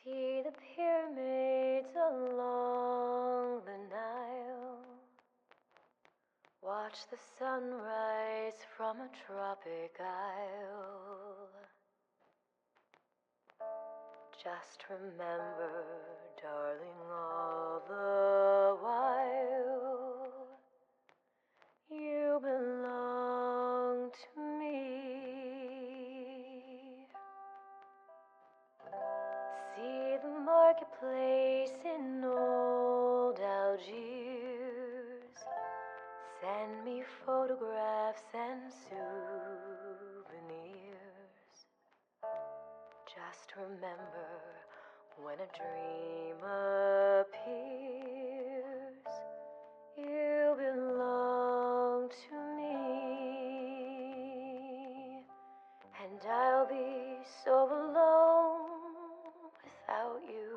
See the pyramids along the Nile. Watch the sunrise from a tropic isle. Just remember, darling, all the while you belong to me. See the marketplace in old Algiers. Send me photographs and souvenirs. Just remember, when a dream appears, you belong to me. And I'll be so alone without you.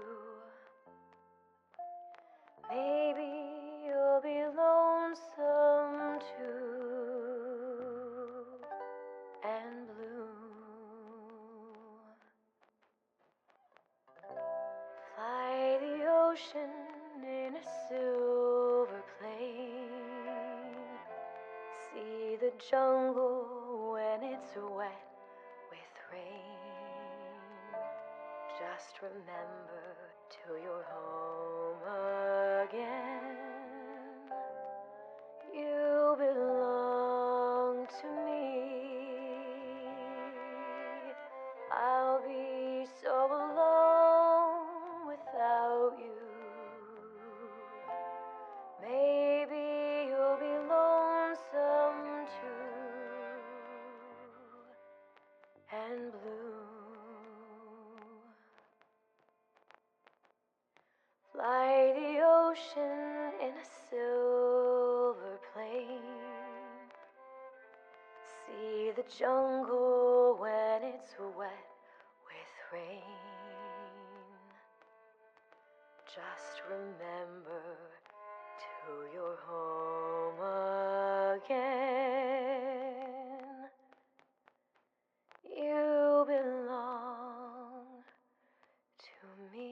Maybe you'll be lonesome too, and blue. Fly the ocean in a silver plane. See the jungle when it's wet with rain. Just remember, till you're home again, you belong to me. I'll be so alone without you. Maybe you'll be lonesome too, and blue. Fly the ocean in a silver plane. See the jungle when it's wet with rain. Just remember, till you're home again, you belong to me.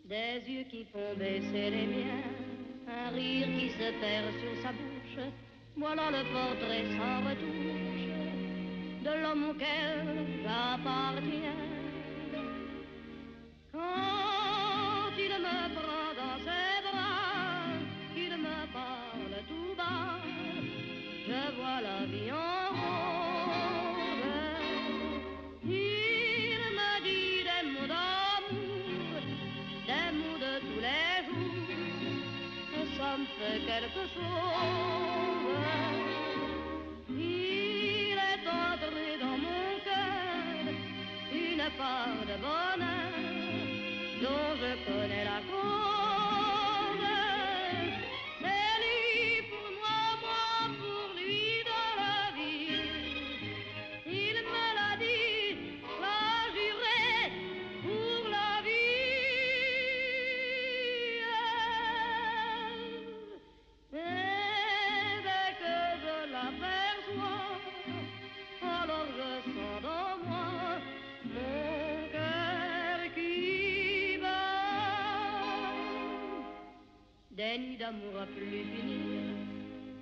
Des yeux qui font baisser les miens, un rire qui se perd sur sa bouche, voilà le portrait sans retouche de l'homme auquel j'appartiens. Quand il me prend dans ses bras, qu'il me parle tout bas, je vois la vie en rose. Il me dit des mots d'amour, des mots de tous les jours, ça me fait quelque chose. Il est entré dans mon cœur une part de bonheur dont je connais la cause. C'est lui pour moi, moi pour lui dans la vie. Il me l'a dit, l'a juré pour la vie. Et dès que je l'aperçois, alors je sens dans moi mon cœur qui bat. Des nuits d'amour à plus finir,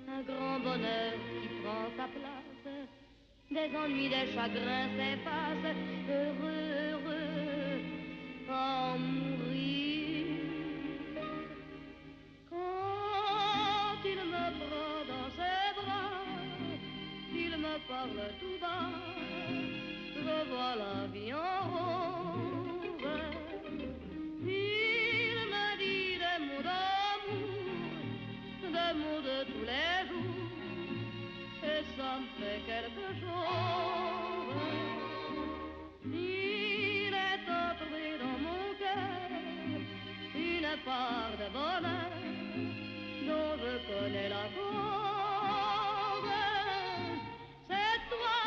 un grand bonheur qui prend sa place, des ennuis, des chagrins s'effacent, heureux, heureux, à en mourir. Quand il me prend dans ses bras, qu'il me parle tout bas, je vois la vie en rose. Il me dit des mots d'amour, des mots de tous les jours, et ça me fait quelque chose. Il est entré dans mon cœur une part de bonheur dont je connais la cause. C'est toi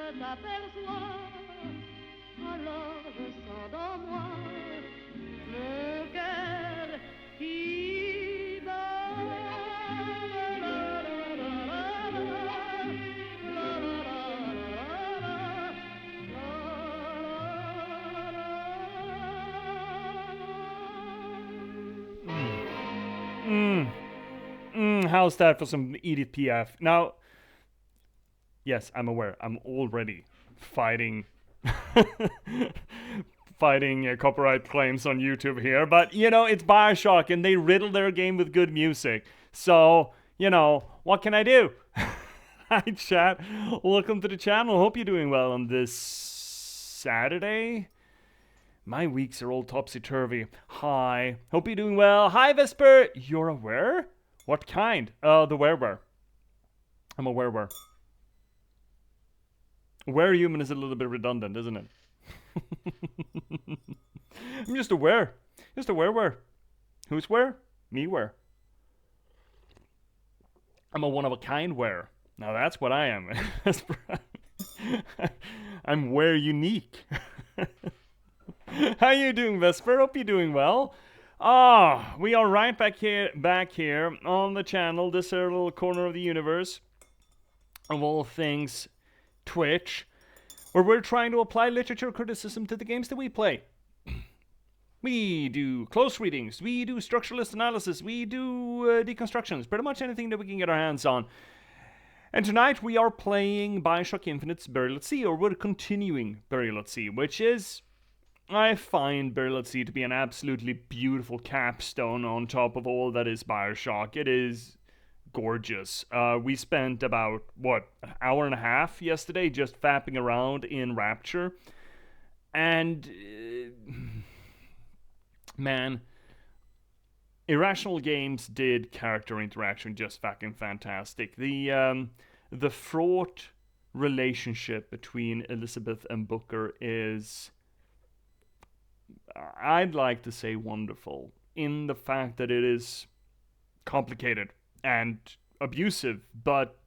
je t'aperçois, alors je sens dans moi mon cœur qui bat. How's that for some Edith P.F.? Now, yes, I'm aware. I'm already fighting fighting copyright claims on YouTube here, but you know, it's Bioshock and they riddle their game with good music. So, you know, what can I do? Hi, chat. Welcome to the channel. Hope you're doing well on this Saturday. My weeks are all topsy-turvy. Hi. Hope you're doing well. Hi, Vesper. You're aware? What kind? The where. I'm a where. Where human is a little bit redundant, isn't it? I'm just aware. Just a where. Who's where? Me where. I'm a one-of-a-kind where. Now that's what I am. I'm where unique. How you doing, Vesper? Hope you're doing well. We are right back here on the channel, this little corner of the universe of all things Twitch, where we're trying to apply literature criticism to the games that we play. We do close readings, we do structuralist analysis, we do deconstructions, pretty much anything that we can get our hands on. And tonight we are playing Bioshock Infinite's Burial at Sea, or we're continuing Burial at Sea, which is, I find Burial at Sea to be an absolutely beautiful capstone on top of all that is Bioshock. It is gorgeous. We spent about, an hour and a half yesterday just fapping around in Rapture. And, man, Irrational Games did character interaction just fucking fantastic. The fraught relationship between Elizabeth and Booker is, I'd like to say, wonderful, in the fact that it is complicated and abusive, but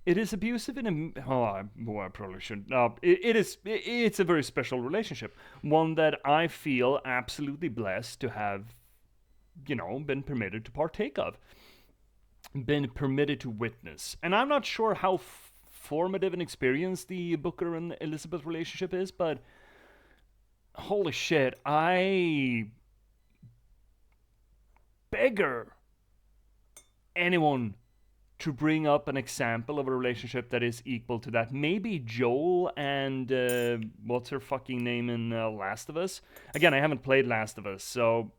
it is abusive in a... I probably shouldn't. It's a very special relationship. One that I feel absolutely blessed to have, been permitted to partake of. Been permitted to witness. And I'm not sure how formative an experience the Booker and Elizabeth relationship is, but holy shit, I beggar anyone to bring up an example of a relationship that is equal to that. Maybe Joel and what's her fucking name in Last of Us? Again, I haven't played Last of Us, so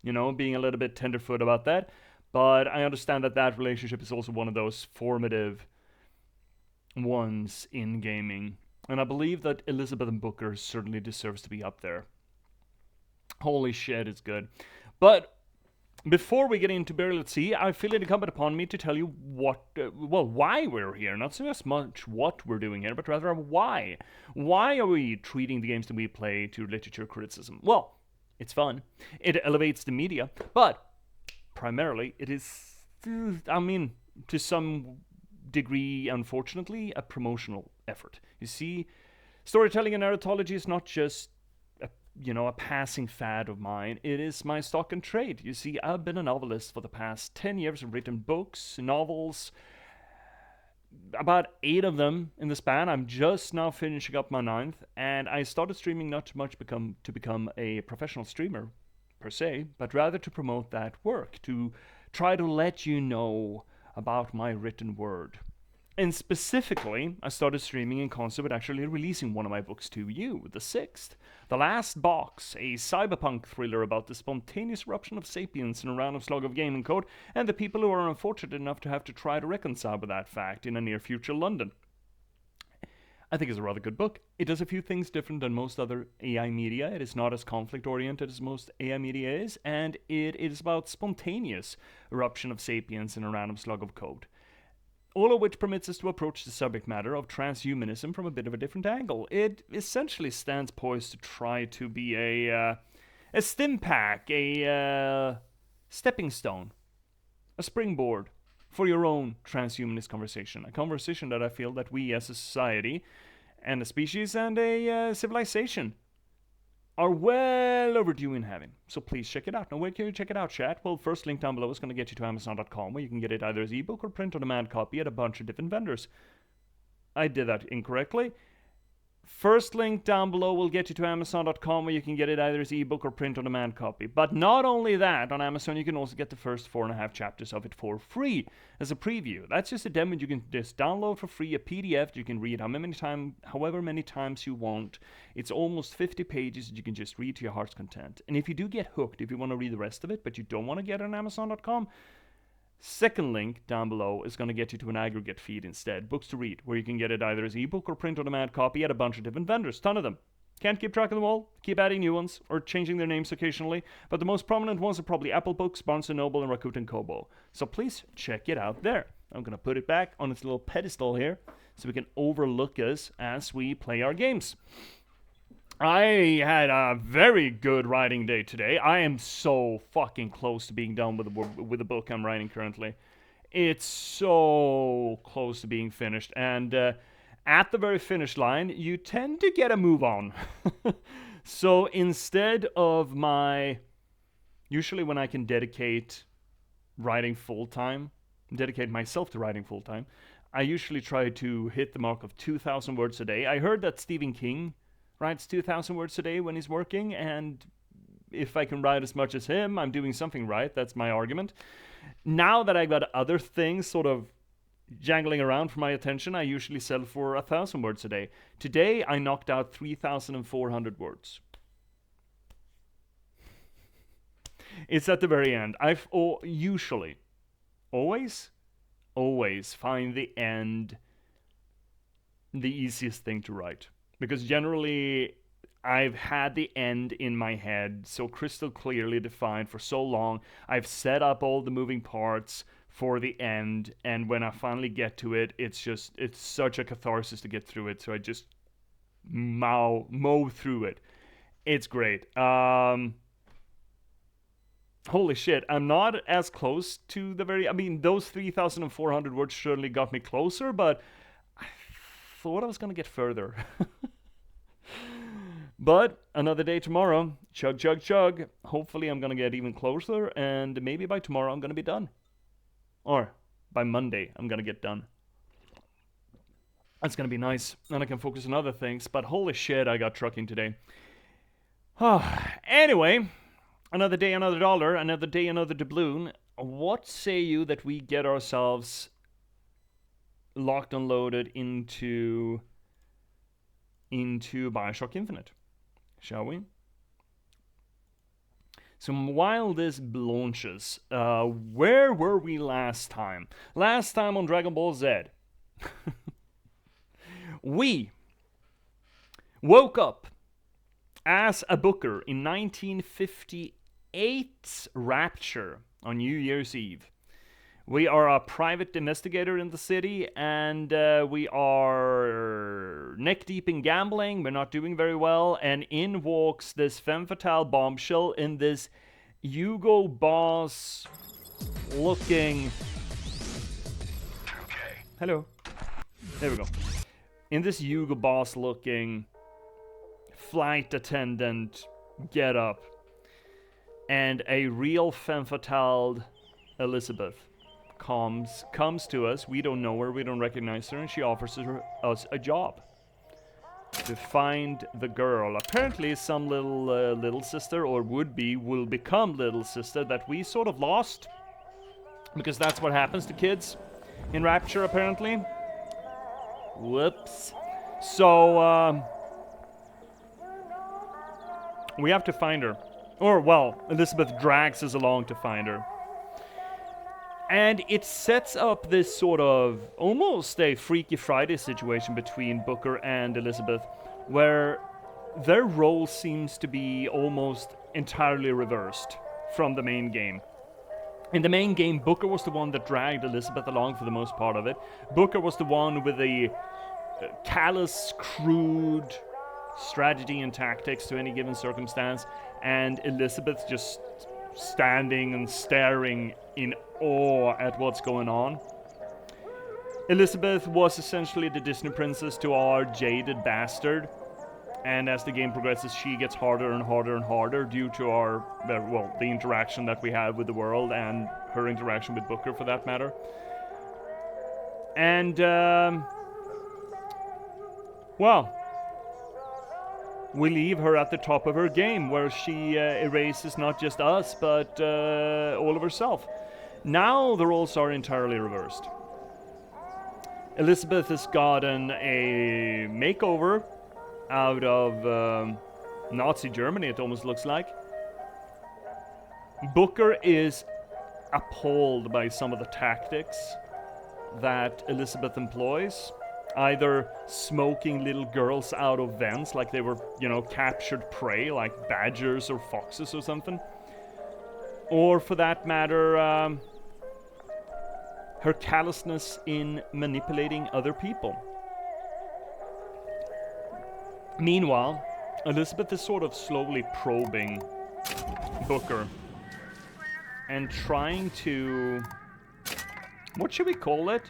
being a little bit tenderfoot about that. But I understand that relationship is also one of those formative ones in gaming. And I believe that Elizabeth and Booker certainly deserves to be up there. Holy shit, it's good. But before we get into Burial at Sea, I feel it incumbent upon me to tell you why we're here. Not so much what we're doing here, but rather why. Why are we treating the games that we play to literature criticism? Well, it's fun. It elevates the media, but primarily it is, to some degree, unfortunately, a promotional effort. You see, storytelling and narratology is not just a passing fad of mine. It is my stock and trade. You see, I've been a novelist for the past 10 years. I've written books, novels, about 8 of them in the span. I'm just now finishing up my 9th, and I started streaming not to much to become a professional streamer per se, but rather to promote that work, to try to let you know about my written word. And specifically, I started streaming in concert with actually releasing one of my books to you, The Sixth. The Last Box, a cyberpunk thriller about the spontaneous eruption of sapiens in a random slug of gaming code, and the people who are unfortunate enough to have to try to reconcile with that fact in a near future London. I think it's a rather good book. It does a few things different than most other AI media. It is not as conflict-oriented as most AI media is, and it is about spontaneous eruption of sapiens in a random slug of code. All of which permits us to approach the subject matter of transhumanism from a bit of a different angle. It essentially stands poised to try to be a stim pack, a stepping stone a springboard for your own transhumanist conversation. A conversation that I feel that we as a society and a species and a civilization are well overdue in having. So please check it out. Now, where can you check it out, chat? Well, first link down below is going to get you to Amazon.com, where you can get it either as ebook or print-on-demand copy at a bunch of different vendors. I did that incorrectly. First link down below will get you to Amazon.com, where you can get it either as ebook or print-on-demand copy. But not only that, on Amazon you can also get the first 4.5 chapters of it for free as a preview. That's just a demo you can just download for free, a PDF you can read however many times you want. It's almost 50 pages that you can just read to your heart's content. And if you do get hooked, if you want to read the rest of it, but you don't want to get it on Amazon.com, second link down below is going to get you to an aggregate feed instead, Books to Read, where you can get it either as ebook or print-on-demand copy at a bunch of different vendors, ton of them. Can't keep track of them all, keep adding new ones, or changing their names occasionally, but the most prominent ones are probably Apple Books, Barnes & Noble, and Rakuten Kobo. So please check it out there. I'm going to put it back on its little pedestal here, so we can overlook us as we play our games. I had a very good writing day today. I am so fucking close to being done with the book I'm writing currently. It's so close to being finished. And at the very finish line, you tend to get a move on. So instead of usually when I can dedicate myself to writing full-time, I usually try to hit the mark of 2,000 words a day. I heard that Stephen King writes 2,000 words a day when he's working, and if I can write as much as him, I'm doing something right. That's my argument. Now that I got other things sort of jangling around for my attention, I usually settle for 1,000 words a day. Today, I knocked out 3,400 words. It's at the very end. I've usually, always find the end the easiest thing to write. Because generally, I've had the end in my head so crystal clearly defined for so long. I've set up all the moving parts for the end, and when I finally get to it, it's such a catharsis to get through it. So I just mow through it. It's great. Holy shit, I'm not as close to those 3,400 words certainly got me closer, but I thought I was going to get further. But another day tomorrow, chug, chug, chug. Hopefully I'm going to get even closer, and maybe by tomorrow I'm going to be done. Or by Monday I'm going to get done. That's going to be nice, and I can focus on other things, but holy shit, I got trucking today. Anyway, another day, another dollar, another day, another doubloon. What say you that we get ourselves locked and loaded into Bioshock Infinite? Shall we? So while this launches, where were we last time? Last time on Dragon Ball Z. We woke up as a booker in 1958's Rapture on New Year's Eve. We are a private investigator in the city, and we are neck deep in gambling. We're not doing very well, and in walks this femme fatale bombshell in this Hugo Boss looking... Okay. Hello. There we go. In this Hugo Boss looking flight attendant get up, and a real femme fatale Elizabeth comes to us. We don't know her, we don't recognize her, and she offers us a job to find the girl. Apparently some little sister, or will become little sister, that we sort of lost, because that's what happens to kids in Rapture, apparently. Whoops. So we have to find her, or well, Elizabeth drags us along to find her. And it sets up this sort of almost a Freaky Friday situation between Booker and Elizabeth, where their role seems to be almost entirely reversed from the main game. In the main game, Booker was the one that dragged Elizabeth along for the most part of it. Booker was the one with the callous, crude strategy and tactics to any given circumstance, and Elizabeth just standing and staring in awe at what's going on. Elizabeth was essentially the Disney princess to our jaded bastard. And as the game progresses, she gets harder and harder and harder due to our, well, the interaction that we have with the world and her interaction with Booker, for that matter. And, well, we leave her at the top of her game, where she erases not just us, but all of herself. Now the roles are entirely reversed. Elizabeth has gotten a makeover out of Nazi Germany, it almost looks like. Booker is appalled by some of the tactics that Elizabeth employs. Either smoking little girls out of vents like they were, you know, captured prey, like badgers or foxes or something. Or, for that matter, her callousness in manipulating other people. Meanwhile, Elizabeth is sort of slowly probing Booker and trying to... what should we call it?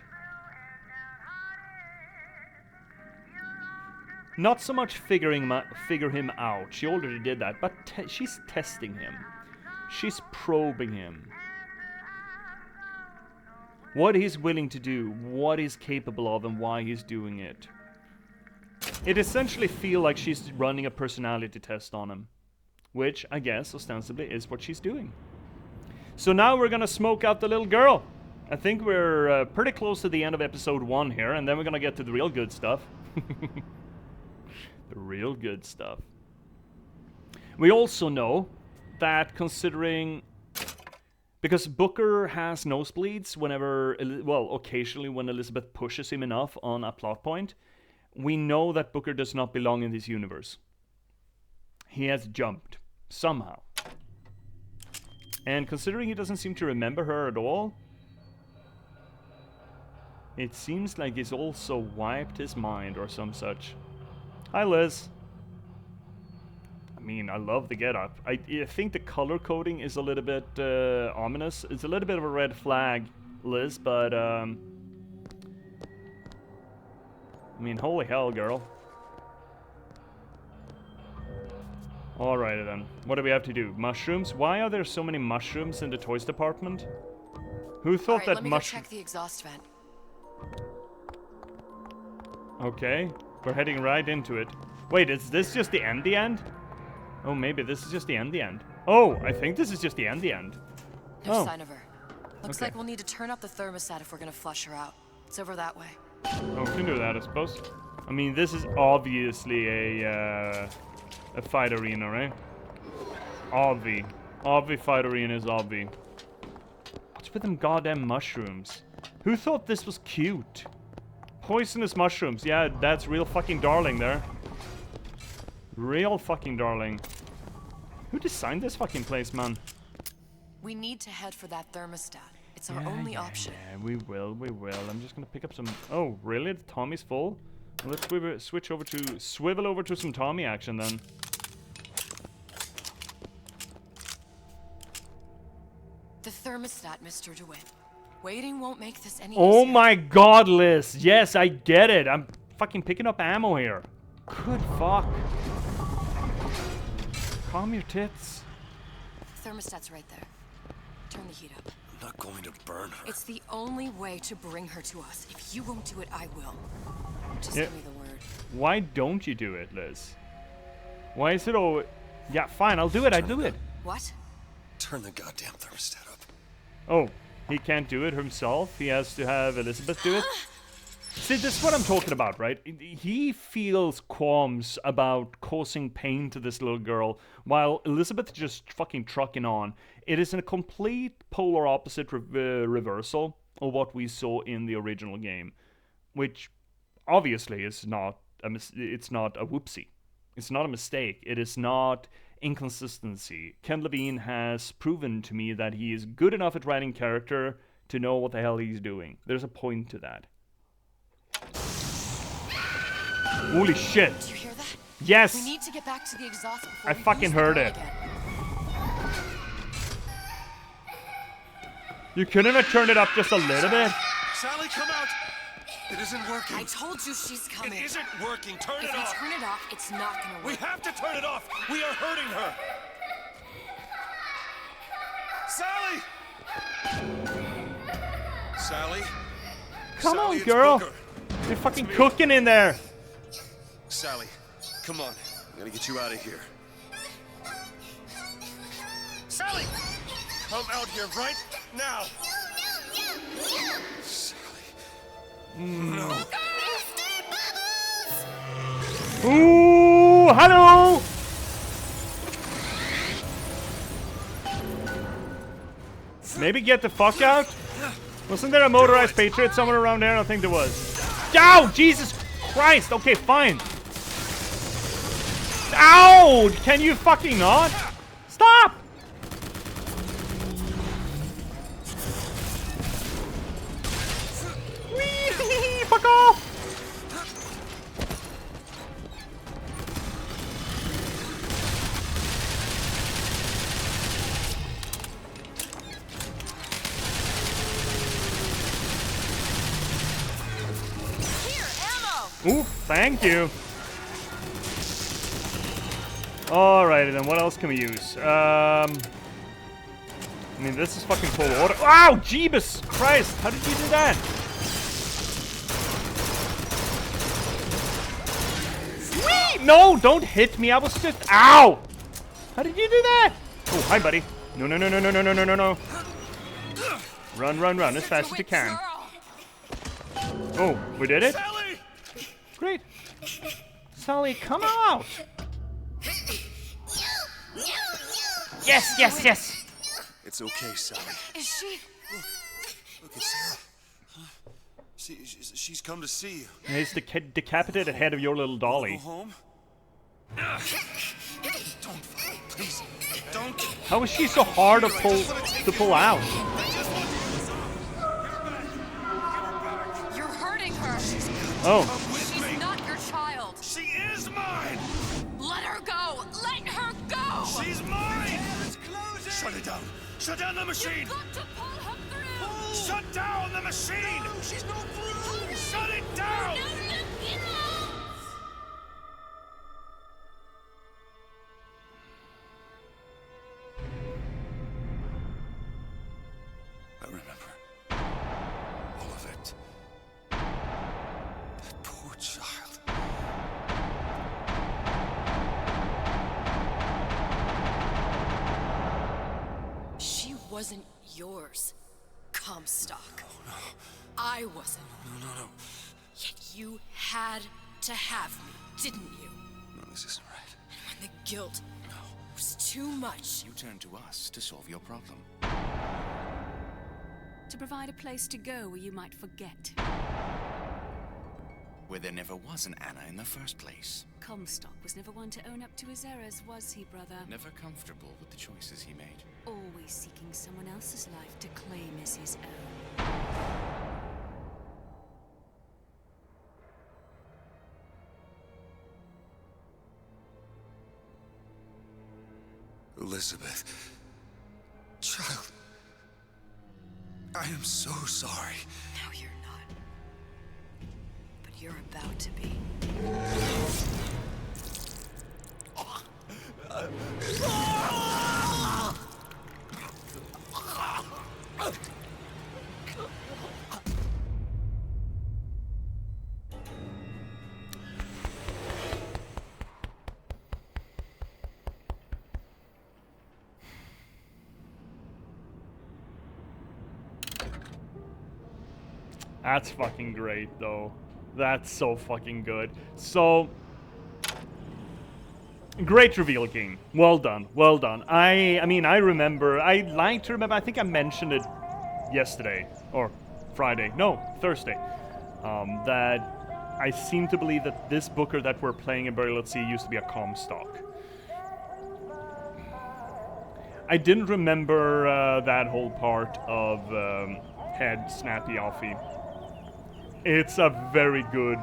Not so much figure him out. She already did that, but she's testing him. She's probing him. What he's willing to do, what he's capable of, and why he's doing it. It essentially feels like she's running a personality test on him, which I guess ostensibly is what she's doing. So now we're gonna smoke out the little girl. I think we're pretty close to the end of episode 1 here, and then we're gonna get to the real good stuff. The real good stuff. We also know that, considering, because Booker has nosebleeds whenever, well, occasionally when Elizabeth pushes him enough on a plot point, we know that Booker does not belong in this universe. He has jumped, somehow. And considering he doesn't seem to remember her at all, it seems like he's also wiped his mind or some such. Hi, Liz. I mean, I love the getup. I think the color coding is a little bit ominous. It's a little bit of a red flag, Liz, but I mean, holy hell, girl. Alrighty then. What do we have to do? Mushrooms? Why are there so many mushrooms in the toys department? Who thought that let me go check the exhaust vent. Okay, we're heading right into it. Wait, is this just the end? Oh, maybe this is just the end. Oh, I think this is just the end. No sign of her. Looks like we'll need to turn up the thermostat if we're gonna flush her out. It's over that way. Oh, we can do that, I suppose. I mean, this is obviously a fight arena, right? Obvi fight arena is obvi. What's with them goddamn mushrooms? Who thought this was cute? Poisonous mushrooms. Yeah, that's real fucking darling there. Real fucking darling. Who designed this fucking place, man? We need to head for that thermostat. It's our only option. Yeah, we will. I'm just gonna pick up some... Oh, really? The Tommy's full? Well, let's swivel over to some Tommy action then. The thermostat, Mr. DeWitt. Waiting won't make this any Oh easier. my god, Liz! Yes, I get it! I'm fucking picking up ammo here. Good fuck. Calm your tits. Thermostat's right there. Turn the heat up. I'm not going to burn her. It's the only way to bring her to us. If you won't do it, I will. Just Yeah. give me the word. Why don't you do it, Liz? Why is it all... Yeah, fine, I'll do it, I'll do it. What? Turn the goddamn thermostat up. Oh, he can't do it himself? He has to have Elizabeth do it? See, this is what I'm talking about, right? He feels qualms about causing pain to this little girl, while Elizabeth is just fucking trucking on. It is a complete polar opposite reversal of what we saw in the original game, which obviously is not it's not a whoopsie. It's not a mistake. It is not inconsistency. Ken Levine has proven to me that he is good enough at writing character to know what the hell he's doing. There's a point to that. Holy shit. Did you hear that? Yes! We need to get back to the exhaust before I we fucking use the heard girl it. again. You couldn't have turned it up just a little bit? Sally, come out! It isn't working. I told you she's coming. It isn't working. Turn If it you off. turn it off, it's not gonna We work. have to turn it off. We are hurting her. Sally! Sally? Come Sally, on, it's girl. Booker. You're fucking me. cooking in there. Sally, come on. I'm gonna get you out of here. Sally! Come out here right now! Sally. No. Ooh, hello. Maybe get the fuck out? Wasn't there a motorized Patriot somewhere around there? I think there was. Ow! Jesus Christ! Okay, fine. Ow! Can you fucking not? Stop! Whee! Fuck off! Ooh, thank you. Alrighty then, what else can we use? I mean, this is fucking full water. Ow! Jeebus Christ! How did you do that? Whee! No, don't hit me. I was just... Ow! How did you do that? Oh, hi, buddy. No, no, no, no, no, no, no, no, no, no. Run, run, run as fast as you can. Oh, we did it? Sally! Great. Sally, come out! Yes, yes, yes! It's okay, Sally. Is she? Look, it's Sarah. She's come to see you. He's the decapitated head of your little Go dolly. home? Don't follow, please. Don't. How is she so hard to pull out? You're hurting her. Oh, She's not your child. She is mine! Let her go. Let her go. She's mine! Shut it down! Shut down the machine! You've got to pull her through. Shut down the machine! No, she's no through! Shut it down! I remember all of it. That poor child. She wasn't yours, Comstock. I wasn't. No. Yet you had to have me, didn't you? No, this isn't right. And when the guilt was too much, You turn to us to solve your problem. To provide a place to go where you might forget. Where there never was an Anna in the first place. Comstock was never one to own up to his errors, was he, brother? Never comfortable with the choices he made. Always seeking someone else's life to claim as his own. Elizabeth. Child. I am so sorry. no, you're not. But you're about to be. that's fucking great, though. That's so fucking good. So, great reveal game. Well done, well done. I mean, I remember, I like to remember, I think I mentioned it yesterday, or Friday, no, Thursday, that I seem to believe that this Booker that we're playing in Burial at Sea used to be a Comstock. I didn't remember that whole part of head snappy offy. It's a very good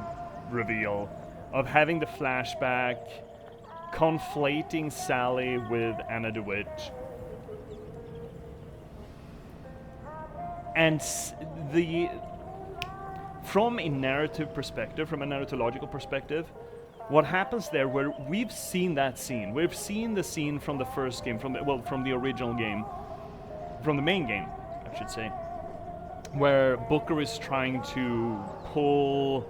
reveal of having the flashback, conflating Sally with Anna DeWitt. And from a narrative perspective, from a narratological perspective, what happens there, where we've seen that scene, we've seen the scene from the first game, from the original game, from the main game, I should say, where Booker is trying to pull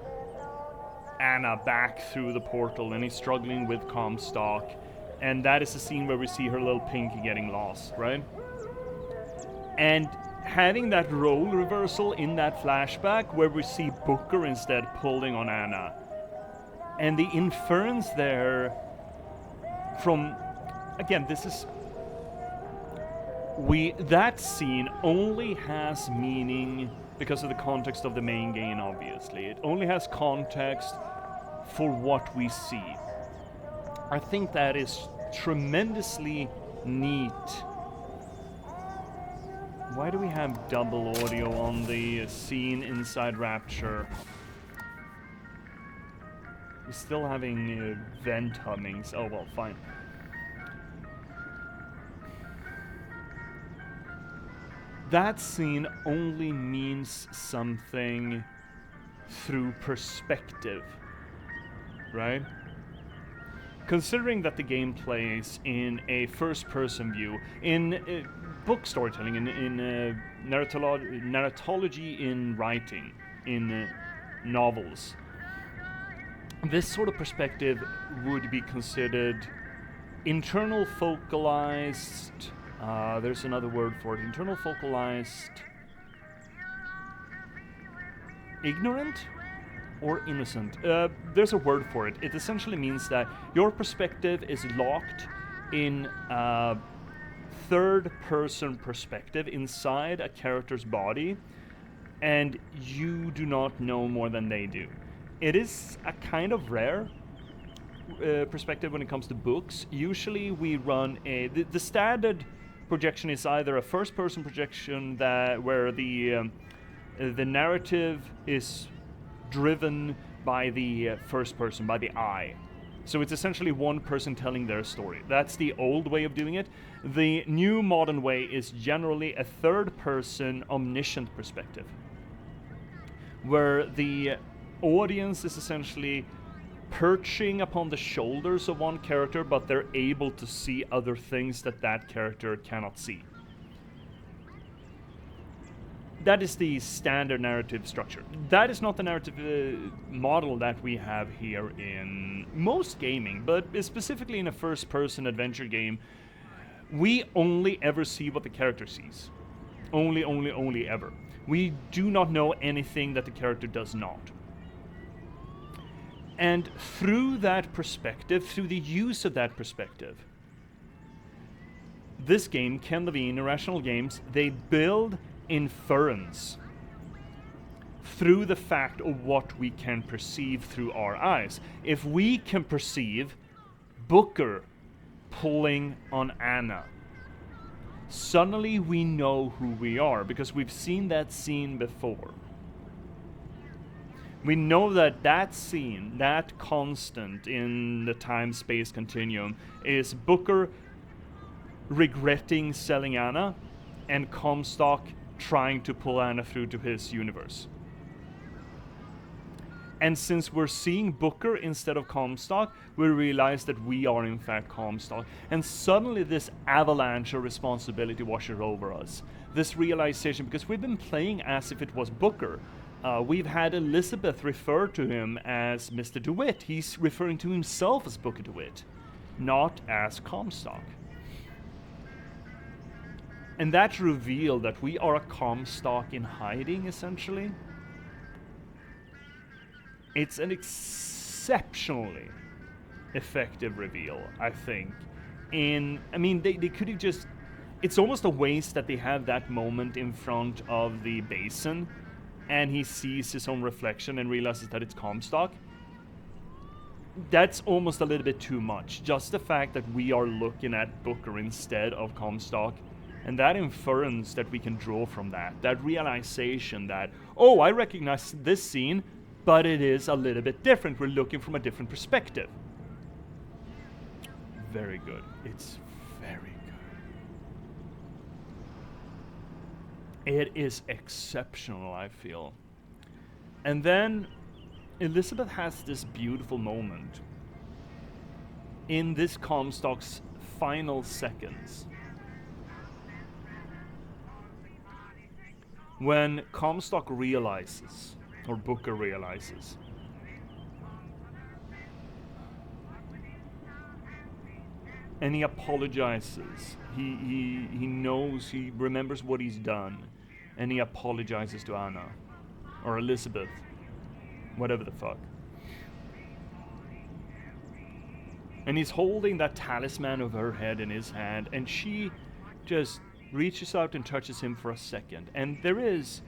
Anna back through the portal, and he's struggling with Comstock, and that is the scene where we see her little pinky getting lost, right? And having that role reversal in that flashback where we see Booker instead pulling on Anna, and the inference there from, again, this is, that scene only has meaning because of the context of the main game, obviously. It only has context for what we see. I think that is tremendously neat. Why do we have double audio on the scene inside Rapture? We're still having vent hummings. Oh well, fine. That scene only means something through perspective, right? Considering that the game plays in a first-person view, in book storytelling, in narratology in writing, in novels, this sort of perspective would be considered internal focalized. There's another word for it. Internal focalized. Ignorant? Or innocent. There's a word for it. It essentially means that your perspective is locked in a third-person perspective inside a character's body, and you do not know more than they do. It is a kind of rare perspective when it comes to books. Usually we run the standard projection is either a first-person projection where the narrative is driven by the first person, by the I. So it's essentially one person telling their story. That's the old way of doing it. The new modern way is generally a third-person omniscient perspective, where the audience is essentially perching upon the shoulders of one character, but they're able to see other things that character cannot see. That is the standard narrative structure. That is not the narrative model that we have here in most gaming, but specifically in a first-person adventure game, we only ever see what the character sees. Only ever. We do not know anything that the character does not. And through that perspective, through the use of that perspective, this game, Ken Levine, Irrational Games, they build inference through the fact of what we can perceive through our eyes. If we can perceive Booker pulling on Anna, suddenly we know who we are because we've seen that scene before. We know that scene, that constant in the time-space continuum, is Booker regretting selling Anna and Comstock trying to pull Anna through to his universe. And since we're seeing Booker instead of Comstock, we realize that we are in fact Comstock. And suddenly this avalanche of responsibility washes over us. This realization, because we've been playing as if it was Booker. We've had Elizabeth refer to him as Mr. DeWitt. He's referring to himself as Booker DeWitt, not as Comstock. And that reveal that we are a Comstock in hiding, essentially. It's an exceptionally effective reveal, I think. They could have just... It's almost a waste that they have that moment in front of the basin, and he sees his own reflection and realizes that it's Comstock. That's almost a little bit too much. Just the fact that we are looking at Booker instead of Comstock, and that inference that we can draw from that realization that, oh, I recognize this scene, but it is a little bit different. We're looking from a different perspective. Very good. It's very good. It is exceptional, I feel. And then Elizabeth has this beautiful moment in this Comstock's final seconds, when Comstock realizes, or Booker realizes, and he apologizes. He knows, he remembers what he's done, and he apologizes to Anna, or Elizabeth, whatever the fuck. And he's holding that talisman over her head in his hand, and she just reaches out and touches him for a second. And there is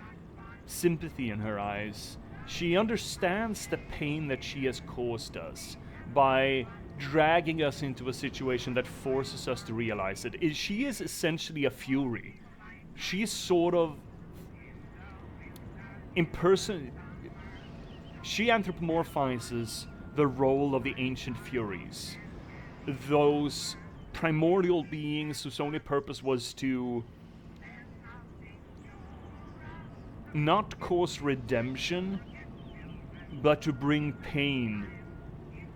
sympathy in her eyes. She understands the pain that she has caused us by dragging us into a situation that forces us to realize it. She is essentially a Fury. She's sort of she anthropomorphizes the role of the ancient Furies. Those primordial beings whose only purpose was to not cause redemption, but to bring pain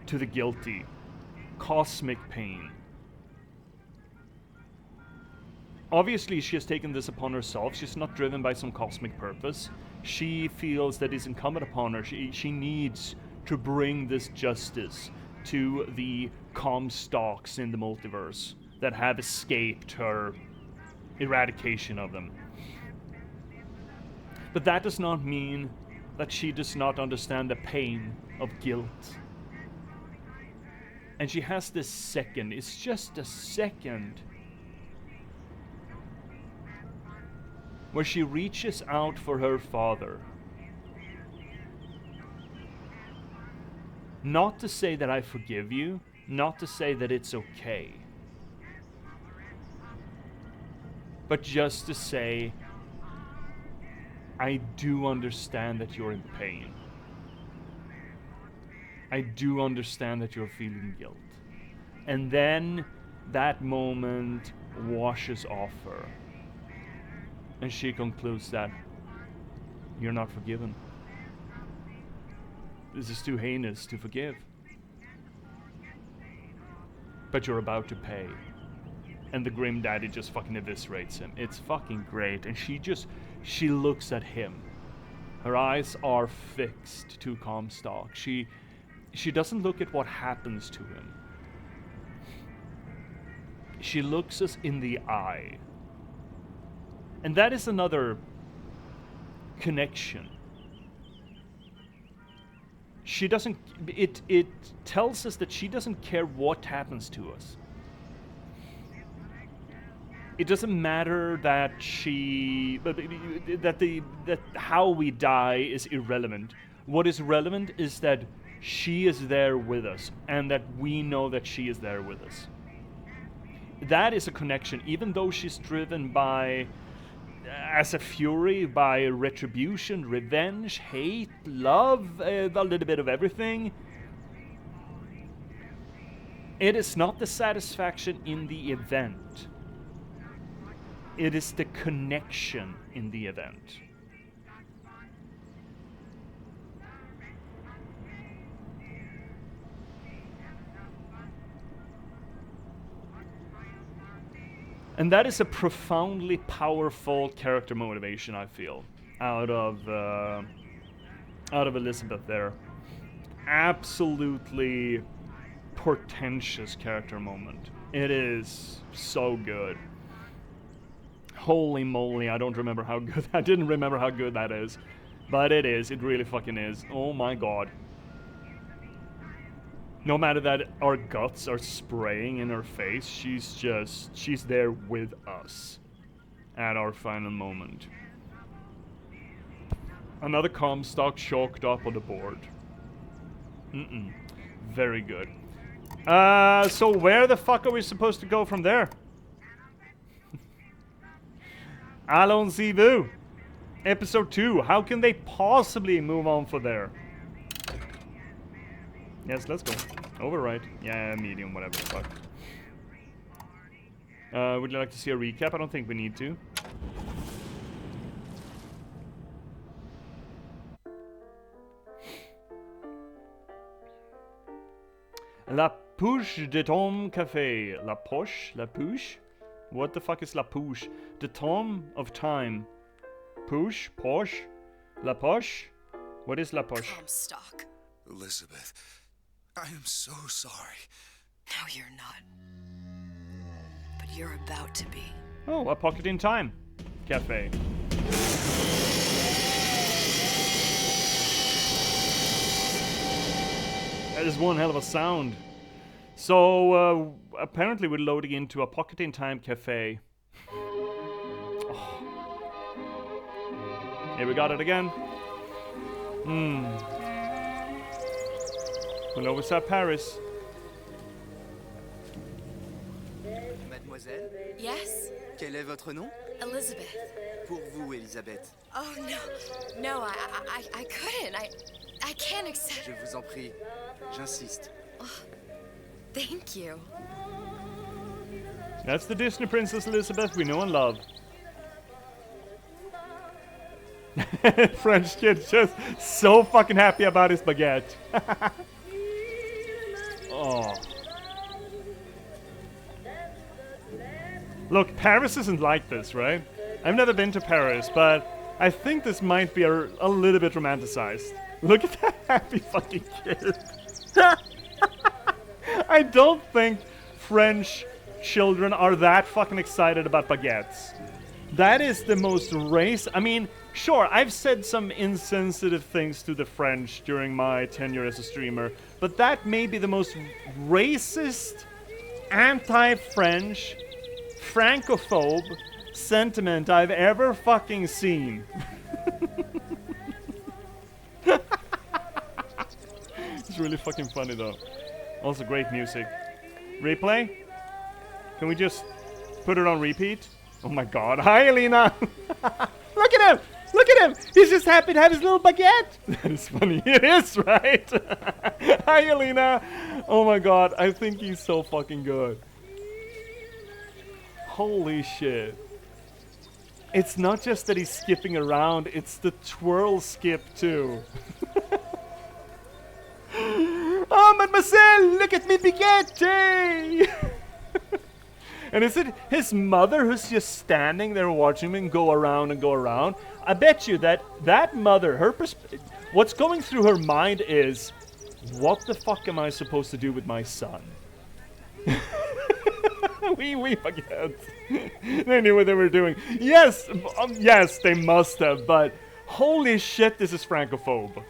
to the guilty. Cosmic pain. Obviously, she has taken this upon herself. She's not driven by some cosmic purpose. She feels that it's incumbent upon her. She needs to bring this justice to the Comstocks in the multiverse that have escaped her eradication of them. But that does not mean that she does not understand the pain of guilt. And she has this second, it's just a second, where she reaches out for her father. Not to say that I forgive you, not to say that it's okay, but just to say, I do understand that you're in pain. I do understand that you're feeling guilt. And then that moment washes off her. And she concludes that you're not forgiven. This is too heinous to forgive. But you're about to pay. And the Grim Daddy just fucking eviscerates him. It's fucking great. And she looks at him. Her eyes are fixed to Comstock. She doesn't look at what happens to him. She looks us in the eye. And that is another connection. She doesn't, it tells us that she doesn't care what happens to us. It doesn't matter that that how we die is irrelevant. What is relevant is that she is there with us, and that we know that she is there with us. That is a connection, even though she's driven by, as a Fury, by retribution, revenge, hate, love, a little bit of everything. It is not the satisfaction in the event. It is the connection in the event. And that is a profoundly powerful character motivation, I feel, out of Elizabeth there. Absolutely portentous character moment. It is so good. Holy moly, I don't remember how good, I didn't remember how good that is. But it is, it really fucking is. Oh my god. No matter that our guts are spraying in her face, she's there with us at our final moment. Another Comstock chalked up on the board. Very good. So where the fuck are we supposed to go from there? Allons-y-vous. Episode 2. How can they possibly move on from there? Yes, let's go. Override. Yeah, medium, whatever the fuck. Would you like to see a recap? I don't think we need to. La Pouche de Tom Café. La Poche? La Pouche? What the fuck is La Pouche? The Tom of Time. Pouche? Poche? La Poche? What is La Poche? Comstock. Elizabeth, I am so sorry. No, you're not. But you're about to be. Oh, a Pocket in Time Cafe. That is one hell of a sound. So, apparently we're loading into a Pocket in Time Cafe. Oh. Here we got it again. We'll always have Paris. Mademoiselle, Yes? quel est votre nom? Elizabeth. Pour vous, Elisabeth. Oh, no. No, I couldn't. I can't accept. Je vous en prie, j'insiste. Thank you. That's the Disney Princess Elizabeth we know and love. French kid just so fucking happy about his baguette. Oh. Look, Paris isn't like this, right? I've never been to Paris, but I think this might be a little bit romanticized. Look at that happy fucking kid. I don't think French children are that fucking excited about baguettes. That is the most I mean, sure, I've said some insensitive things to the French during my tenure as a streamer, but that may be the most racist, anti-French, francophobe sentiment I've ever fucking seen. It's really fucking funny though. Also great music. Replay? Can we just put it on repeat? Oh my god. Hi, Alina! Look at him! Look at him! He's just happy to have his little baguette! That is funny. It is, right? Hi, Alina! Oh my god. I think he's so fucking good. Holy shit. It's not just that he's skipping around, it's the twirl skip too. Oh, mademoiselle, look at me baguette! And is it his mother who's just standing there watching him go around and go around? I bet you that mother, what's going through her mind is, what the fuck am I supposed to do with my son? We baguette. They knew what they were doing. Yes, yes, they must have, but holy shit, this is francophobe.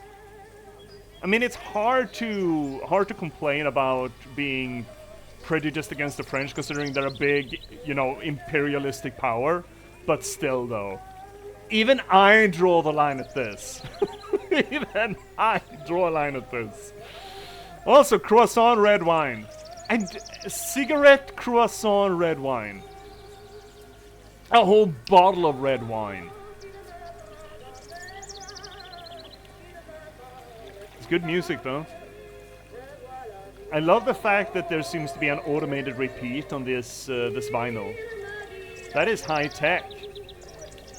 I mean, it's hard to complain about being prejudiced against the French, considering they're a big, imperialistic power. But still, though, even I draw the line at this. Even I draw a line at this. Also, croissant red wine. And cigarette croissant red wine. A whole bottle of red wine. It's good music, though. I love the fact that there seems to be an automated repeat on this vinyl. That is high tech.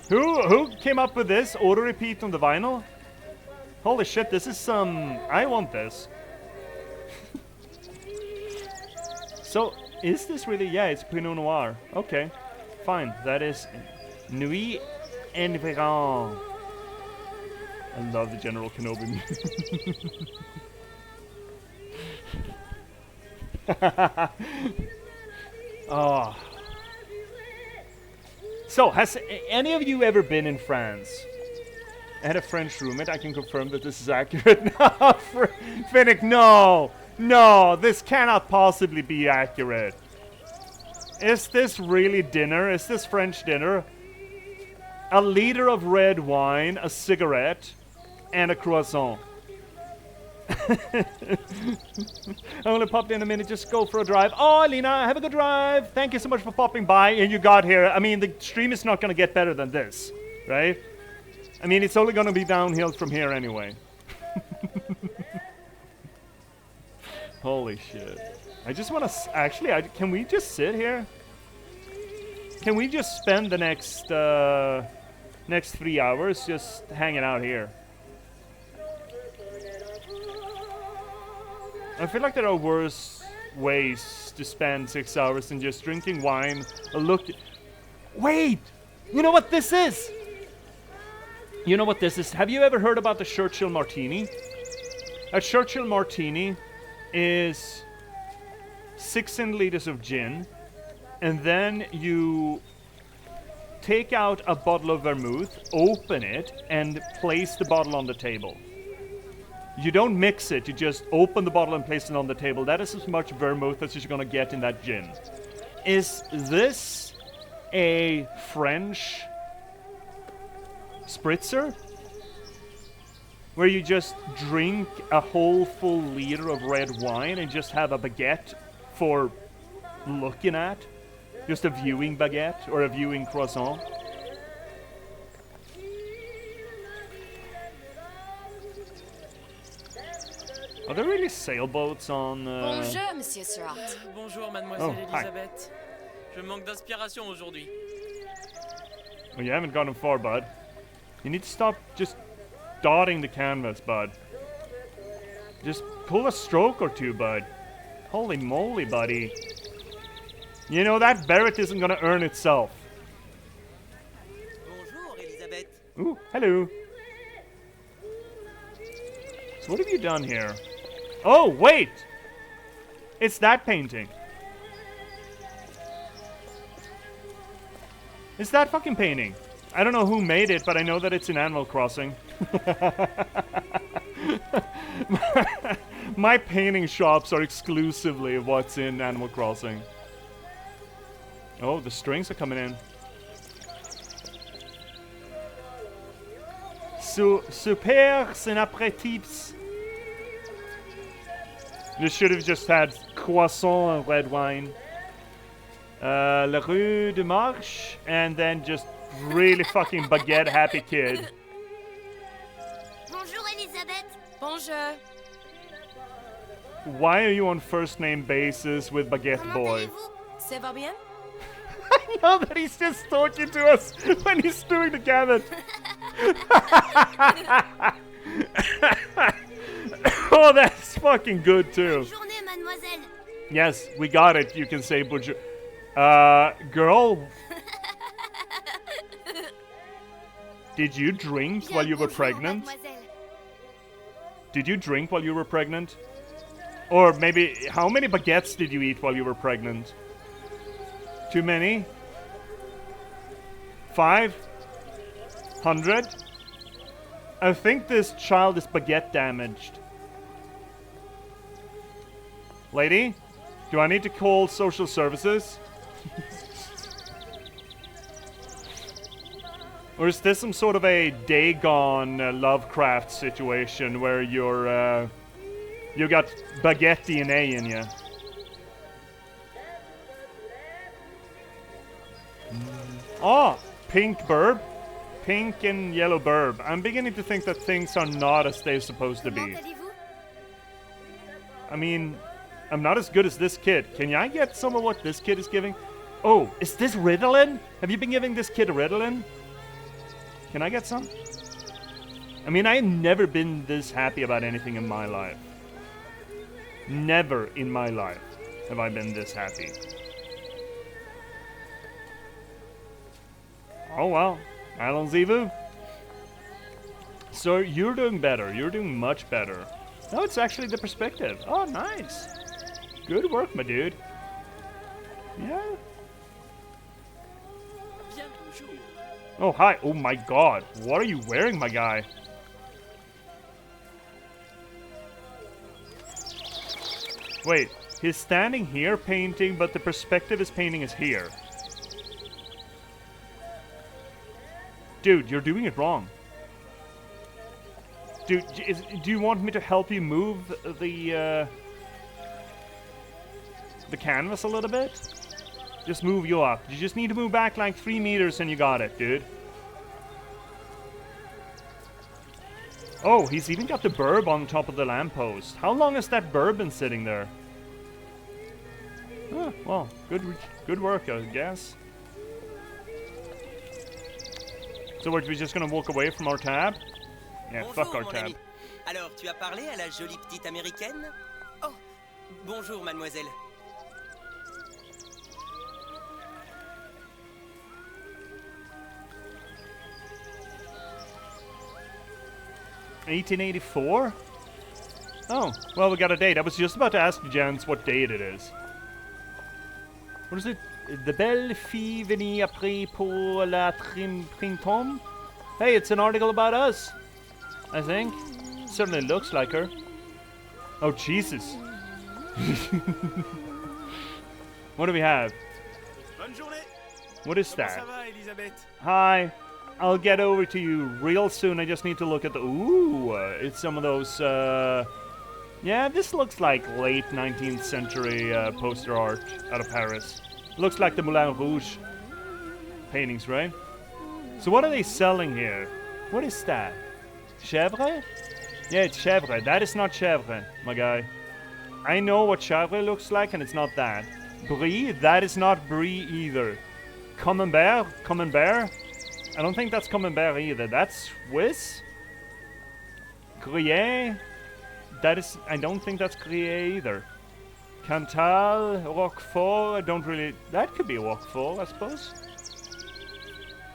Who came up with this auto repeat on the vinyl? Holy shit! This is some. I want this. So is this really? Yeah, it's Pinot Noir. Okay, fine. That is Nuit Environs. I love the General Kenobi music. Oh. So, has any of you ever been in France? I had a French roommate. I can confirm that this is accurate. No, Finnick, no. No, this cannot possibly be accurate. Is this really dinner? Is this French dinner? A liter of red wine, a cigarette, and a croissant. I only popped in a minute, just go for a drive. Oh, Lena, have a good drive. Thank you so much for popping by, and you got here. I mean, the stream is not going to get better than this, right? I mean, it's only going to be downhill from here anyway. Holy shit. I just want to... Actually, can we just sit here? Can we just spend the next 3 hours just hanging out here? I feel like there are worse ways to spend 6 hours than just drinking wine. Wait! You know what this is? You know what this is? Have you ever heard about the Churchill Martini? A Churchill Martini is 6 centiliters of gin, and then you take out a bottle of vermouth, open it, and place the bottle on the table. You don't mix it, you just open the bottle and place it on the table. That is as much vermouth as you're gonna get in that gin. Is this a French spritzer? Where you just drink a whole full liter of red wine and just have a baguette for looking at? Just a viewing baguette or a viewing croissant? Are there really sailboats on... Bonjour, Monsieur Surratt. Bonjour, Mademoiselle hi. Elisabeth. Je manque d'inspiration aujourd'hui. Oh, you haven't gotten far, bud. You need to stop just dotting the canvas, bud. Just pull a stroke or two, bud. Holy moly, buddy. You know, that beret isn't gonna earn itself. Bonjour, Elisabeth. Ooh, hello. So what have you done here? Oh, wait! It's that painting. It's that fucking painting. I don't know who made it, but I know that it's in Animal Crossing. My painting shops are exclusively what's in Animal Crossing. Oh, the strings are coming in. Super, c'est apéritifs. This should have just had croissant and red wine. La Rue de Marche, and then just really fucking baguette happy kid. Bonjour, Elisabeth. Bonjour. Why are you on first name basis with Baguette Comment Boy? allez-vous? Ça va bien? I know that he's just talking to us when he's doing the gamut. Oh, that's fucking good too. Bonne journée, mademoiselle. Yes, we got it. You can say bonjour. Girl. Did you drink Bien, while you were bonjour, pregnant? mademoiselle. Did you drink while you were pregnant? Or maybe, how many baguettes did you eat while you were pregnant? Too many? 500? I think this child is baguette damaged. Lady? Do I need to call social services? Or is this some sort of a Dagon Lovecraft situation where you're, you got baguette DNA in you? Oh, pink burb. Pink and yellow burb. I'm beginning to think that things are not as they're supposed to Comment be. allez-vous? I mean, I'm not as good as this kid. Can I get some of what this kid is giving? Oh, is this Ritalin? Have you been giving this kid Ritalin? Can I get some? I mean, I've never been this happy about anything in my life. Never in my life have I been this happy. Oh well, allons-y-vous. So you're doing better. You're doing much better. No, it's actually the perspective. Oh, nice. Good work, my dude. Yeah. Bien, bonjour. Oh, hi. Oh my god. What are you wearing, my guy? Wait, he's standing here painting, but the perspective is painting is here. Dude, you're doing it wrong. Dude, do you want me to help you move the canvas a little bit? Just move you up. You just need to move back like 3 meters and you got it, dude. Oh, he's even got the burb on top of the lamppost. How long has that burb been sitting there? Oh, well, good work, I guess. So we're just gonna walk away from our tab? Yeah, Bonjour, fuck our mon tab. ami. Alors, tu as parlé à la jolie petite américaine? Oh, Bonjour, mademoiselle. $1884? Oh, well, we got a date. I was just about to ask you, gents, what date it is. What is it? The belle fille venue après pour la printemps? Hey, it's an article about us, I think. Certainly looks like her. Oh, Jesus. What do we have? Bonne journée. What is Comment that? ça va, Elisabeth? Hi. I'll get over to you real soon. I just need to look at the... Ooh, it's some of those... Yeah, this looks like late 19th century poster art out of Paris. Looks like the Moulin Rouge paintings, right? So what are they selling here? What is that? Chèvre? Yeah, it's chèvre. That is not chèvre, my guy. I know what chèvre looks like, and it's not that. Brie? That is not brie either. Camembert? Camembert? I don't think that's Camembert either. That's Swiss? Gruyere? That is... I don't think that's Gruyere either. Cantal? Roquefort? I don't really... That could be Roquefort, I suppose.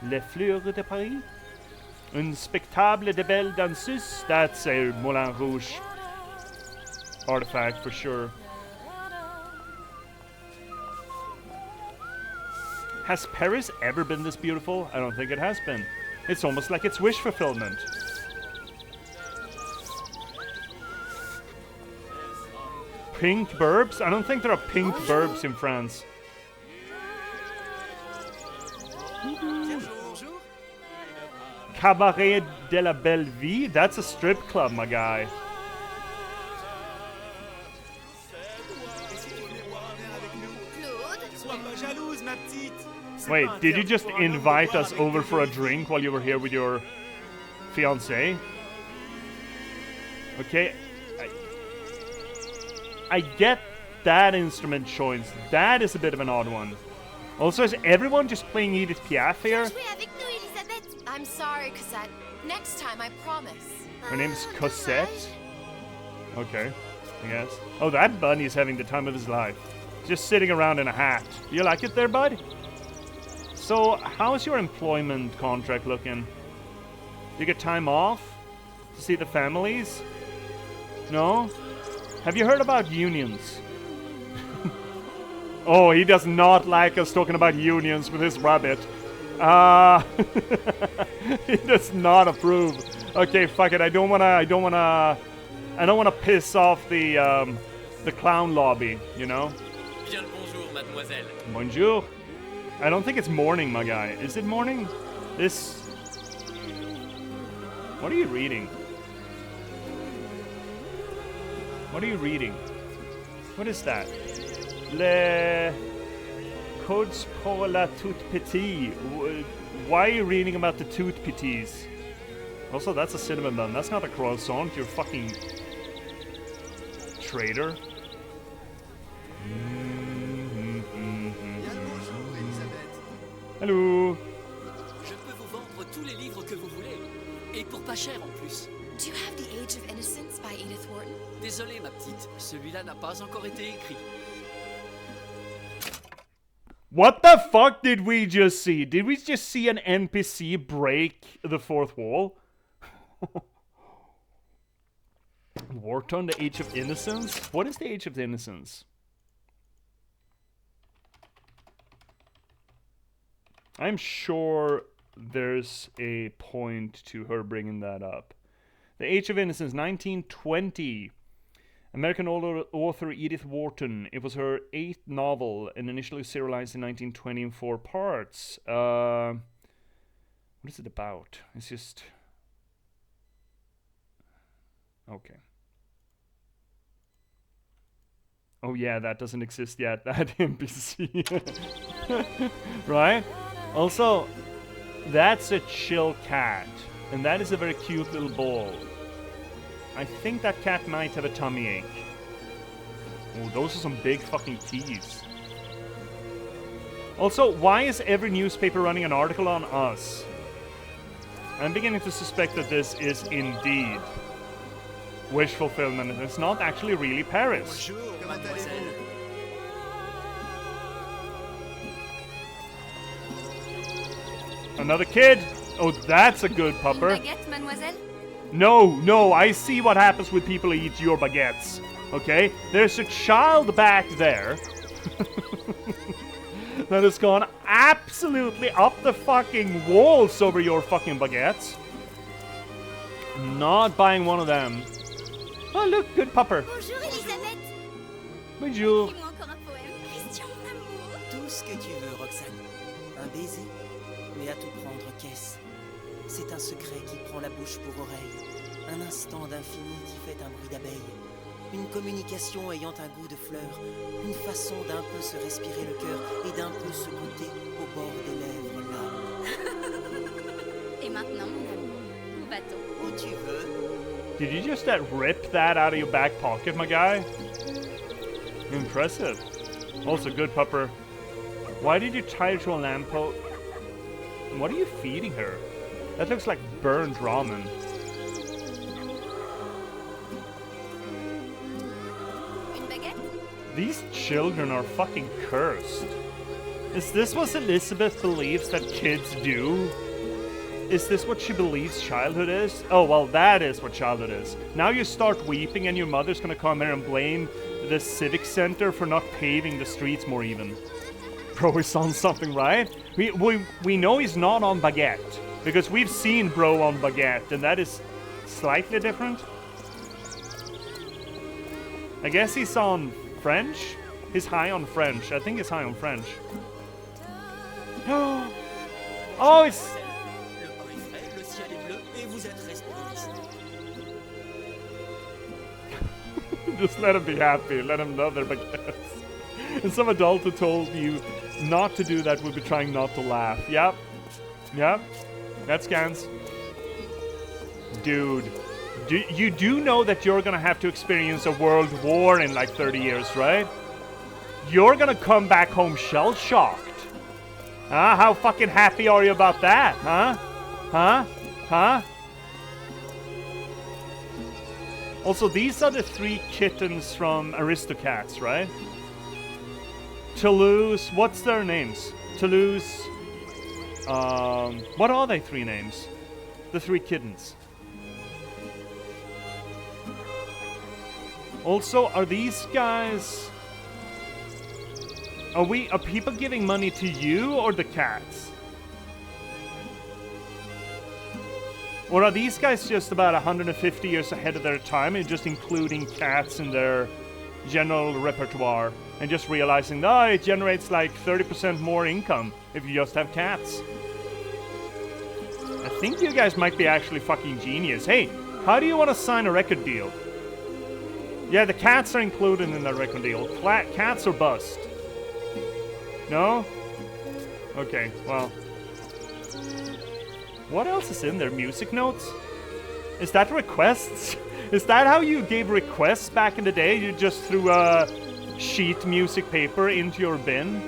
Les Fleurs de Paris? Un spectacle de belle danseuse? That's a Moulin Rouge artifact for sure. Has Paris ever been this beautiful? I don't think it has been. It's almost like it's wish fulfillment. Pink burbs? I don't think there are pink burbs in France. Cabaret de la Belle Vie? That's a strip club, my guy. Wait, did you just invite us over for a drink while you were here with your fiancé? Okay. I get that instrument choice. That is a bit of an odd one. Also, is everyone just playing Edith Piaf here? I'm sorry, Cosette. Next time, I promise. Her name's Cosette? Okay, I guess. Oh, that bunny is having the time of his life. Just sitting around in a hat. You like it there, bud? So, how's your employment contract looking? Do you get time off to see the families? No? Have you heard about unions? Oh, he does not like us talking about unions with his rabbit. He does not approve. Okay, fuck it. I don't wanna piss off the clown lobby, you know? Bien le bonjour, mademoiselle. Bonjour. I don't think it's morning, my guy. Is it morning? This... What are you reading? What are you reading? What is that? Le Codes pour la toute petite. Why are you reading about the toute petites? Also, that's a cinnamon bun. That's not a croissant. You're fucking traitor. Hello. Je peux vous vendre tous les livres que vous voulez. Et pour pas cher en plus. Do you have The Age of Innocence by Edith Wharton? Désolé, ma petite. Celui-là n'a pas encore été écrit. What the fuck did we just see? Did we just see an NPC break the fourth wall? Wharton, The Age of Innocence? What is The Age of Innocence? I'm sure there's a point to her bringing that up. The Age of Innocence, 1920. American author Edith Wharton. It was her 8th novel and initially serialized in 1920 in 4 parts. What is it about? It's just... Okay. Oh yeah, that doesn't exist yet, that NPC. Right? Also, that's a chill cat. And that is a very cute little ball. I think that cat might have a tummy ache. Oh, those are some big fucking keys. Also, why is every newspaper running an article on us? I'm beginning to suspect that this is indeed wish fulfillment. It's not actually really Paris. Bonjour, mademoiselle. Another kid. Oh, that's a good pupper. Baguette, mademoiselle? No, I see what happens with people who eat your baguettes. Okay? There's a child back there that has gone absolutely up the fucking walls over your fucking baguettes. Not buying one of them. Oh, look, good pupper. Bonjour, Elisabeth. Bonjour. Écris-moi encore un poème. Christian, mon amour. Tout ce que tu veux, Roxane. Un baiser, mais à tout prendre, qu'est-ce? C'est un secret qui prend la bouche pour oreille. Un instant d'infini qui fait un bruit d'abeille. Une communication ayant un goût de fleurs. Une façon d'un peu se respirer le cœur et d'un peu se goûter au bord des lèvres l'âme. Et maintenant, mon amour, où va-t-on? Où tu veux. Did you just rip that out of your back pocket, my guy? Impressive. Also, good pupper. Why did you tie her to a lamppost? What are you feeding her? That looks like burned ramen. Une baguette? These children are fucking cursed. Is this what Elizabeth believes that kids do? Is this what she believes childhood is? Oh, well, that is what childhood is. Now you start weeping and your mother's gonna come here and blame the civic center for not paving the streets more even. Bro is on something, right? We know he's not on baguette. Because we've seen bro on baguette, and that is slightly different. I guess he's on French? He's high on French. I think he's high on French. Oh, it's... Le pain est frais, le ciel est bleu, et vous êtes responsable. Just let him be happy. Let him love their baguettes. And some adult who told you not to do that would be trying not to laugh. Yep. That scans. Dude. You do know that you're gonna have to experience a world war in like 30 years, right? You're gonna come back home shell-shocked. Huh? How fucking happy are you about that? Huh? Also, these are the 3 kittens from Aristocats, right? Toulouse, what's their names? Toulouse, what are they 3 names? The 3 kittens. Also, are these guys... Are people giving money to you or the cats? Or are these guys just about 150 years ahead of their time and just including cats in their general repertoire and just realizing, oh, it generates like 30% more income if you just have cats? I think you guys might be actually fucking genius. Hey, how do you want to sign a record deal? Yeah, the cats are included in the record deal. Cats or bust? No? Okay, well. What else is in there? Music notes? Is that requests? Is that how you gave requests back in the day? You just threw a sheet music paper into your bin?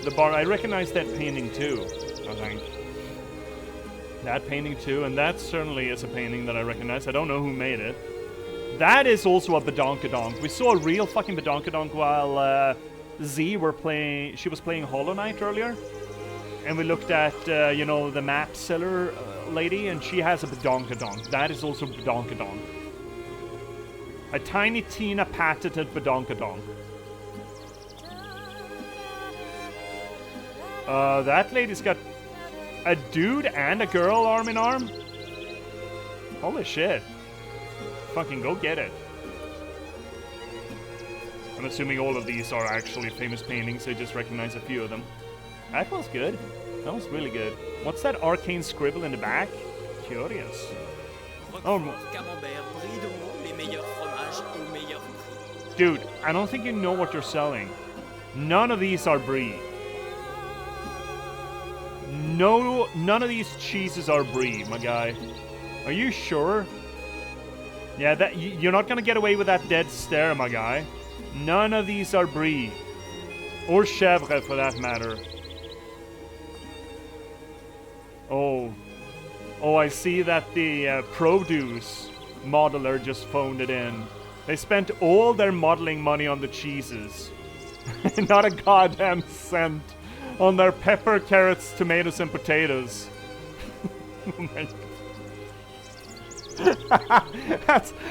The bar, I recognize that painting too, I think. That painting too, and that certainly is a painting that I recognize. I don't know who made it. That is also a badonkadonk. We saw a real fucking badonkadonk while she was playing Hollow Knight earlier. And we looked at, the map seller lady, and she has a badonkadonk. That is also badonkadonk. A Tiny Tina patented badonkadonk. That lady's got a dude and a girl arm in arm? Holy shit. Fucking go get it. I'm assuming all of these are actually famous paintings, I just recognize a few of them. That was good. That was really good. What's that arcane scribble in the back? Curious. Oh, dude, I don't think you know what you're selling. None of these are brie. No, none of these cheeses are brie, my guy. Are you sure? Yeah, that you're not gonna get away with that dead stare, my guy. None of these are brie. Or chèvre, for that matter. Oh. Oh, I see that the produce modeler just phoned it in. They spent all their modeling money on the cheeses. Not a goddamn cent on their pepper, carrots, tomatoes, and potatoes. Oh my God.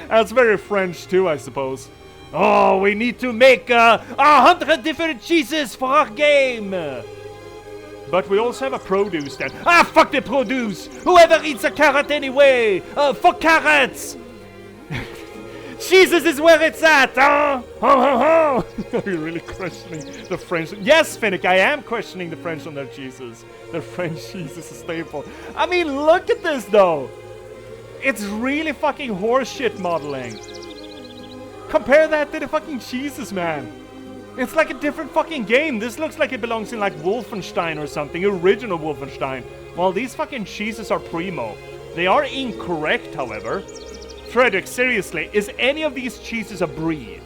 That's very French too, I suppose. Oh, we need to make 100 different cheeses for our game. But we also have a produce stand. Ah, fuck the produce! Whoever eats a carrot anyway! Fuck carrots! Jesus is where it's at! Huh? Are you really questioning the French? Yes, Finnick, I am questioning the French on their cheeses. Their French cheese is a staple. I mean, look at this, though! It's really fucking horseshit modeling. Compare that to the fucking cheeses, man. It's like a different fucking game. This looks like it belongs in like Wolfenstein or something, original Wolfenstein. While these fucking cheeses are primo. They are incorrect, however. Frederick, seriously, is any of these cheeses a breed?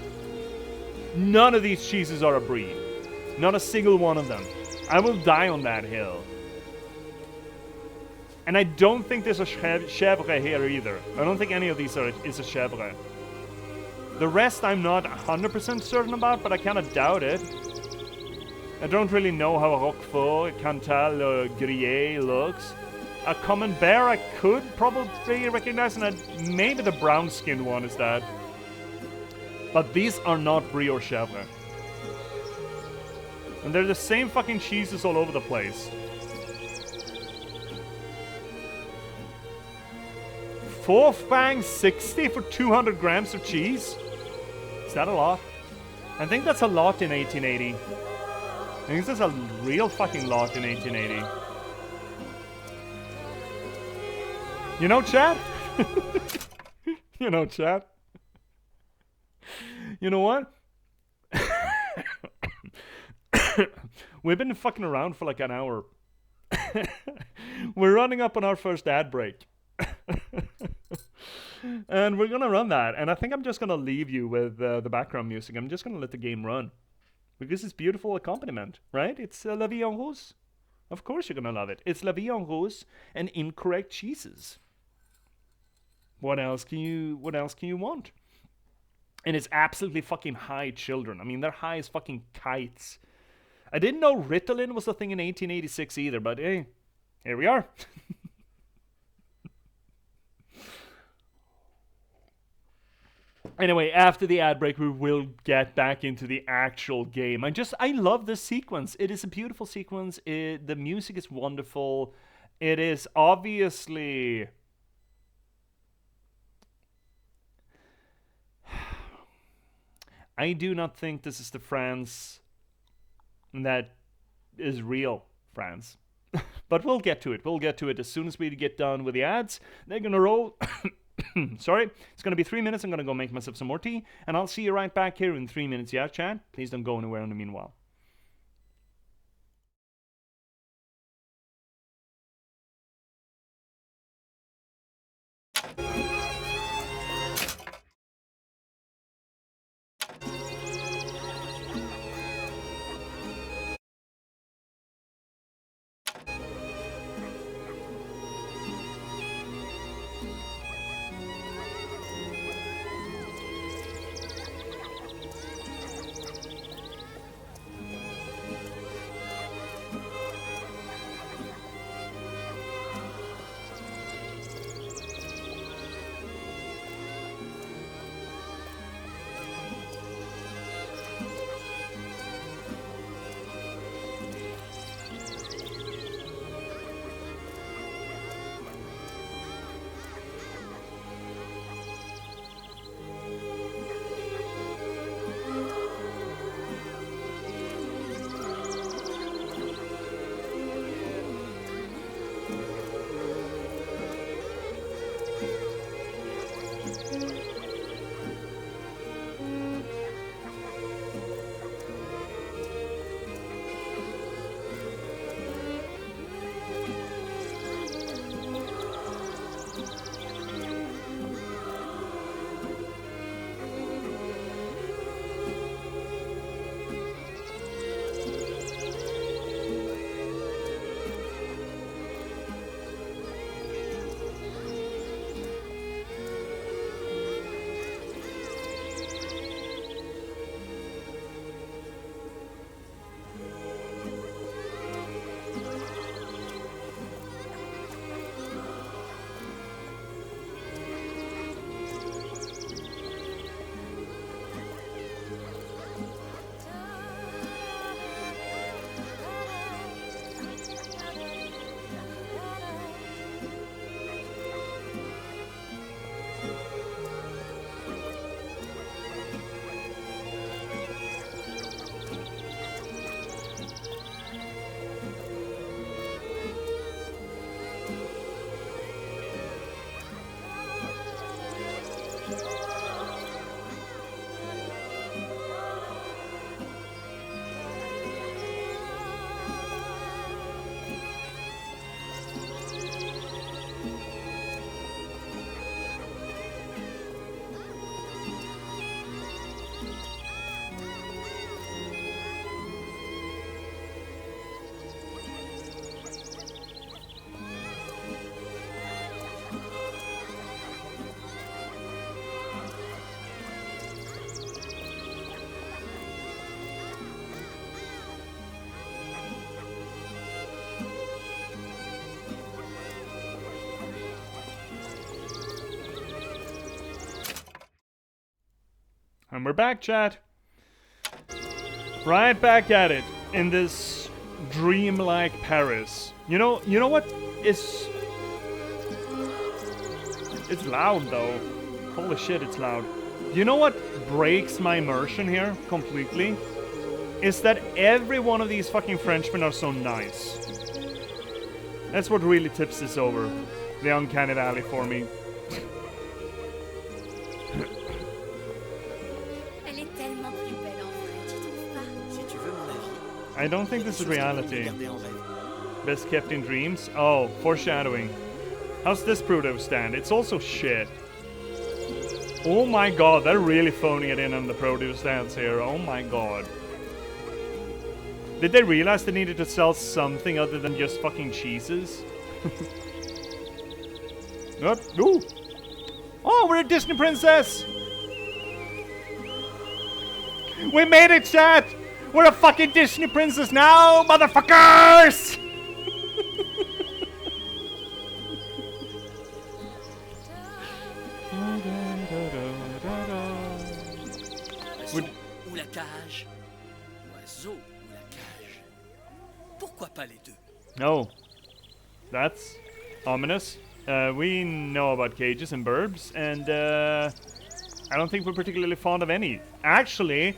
None of these cheeses are a breed. Not a single one of them. I will die on that hill. And I don't think there's a chèvre here either. I don't think any of these is a chèvre. The rest I'm not 100% certain about, but I kind of doubt it. I don't really know how a Roquefort, Cantal, or Gruyere looks. A common bear I could probably recognize, and maybe the brown-skinned one is that. But these are not Brie or Chèvre. And they're the same fucking cheeses all over the place. Four Fang 60 for 200 grams of cheese? Is that a lot? I think that's a lot in 1880. I think that's a real fucking lot in 1880. You know, chat? You know, chat? You know what? We've been fucking around for like an hour. We're running up on our first ad break. And we're gonna run that. And I think I'm just gonna leave you with the background music. I'm just gonna let the game run. Because it's beautiful accompaniment, right? It's La Vie en Rose. Of course you're gonna love it. It's La Vie en Rose and incorrect cheeses. What else can you want? And it's absolutely fucking high children. I mean, they're high as fucking kites. I didn't know Ritalin was a thing in 1886 either, but hey, here we are. Anyway, after the ad break, we will get back into the actual game. I love this sequence. It is a beautiful sequence. The music is wonderful. It is obviously... I do not think this is the France that is real France. But we'll get to it. We'll get to it as soon as we get done with the ads. They're going to roll... Sorry. It's going to be 3 minutes. I'm going to go make myself some more tea. And I'll see you right back here in 3 minutes. Yeah, chat? Please don't go anywhere in the meanwhile. And we're back, chat. Right back at it in this dreamlike Paris. You know what? It's loud though. Holy shit, it's loud. You know what breaks my immersion here completely? Is that every one of these fucking Frenchmen are so nice. That's what really tips this over. The uncanny valley for me. Elle est tellement plus belle en vrai, tu trouves pas? Si tu veux mon avis. I don't think this is reality. Best kept in dreams? Oh, foreshadowing. How's this proto stand? It's also shit. Oh my god, they're really phoning it in on the produce stands here. Oh my god. Did they realize they needed to sell something other than just fucking cheeses? What? Ooh. Oh, we're a Disney princess! We made it, chat! We're a fucking Disney princess now, motherfuckers! Ou la cage. Oiseau ou la cage. Pourquoi pas les deux? No. That's ominous. We know about cages and burbs, and I don't think we're particularly fond of any. Actually,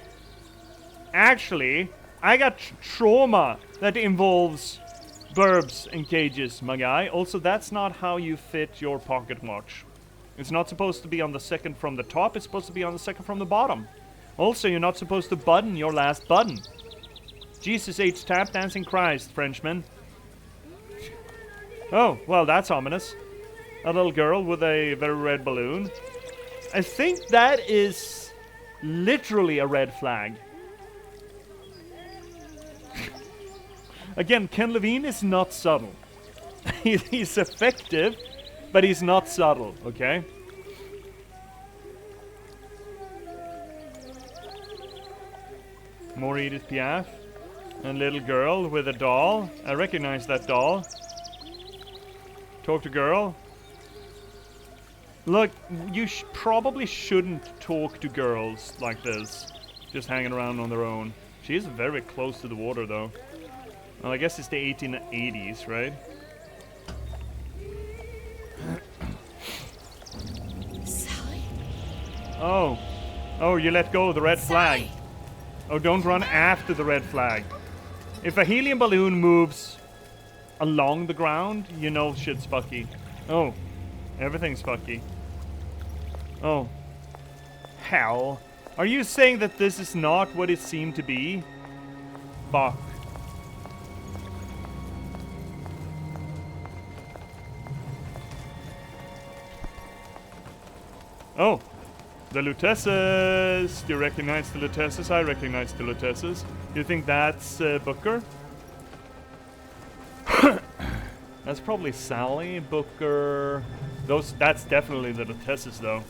I got trauma that involves burbs and cages, my guy. Also, that's not how you fit your pocket watch. It's not supposed to be on the second from the top, it's supposed to be on the second from the bottom. Also, you're not supposed to button your last button. Jesus H. Tap Dancing Christ, Frenchman. Oh, well, that's ominous. A little girl with a very red balloon. I think that is literally a red flag. Again, Ken Levine is not subtle. He's effective, but he's not subtle, okay? More Edith Piaf. And little girl with a doll. I recognize that doll. Talk to girl. Look, you probably shouldn't talk to girls like this. Just hanging around on their own. She is very close to the water, though. Well, I guess it's the 1880s, right? Sally? Oh. Oh, you let go of the red flag. Sally! Oh, don't run after the red flag. If a helium balloon moves along the ground, you know shit's fucky. Oh. Everything's fucky. Oh. Hell. Are you saying that this is not what it seemed to be? Fuck. Oh. The Lutesses. Do you recognize the Lutesses? I recognize the Lutesses. You think that's Booker? That's probably Sally, Booker. That's definitely the Lutesses, though.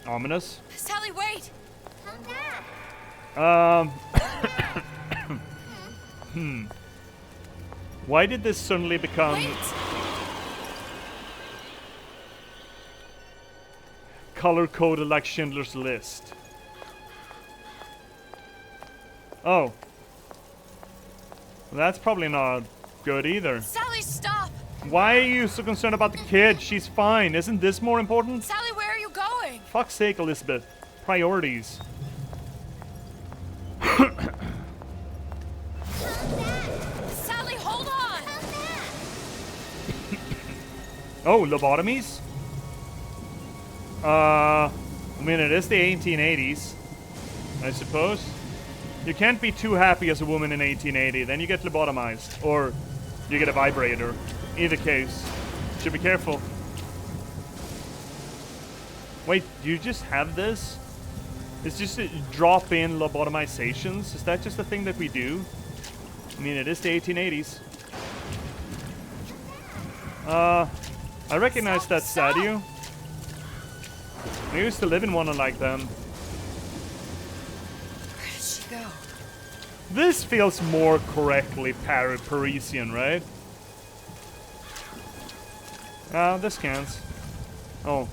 Ominous. Sally, wait! Why did this suddenly become... Wait! color-coded like Schindler's List? Oh. Well, that's probably not good either. Sally, stop! Why are you so concerned about the kid? She's fine. Isn't this more important? Sally, where are you going? Fuck's sake, Elizabeth. Priorities. Sally, hold on! Oh, lobotomies? I mean, it is the 1880s, I suppose. You can't be too happy as a woman in 1880, then you get lobotomized. Or you get a vibrator. Either case. Should be careful. Wait, do you just have this? It's just drop-in lobotomizations? Is that just a thing that we do? I mean, it is the 1880s. I recognize that statue. I used to live in one like them. Where did she go? This feels more correctly Parisian, right? This counts. Oh.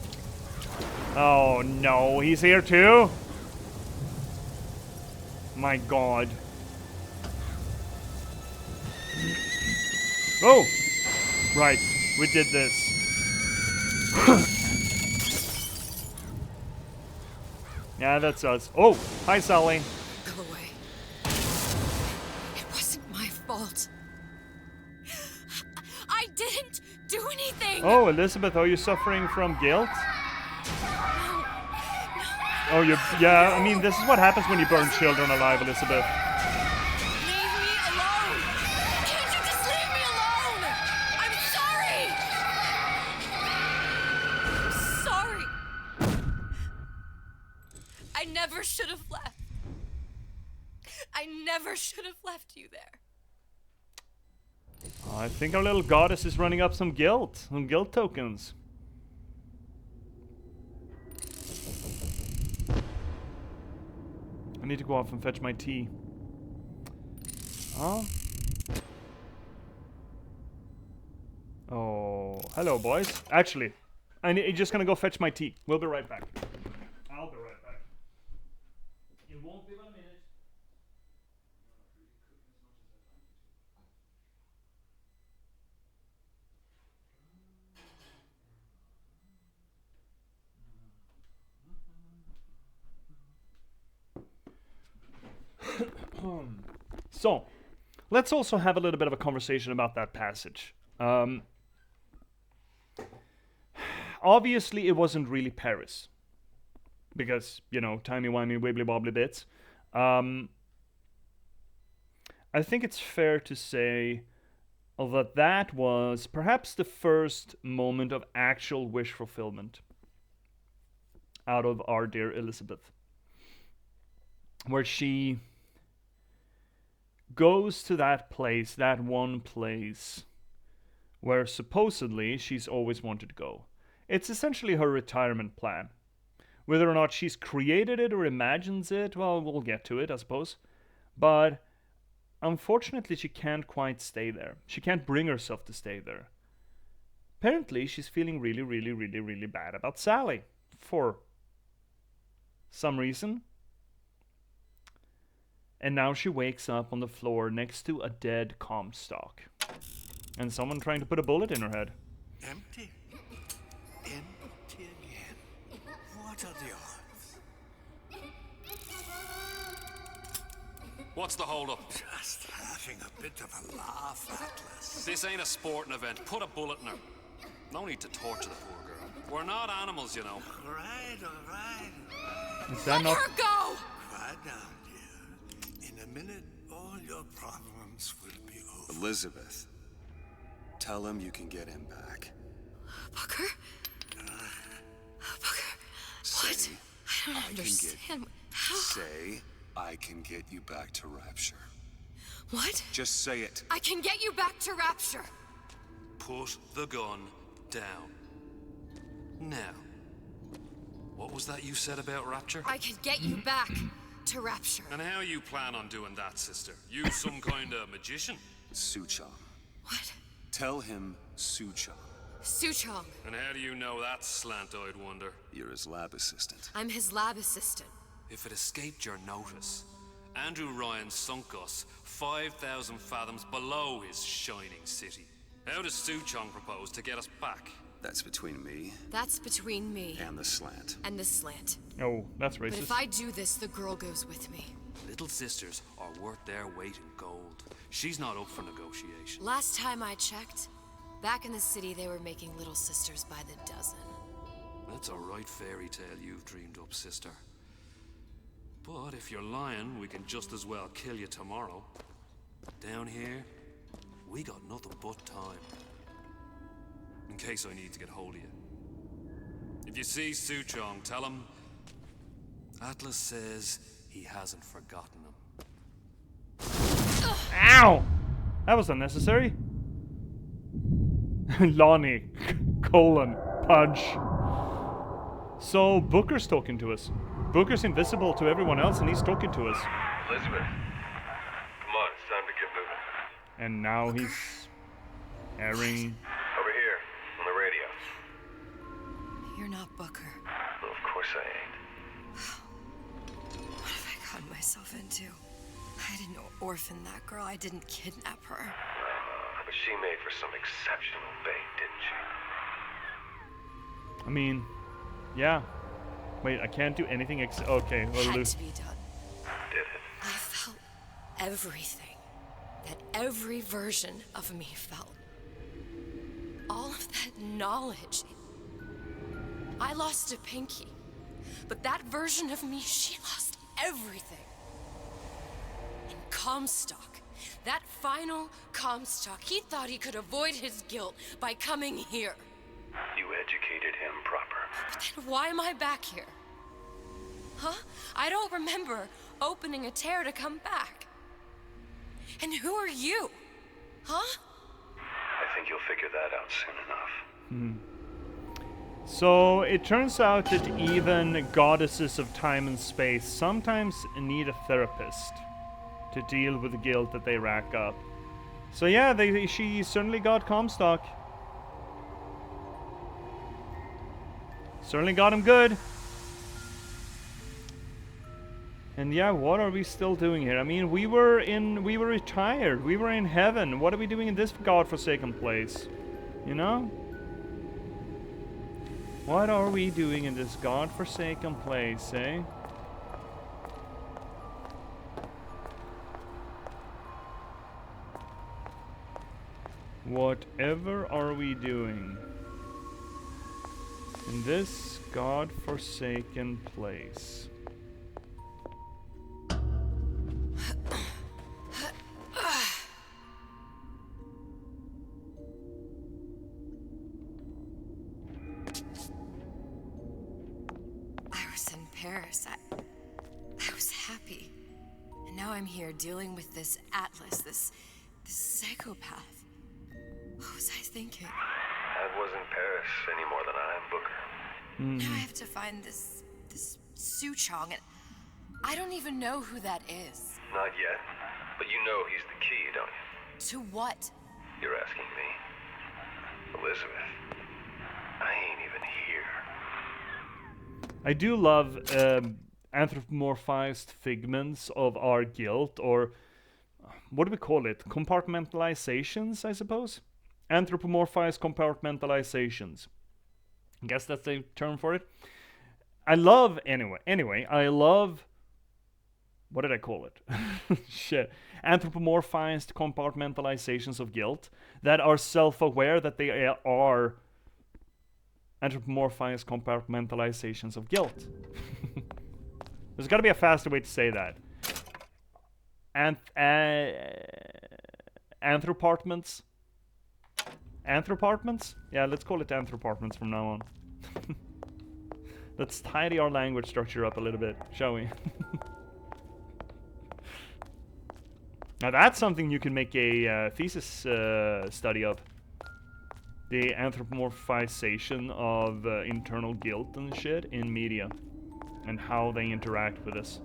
Oh no, he's here too? My god. Oh! Right, we did this. Yeah, that's us. Oh, hi Sally. Go away. It wasn't my fault. I didn't do anything! Oh, Elizabeth, are you suffering from guilt? Oh, yeah, I mean, this is what happens when you burn children alive, Elizabeth. Leave me alone! Can't you just leave me alone? I'm sorry! I'm sorry. I never should have left. I never should have left you there. I think our little goddess is running up some guilt tokens. I need to go off and fetch my tea. Oh. Oh, hello, boys. Actually, I'm just gonna go fetch my tea. We'll be right back. I'll be right back. It won't be 1 minute. So, let's also have a little bit of a conversation about that passage. Obviously, it wasn't really Paris. Because, you know, timey-wimey, wibbly-wobbly bits. I think it's fair to say that was perhaps the first moment of actual wish fulfillment out of our dear Elizabeth. Where she goes to that place, that one place, where supposedly she's always wanted to go. It's essentially her retirement plan. Whether or not she's created it or imagines it, well, we'll get to it, I suppose. But unfortunately, she can't quite stay there. She can't bring herself to stay there. Apparently, she's feeling really, really, really, really bad about Sally. For some reason. And now she wakes up on the floor next to a dead Comstock. And someone trying to put a bullet in her head. Empty. Empty again. What are the odds? What's the hold-up? Just having a bit of a laugh, Atlas. This ain't a sporting event. Put a bullet in her. No need to torture the poor girl. We're not animals, you know. All right. Is that Let her go! Quiet down, dear. In a minute, all your problems will be over. Elizabeth, tell him you can get him back. Booker? Booker, what? I don't understand. How? Say, I can get you back to Rapture. What? Just say it. I can get you back to Rapture. Put the gun down. Now, what was that you said about Rapture? I can get you back to Rapture. And how you plan on doing that, sister? You some kind of magician? Suchong. What? Tell him Suchong. Suchong. And how do you know that, slant-eyed wonder? You're his lab assistant. I'm his lab assistant. If it escaped your notice, Andrew Ryan sunk us 5,000 fathoms below his shining city. How does Suchong propose to get us back? That's between me. That's between me. And the slant. And the slant. Oh, that's racist. But if I do this, the girl goes with me. Little sisters are worth their weight in gold. She's not up for negotiation. Last time I checked, back in the city they were making little sisters by the dozen. That's a right fairy tale you've dreamed up, sister. But if you're lying, we can just as well kill you tomorrow. Down here, we got nothing but time. In case I need to get hold of you. If you see Suchong, tell him Atlas says he hasn't forgotten him. Ow! That was unnecessary. Lonnie. Punch. So Booker's talking to us. Booker's invisible to everyone else and he's talking to us. Elizabeth, come on, it's time to get moving. And now he's airing. Over here, on the radio. You're not Booker. Well, of course I ain't. What have I gotten myself into? I didn't orphan that girl. I didn't kidnap her. But she made for some exceptional bait, didn't she? I mean, yeah. Wait, I can't do anything okay, well, Had to be done. Did it? I felt everything that every version of me felt. All of that knowledge. I lost a pinky, but that version of me, she lost everything. And Comstock, that final Comstock, he thought he could avoid his guilt by coming here. You educated him proper. But then why am I back here? Huh? I don't remember opening a tear to come back. And who are you? Huh? I think you'll figure that out soon enough. So it turns out that even goddesses of time and space sometimes need a therapist to deal with the guilt that they rack up. So yeah, she certainly got Comstock. Certainly got him good. And yeah, what are we still doing here? I mean, we were retired. We were in heaven. What are we doing in this godforsaken place? You know? What are we doing in this godforsaken place, eh? Whatever are we doing in this godforsaken place? I was happy. And now I'm here dealing with this Atlas, this psychopath. What was I thinking? I wasn't Paris any more than I am Booker. Now I have to find this Suchong, and I don't even know who that is. Not yet, but you know he's the key, don't you? To what? You're asking me. Elizabeth, I ain't even here. I do love anthropomorphized figments of our guilt, or what do we call it? Compartmentalizations, I suppose? Anthropomorphized compartmentalizations. I guess that's the term for it. I love, anyway, I love, what did I call it? Shit. Anthropomorphized compartmentalizations of guilt that are self-aware that they are anthropomorphized compartmentalizations of guilt. There's got to be a faster way to say that. Anthropartments? Anthropartments? Yeah, let's call it anthropartments from now on. Let's tidy our language structure up a little bit, shall we? Now that's something you can make a thesis study of. The anthropomorphization of internal guilt and shit in media. And how they interact with us.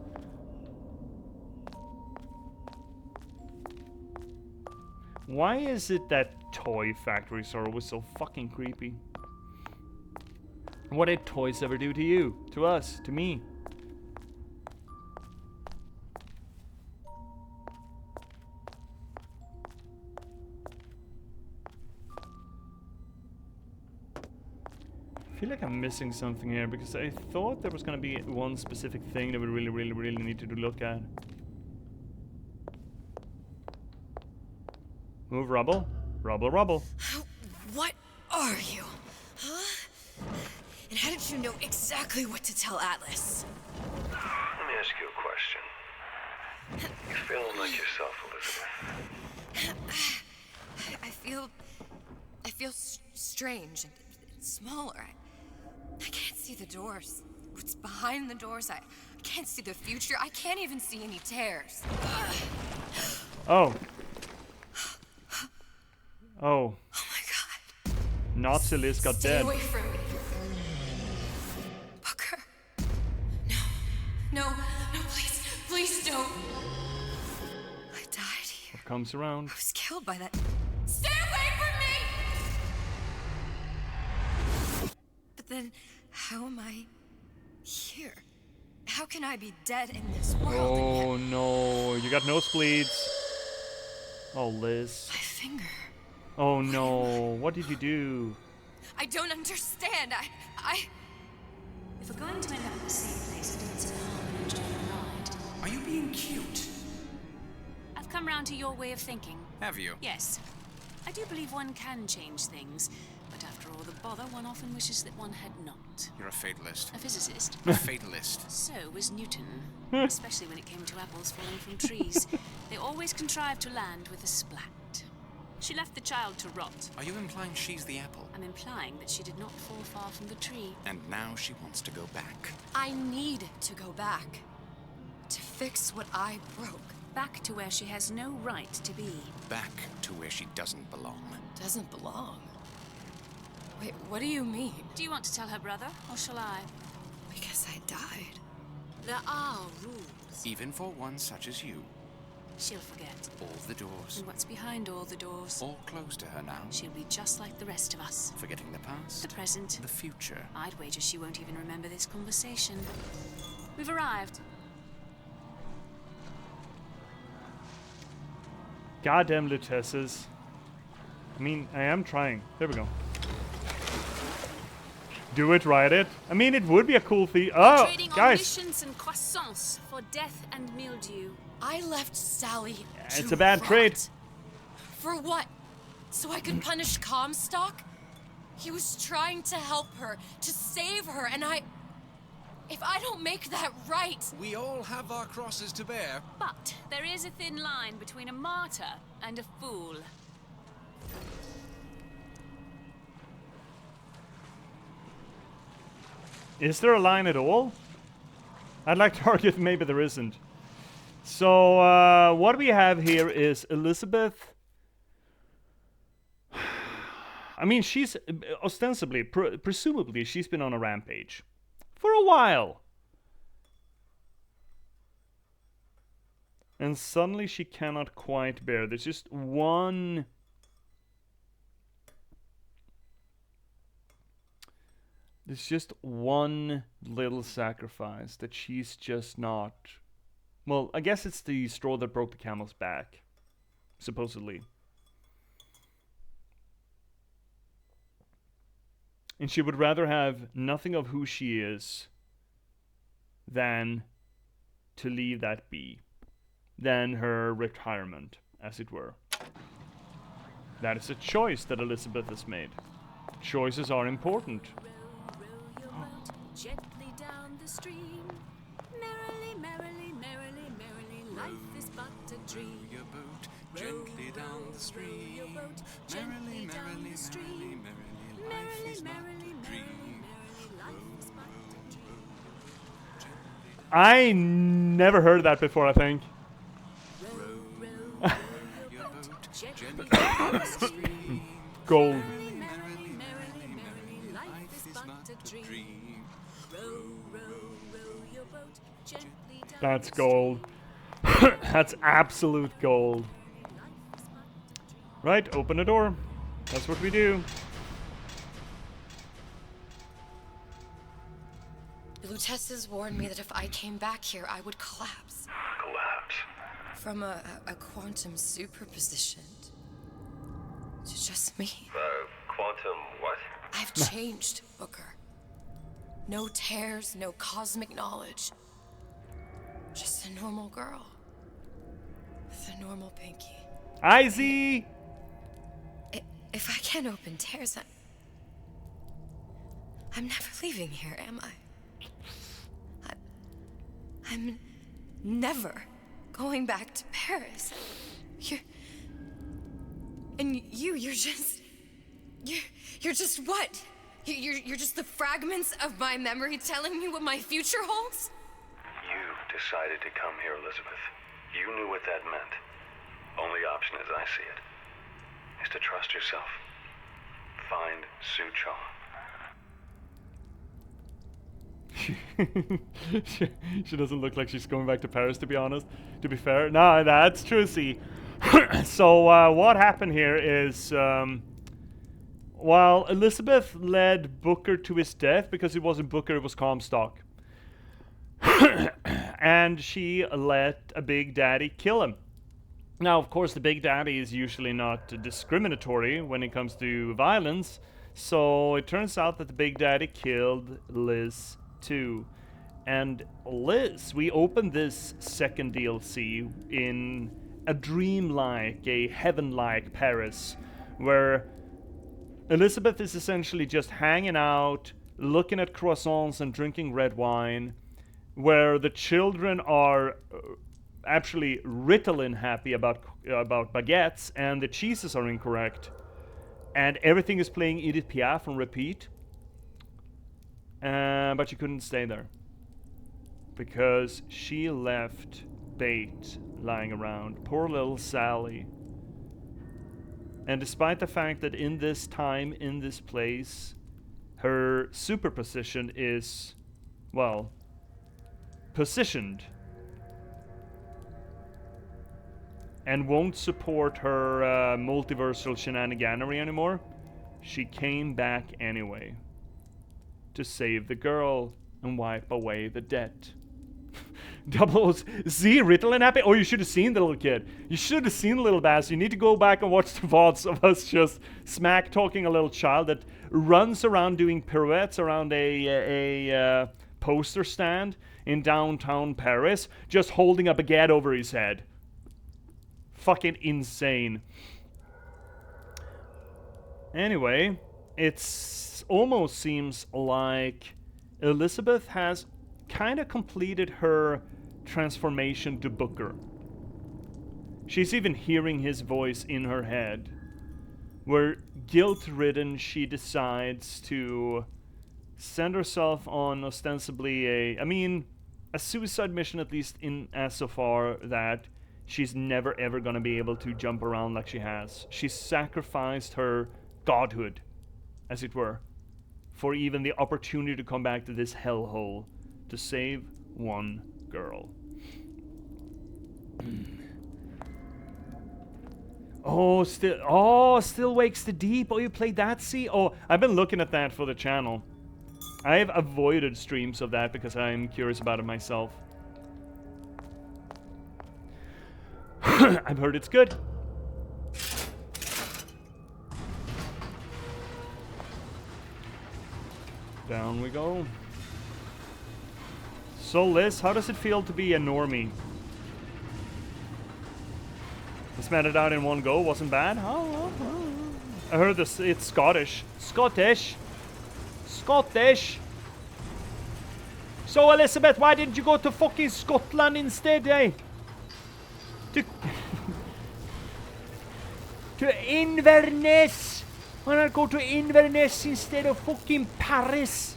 Why is it that toy factories are always so fucking creepy? What did toys ever do to you? To us? To me? I feel like I'm missing something here because I thought there was going to be one specific thing that we really needed to look at. Move, rubble. Rubble. What are you? Huh? And how did you know exactly what to tell Atlas? Let me ask you a question. You feeling like yourself, Elizabeth? I feel strange and smaller. I can't see the doors. What's behind the doors? I can't see the future. I can't even see any tears. Oh. Oh. Oh my god. Nazi Liz got Stay dead. away from me. Booker. No, please don't. I died here. What comes around? I was killed by that. Stay away from me! But then, how am I Here. How can I be dead in this world? Oh no, you got nosebleeds. Oh, Liz. My finger. Oh no, what did you do? I don't understand. I... If we're going to end up in the same place, I don't see the harm in enjoying the ride. Are you being cute? I've come round to your way of thinking. Have you? Yes. I do believe one can change things, but after all the bother, one often wishes that one had not. You're a fatalist. A physicist. A fatalist. So was Newton, especially when it came to apples falling from trees. They always contrived to land with a splat. She left the child to rot. Are you implying she's the apple? I'm implying that she did not fall far from the tree. And now she wants to go back. I need to go back. To fix what I broke. Back to where she has no right to be. Back to where she doesn't belong. Doesn't belong? Wait, what do you mean? Do you want to tell her brother, or shall I? Because I died. There are rules. Even for one such as you. She'll forget. All the doors. And what's behind all the doors? All closed to her now. She'll be just like the rest of us. Forgetting the past. The present. The future. I'd wager she won't even remember this conversation. We've arrived. Goddamn Lutesses. I mean, I am trying. There we go. Do it, write it. I mean, it would be a cool thing. Oh, Trading guys. omniscience and croissants for death and mildew. I left Sally It's to a bad rot. trade. For what? So I could punish Comstock? He was trying to help her, to save her, and if I don't make that right... We all have our crosses to bear. But there is a thin line between a martyr and a fool. Is there a line at all? I'd like to argue that maybe there isn't. So, what we have here is Elizabeth. I mean, she's ostensibly, presumably, she's been on a rampage for a while. And suddenly she cannot quite bear. There's just one... There's just one little sacrifice that she's just not... Well, I guess it's the straw that broke the camel's back, supposedly. And she would rather have nothing of who she is than to leave that be. Than her retirement, as it were. That is a choice that Elizabeth has made. Choices are important. Gently down the stream, merrily, merrily, merrily, merrily, life is but a dream. Row your boat gently down the stream, merrily, merrily, merrily, merrily, life is but a dream. I never heard that before, I think. Row your boat gently down the stream, Gold. merrily, merrily, merrily, merrily, life is but a dream. That's gold. That's absolute gold. Right, open the door. That's what we do. The Lutesses warned me that if I came back here, I would collapse. Collapse? From a quantum superposition to just me. Quantum what? I've changed, Booker. No tears, no cosmic knowledge. Just a normal girl. With a normal pinky. Izzy! If I can't open tears, I'm never leaving here, am I? I'm never going back to Paris. You're just what? You're just the fragments of my memory telling me what my future holds? You decided to come here, Elizabeth. You knew what that meant. Only option, as I see it, is to trust yourself. Find Suchong. She doesn't look like she's going back to Paris, to be honest. To be fair. No, that's true, see. So, what happened here is... while Elizabeth led Booker to his death, because it wasn't Booker, it was Comstock. And she let a Big Daddy kill him. Now, of course, the Big Daddy is usually not discriminatory when it comes to violence, so it turns out that the Big Daddy killed Liz too. And Liz, we opened this second DLC in a dreamlike, a heaven-like Paris, where Elizabeth is essentially just hanging out, looking at croissants and drinking red wine, where the children are actually Ritalin happy about baguettes, and the cheeses are incorrect, and everything is playing Edith Piaf on repeat. But she couldn't stay there because she left bait lying around. Poor little Sally. And despite the fact that in this time, in this place, her superposition is, well, positioned and won't support her multiversal shenaniganery anymore, she came back anyway to save the girl and wipe away the debt. Doubles. See, Ritalin happy? Oh, you should have seen the little kid. You should have seen the little bastard. You need to go back and watch the VODs of us just smack talking a little child that runs around doing pirouettes around a poster stand in downtown Paris, just holding a baguette over his head. Fucking insane. Anyway, it's almost seems like Elizabeth has kind of completed her transformation to Booker. She's even hearing his voice in her head, where guilt-ridden she decides to send herself on ostensibly a suicide mission, at least in as so far that she's never ever gonna be able to jump around like she has. She sacrificed her godhood, as it were, for even the opportunity to come back to this hellhole to save one girl. Still Wakes the Deep. Oh, you played that, see? Oh, I've been looking at that for the channel. I've avoided streams of that because I'm curious about it myself. I've heard it's good. Down we go. So Liz, how does it feel to be a normie? This made it out in one go, wasn't bad. I heard this. It's Scottish. Scottish. So Elizabeth, why didn't you go to fucking Scotland instead, eh? To Inverness. Why not go to Inverness instead of fucking Paris?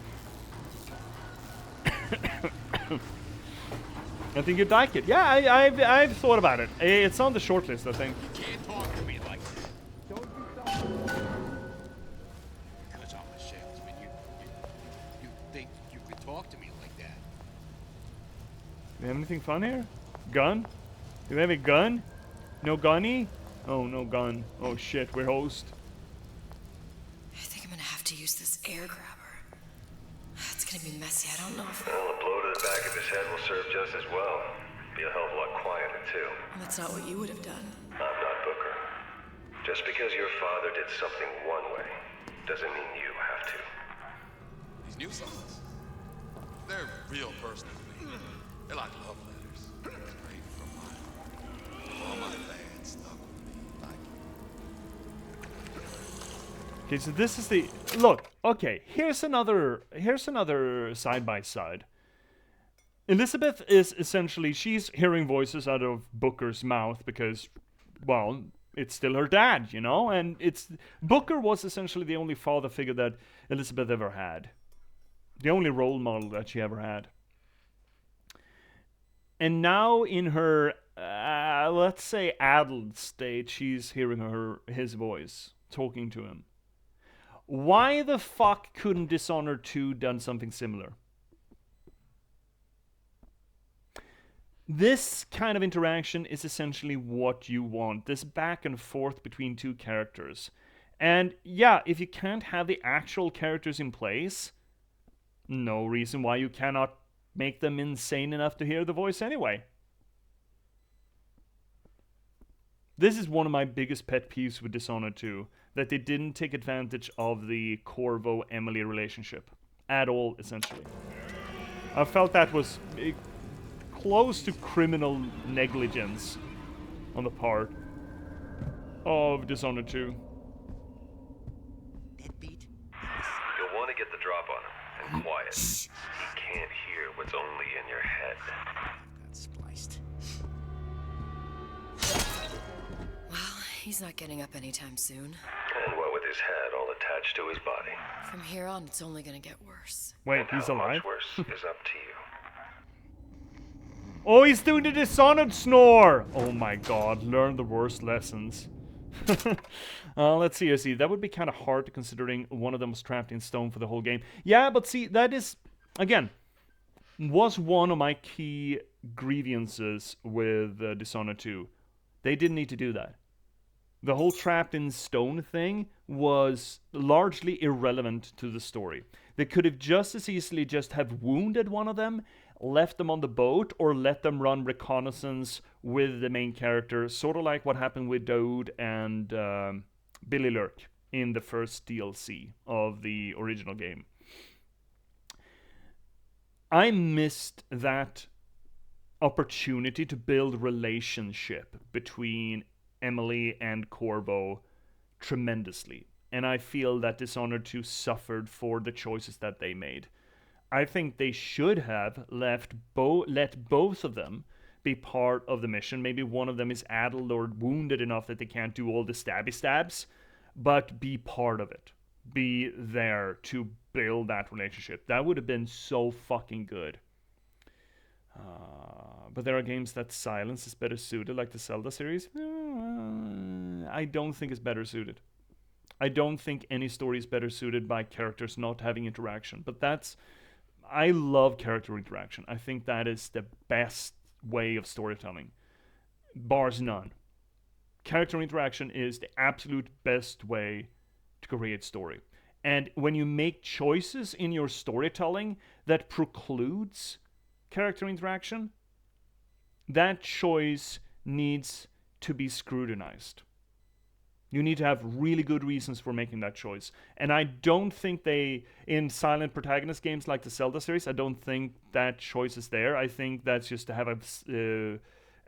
I think you'd like it. Yeah, I've thought about it. It's on the short list, I think. You can't talk to me like that. Don't you because I'm a salesman. You think you could talk to me like that? Do you have anything fun here? Gun? Do we have a gun? No gunny? Oh, no gun. Oh shit, we're host. I think I'm gonna have to use this air grabber. It's gonna be messy, I don't know if... Well, a blow to the back of his head will serve just as well. Be a hell of a lot quieter, too. That's not what you would have done. I'm not Booker. Just because your father did something one way, doesn't mean you have to. These new songs, they're real personal to me. They're like love letters. Straight from my heart. All my fans stuck with me. Okay, so this is the look. Okay, here's another side by side. Elizabeth is essentially, she's hearing voices out of Booker's mouth because, well, it's still her dad, you know, and Booker was essentially the only father figure that Elizabeth ever had, the only role model that she ever had. And now in her, let's say, adult state, she's hearing his voice talking to him. Why the fuck couldn't Dishonored 2 done something similar? This kind of interaction is essentially what you want. This back and forth between two characters. And yeah, if you can't have the actual characters in place, no reason why you cannot make them insane enough to hear the voice anyway. This is one of my biggest pet peeves with Dishonored 2, that they didn't take advantage of the Corvo-Emily relationship at all, essentially. I felt that was close to criminal negligence on the part of Dishonored 2. Deadbeat. You'll want to get the drop on him, and quiet. He can't hear what's only in your head. Got spliced. Well, he's not getting up anytime soon. And what with his head all attached to his body. From here on, it's only gonna get worse. Wait, he's alive? How much worse is up to you. Oh, he's doing the Dishonored snore! Oh my god, learn the worst lessons. Let's see. That would be kind of hard considering one of them was trapped in stone for the whole game. Yeah, but see, that is, again, was one of my key grievances with Dishonored 2. They didn't need to do that. The whole trapped in stone thing was largely irrelevant to the story. They could have just as easily just have wounded one of them, left them on the boat, or let them run reconnaissance with the main character, sort of like what happened with Daoud and Billy Lurk in the first DLC of the original game. I missed that opportunity to build relationship between Emily and Corvo tremendously. And I feel that Dishonored 2 suffered for the choices that they made. I think they should have let both of them be part of the mission. Maybe one of them is addled or wounded enough that they can't do all the stabby stabs, but be part of it. Be there to build that relationship. That would have been so fucking good. But there are games that silence is better suited, like the Zelda series. I don't think it's better suited. I don't think any story is better suited by characters not having interaction. But I love character interaction. I think that is the best way of storytelling. Bars none. Character interaction is the absolute best way to create story. And when you make choices in your storytelling that precludes character interaction, that choice needs to be scrutinized. You need to have really good reasons for making that choice. And I don't think in silent protagonist games like the Zelda series, I don't think that choice is there. I think that's just to have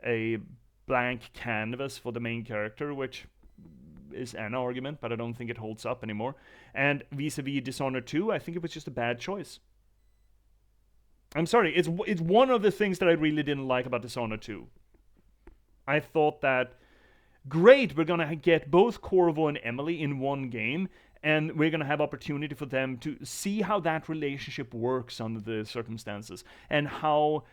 a blank canvas for the main character, which is an argument, but I don't think it holds up anymore. And vis-a-vis Dishonored 2, I think it was just a bad choice. I'm sorry, it's one of the things that I really didn't like about Dishonored 2. I thought that, great, we're going to get both Corvo and Emily in one game, and we're going to have opportunity for them to see how that relationship works under the circumstances, and how,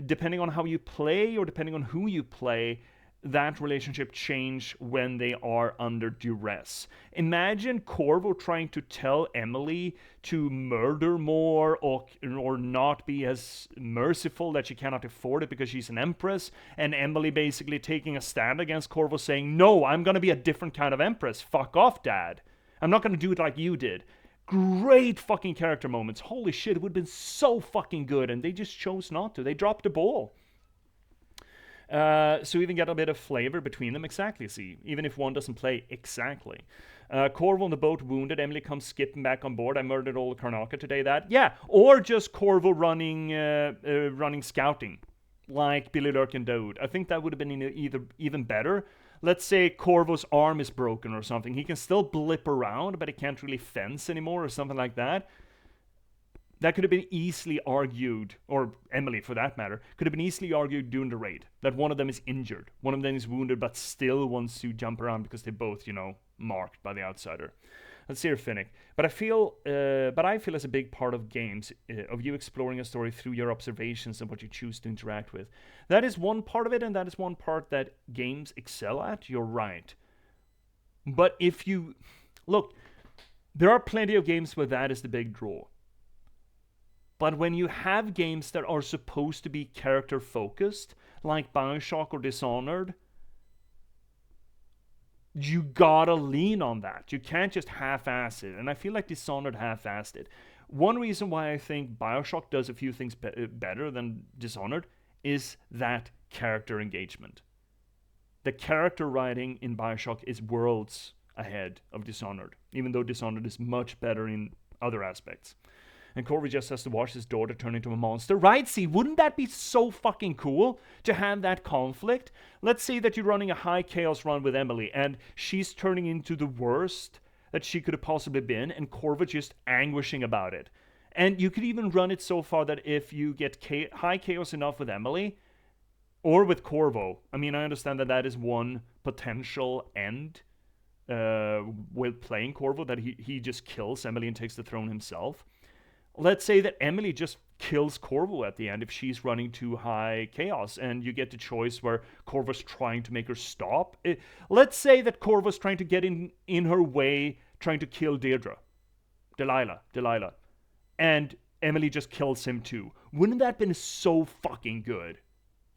depending on how you play or depending on who you play, that relationship change when they are under duress. Imagine Corvo trying to tell Emily to murder more or not be as merciful, that she cannot afford it because she's an empress, and Emily basically taking a stand against Corvo saying, no, I'm going to be a different kind of empress. Fuck off, Dad. I'm not going to do it like you did. Great fucking character moments. Holy shit, it would have been so fucking good, and they just chose not to. They dropped the ball. So even get a bit of flavor between them. Exactly, see. Even if one doesn't play exactly. Corvo on the boat wounded. Emily comes skipping back on board. I murdered all the Karnaka today. Yeah. Or just Corvo running scouting. Like Billy Lurk and Daoud. I think that would have been even better. Let's say Corvo's arm is broken or something. He can still blip around, but he can't really fence anymore or something like that. That could have been easily argued, or Emily for that matter, could have been easily argued during the raid. That one of them is injured. One of them is wounded but still wants to jump around because they both, marked by the outsider. Let's hear Finnick. But I feel as a big part of games, of you exploring a story through your observations and what you choose to interact with. That is one part of it, and that is one part that games excel at. You're right. But if you... Look, there are plenty of games where that is the big draw. But when you have games that are supposed to be character-focused, like Bioshock or Dishonored, you gotta lean on that. You can't just half-ass it. And I feel like Dishonored half-assed it. One reason why I think Bioshock does a few things better than Dishonored is that character engagement. The character writing in Bioshock is worlds ahead of Dishonored, even though Dishonored is much better in other aspects. And Corvo just has to watch his daughter turn into a monster. Right, see, wouldn't that be so fucking cool to have that conflict? Let's say that you're running a high chaos run with Emily, and she's turning into the worst that she could have possibly been, and Corvo just anguishing about it. And you could even run it so far that if you get high chaos enough with Emily, or with Corvo, I mean, I understand that that is one potential end with playing Corvo, that he just kills Emily and takes the throne himself. Let's say that Emily just kills Corvo at the end if she's running too high chaos, and you get the choice where Corvo's trying to make her stop. Let's say that Corvo's trying to get in her way, trying to kill Delilah. And Emily just kills him too. Wouldn't that have been so fucking good?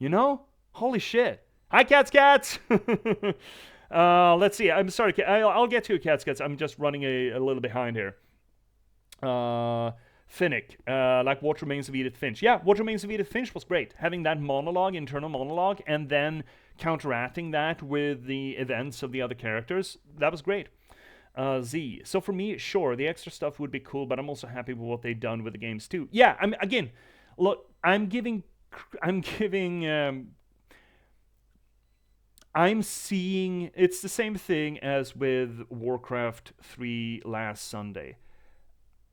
You know? Holy shit. Hi, Cats! Let's see. I'm sorry. I'll get to you, Cats. I'm just running a little behind here. Finnick, like What Remains of Edith Finch. Yeah, What Remains of Edith Finch was great. Having that monologue, internal monologue, and then counteracting that with the events of the other characters, that was great. Z. So for me, sure, the extra stuff would be cool, but I'm also happy with what they've done with the games too. Yeah, again, look, I'm seeing, it's the same thing as with Warcraft 3 last Sunday.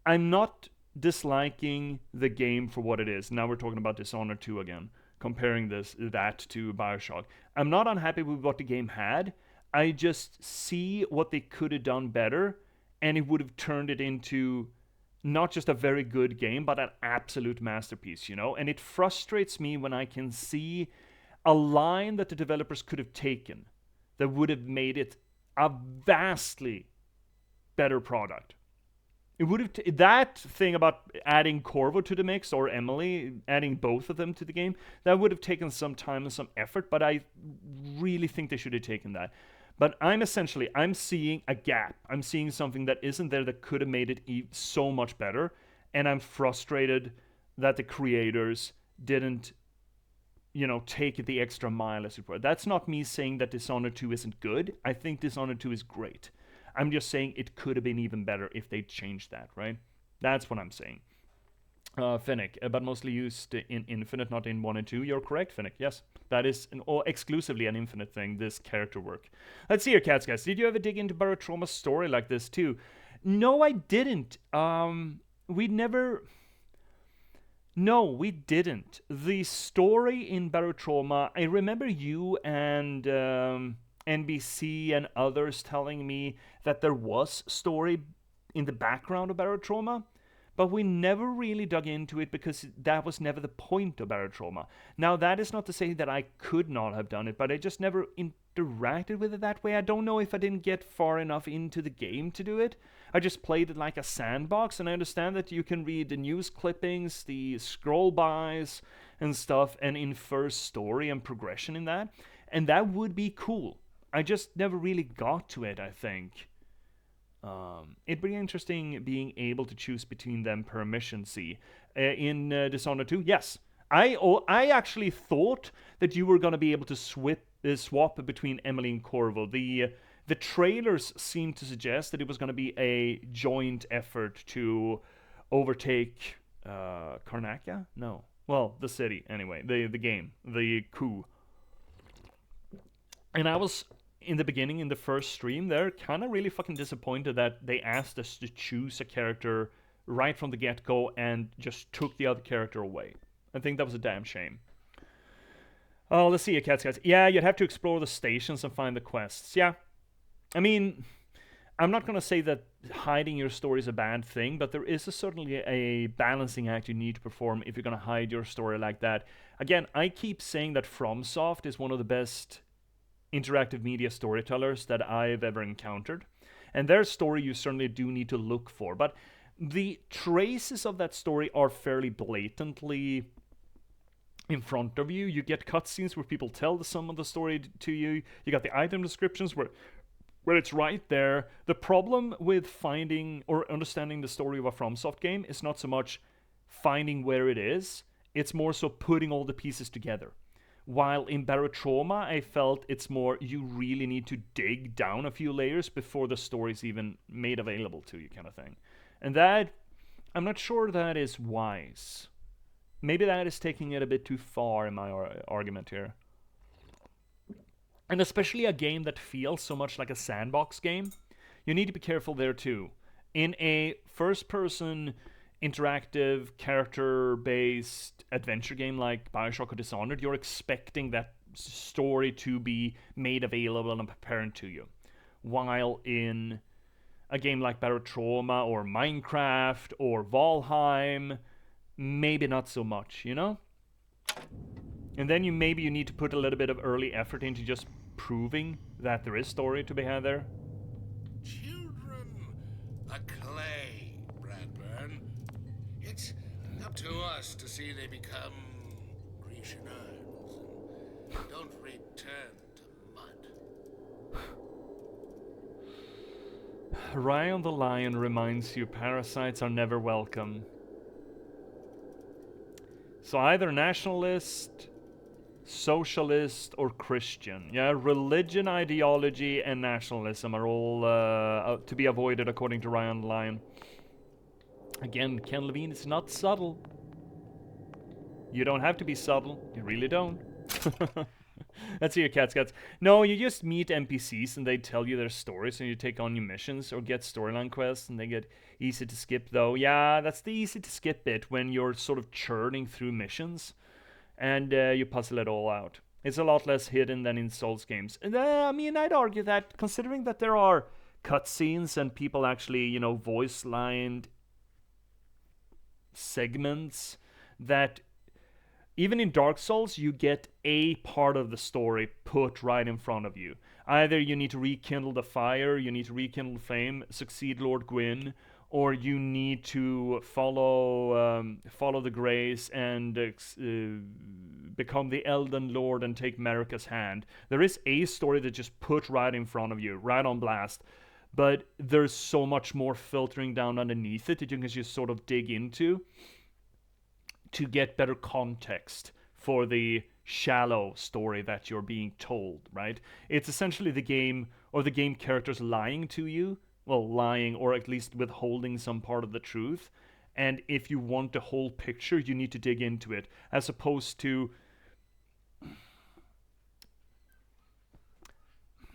I'm not disliking the game for what it is. Now we're talking about Dishonored 2 again, comparing that to Bioshock. I'm not unhappy with what the game had. I just see what they could have done better, and it would have turned it into not just a very good game, but an absolute masterpiece, you know? And it frustrates me when I can see a line that the developers could have taken that would have made it a vastly better product. It would have that thing about adding Corvo to the mix, or Emily, adding both of them to the game, that would have taken some time and some effort, but I really think they should have taken that. But I'm seeing a gap. I'm seeing something that isn't there that could have made it so much better, and I'm frustrated that the creators didn't, take it the extra mile, as it were. That's not me saying that Dishonored 2 isn't good. I think Dishonored 2 is great. I'm just saying it could have been even better if they changed that, right? That's what I'm saying. Finnick, but mostly used in Infinite, not in 1 and 2. You're correct, Finnick. Yes, that is exclusively an Infinite thing, this character work. Let's see here, Cats, guys. Did you ever dig into Barotrauma's story like this, too? No, I didn't. We didn't. The story in Barotrauma, I remember you and NBC and others telling me that there was story in the background of Barotrauma, but we never really dug into it because that was never the point of Barotrauma. Now, that is not to say that I could not have done it, but I just never interacted with it that way. I don't know if I didn't get far enough into the game to do it. I just played it like a sandbox, and I understand that you can read the news clippings, the scroll-bys and stuff, and infer story and progression in that, and that would be cool. I just never really got to it, I think. It'd be interesting being able to choose between them per mission, see. In Dishonored 2, yes. I actually thought that you were going to be able to swap between Emily and Corvo. The trailers seemed to suggest that it was going to be a joint effort to overtake Karnakia? No. Well, the city, anyway. The game. The coup. And I was, in the beginning, in the first stream there, kind of really fucking disappointed that they asked us to choose a character right from the get-go and just took the other character away. I think that was a damn shame. Oh, let's see, Cats. Yeah, you'd have to explore the stations and find the quests. Yeah. I mean, I'm not going to say that hiding your story is a bad thing, but there is certainly a balancing act you need to perform if you're going to hide your story like that. Again, I keep saying that FromSoft is one of the best interactive media storytellers that I've ever encountered. And their story you certainly do need to look for. But the traces of that story are fairly blatantly in front of you. You get cutscenes where people tell some of the story to you. You got the item descriptions where where it's right there. The problem with finding or understanding the story of a FromSoft game is not so much finding where it is, it's more so putting all the pieces together. While in Barotrauma, I felt it's more you really need to dig down a few layers before the story's even made available to you, kind of thing. And that, I'm not sure that is wise. Maybe that is taking it a bit too far in my argument here. And especially a game that feels so much like a sandbox game, you need to be careful there too. In a first-person, interactive, character-based adventure game like Bioshock or Dishonored, you're expecting that story to be made available and apparent to you. While in a game like Barotrauma or Minecraft or Valheim, maybe not so much, you know? And then you need to put a little bit of early effort into just proving that there is story to be had there. Children, a clay, Bradburn. It's up to us to see they become Grecian urns and don't return to mud. Ryan the Lion reminds you parasites are never welcome. So either nationalist, socialist, or Christian. Yeah, religion, ideology, and nationalism are all to be avoided according to Ryan the Lion. Again, Ken Levine is not subtle. You don't have to be subtle. You really don't. Let's see your cats. No, you just meet NPCs and they tell you their stories and you take on new missions or get storyline quests and they get easy to skip though. Yeah, that's the easy to skip bit when you're sort of churning through missions and you puzzle it all out. It's a lot less hidden than in Souls games. And I mean, I'd argue that considering that there are cutscenes and people actually, you know, voice-lined segments that even in Dark Souls, you get a part of the story put right in front of you. Either you need to rekindle the fire, you need to rekindle the flame, succeed Lord Gwyn, or you need to follow the Grace and become the Elden Lord and take Marika's hand. There is a story that just put right in front of you, right on blast. But there's so much more filtering down underneath it that you can just sort of dig into to get better context for the shallow story that you're being told, right? It's essentially the game or the game characters lying to you. Well, lying or at least withholding some part of the truth. And if you want the whole picture, you need to dig into it. As opposed to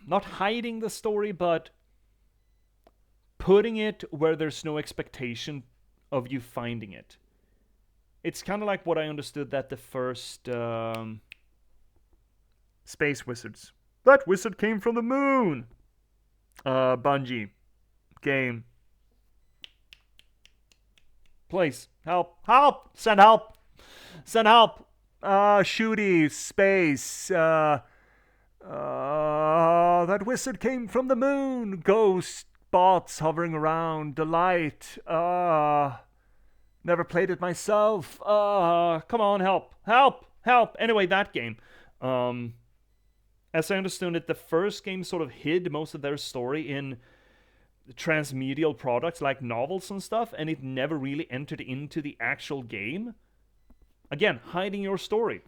not hiding the story, but putting it where there's no expectation of you finding it. It's kind of like what I understood that the first Space Wizards. That wizard came from the moon! Bungie game. Please, help! Help! Send help! Send help! Shooty, space, that wizard came from the moon! Ghost, bots hovering around, the light, never played it myself. Come on, help. Help. Help. Anyway, that game. As I understood it, the first game sort of hid most of their story in transmedial products like novels and stuff, and it never really entered into the actual game. Again, hiding your story.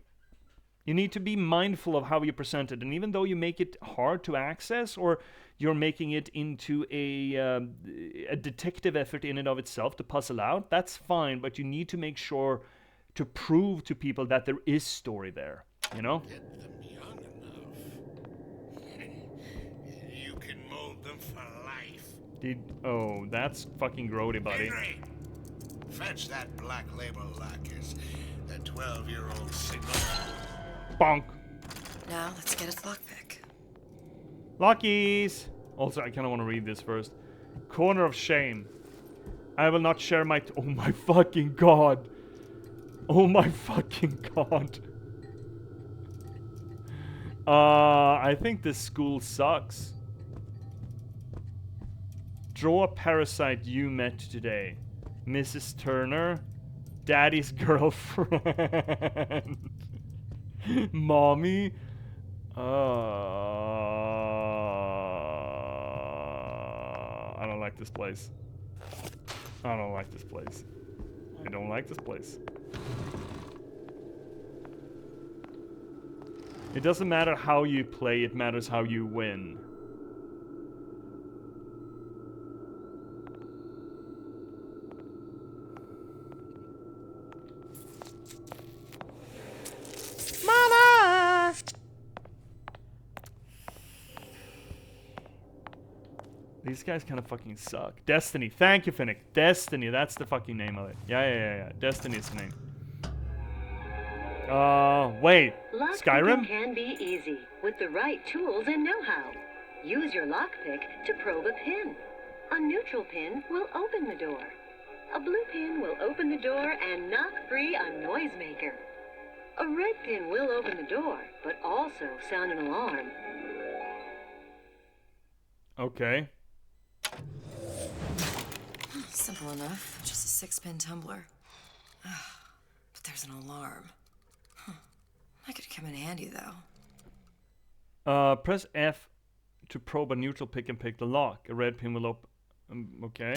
You need to be mindful of how you present it, and even though you make it hard to access or you're making it into a detective effort in and of itself to puzzle out, that's fine, but you need to make sure to prove to people that there is story there, you know? Get them young enough. You can mold them for life. Oh, that's fucking grody, buddy. Henry, fetch that black label lacquers. That 12-year-old signal. Bonk. Now let's get its lockpick. Lockies! Also, I kind of want to read this first. Corner of shame. I will not share my... oh my fucking god. Oh my fucking god. I think this school sucks. Draw a parasite you met today. Mrs. Turner. Daddy's girlfriend. Mommy. I don't like this place. I don't like this place. I don't like this place. It doesn't matter how you play, it matters how you win. Mama! These guys kind of fucking suck. Destiny. Thank you, Finnick. Destiny. That's the fucking name of it. Yeah. Destiny is the name. Wait. Skyrim? Lockpicking can be easy with the right tools and know-how. Use your lockpick to probe a pin. A neutral pin will open the door. A blue pin will open the door and knock free a noisemaker. A red pin will open the door, but also sound an alarm. Okay. Simple enough. Just a 6-pin tumbler. But there's an alarm. That could come in handy, though. Press F to probe a neutral pick and pick the lock. A red pin will open. Okay.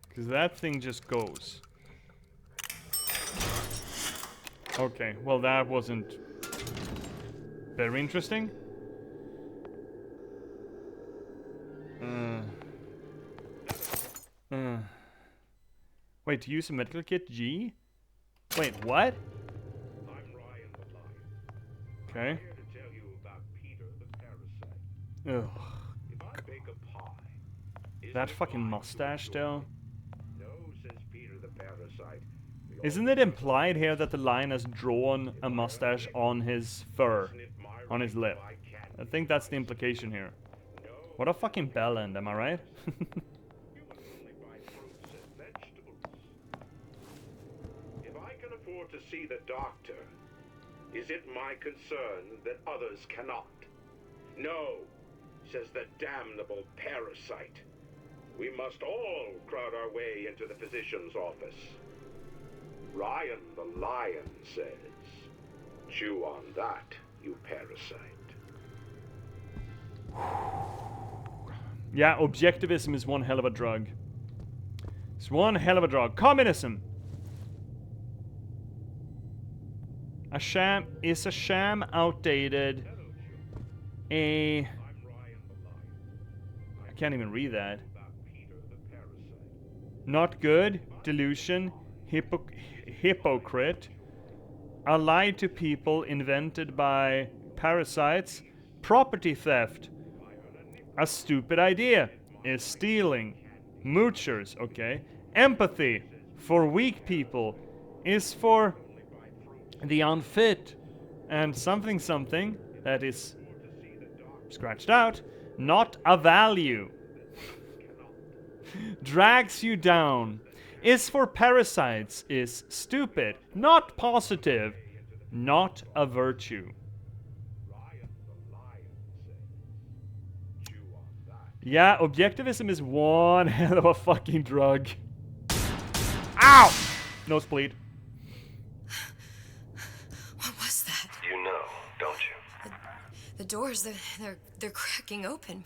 Because that thing just goes. Okay, well that wasn't very interesting. Wait, to use a medical kit, G? Wait, what? Okay. Ugh. That fucking mustache, though. Isn't it implied here that the lion has drawn a mustache on his fur? On his lip? I think that's the implication here. What a fucking bellend, am I right? If I can afford to see the doctor, is it my concern that others cannot? No, says the damnable parasite. We must all crowd our way into the physician's office. Ryan the lion says, chew on that, you parasite. Yeah, objectivism is one hell of a drug. It's one hell of a drug. Communism! A sham outdated. I can't even read that. Not good, delusion, hypocrite, a lie to people invented by parasites, property theft, a stupid idea is stealing, moochers, okay, empathy for weak people is for the unfit, and something that is scratched out, not a value, drags you down, is for parasites, is stupid, not positive, not a virtue. Yeah, objectivism is one hell of a fucking drug. Ow! Nosebleed. What was that? You know, don't you? The doors, they're cracking open.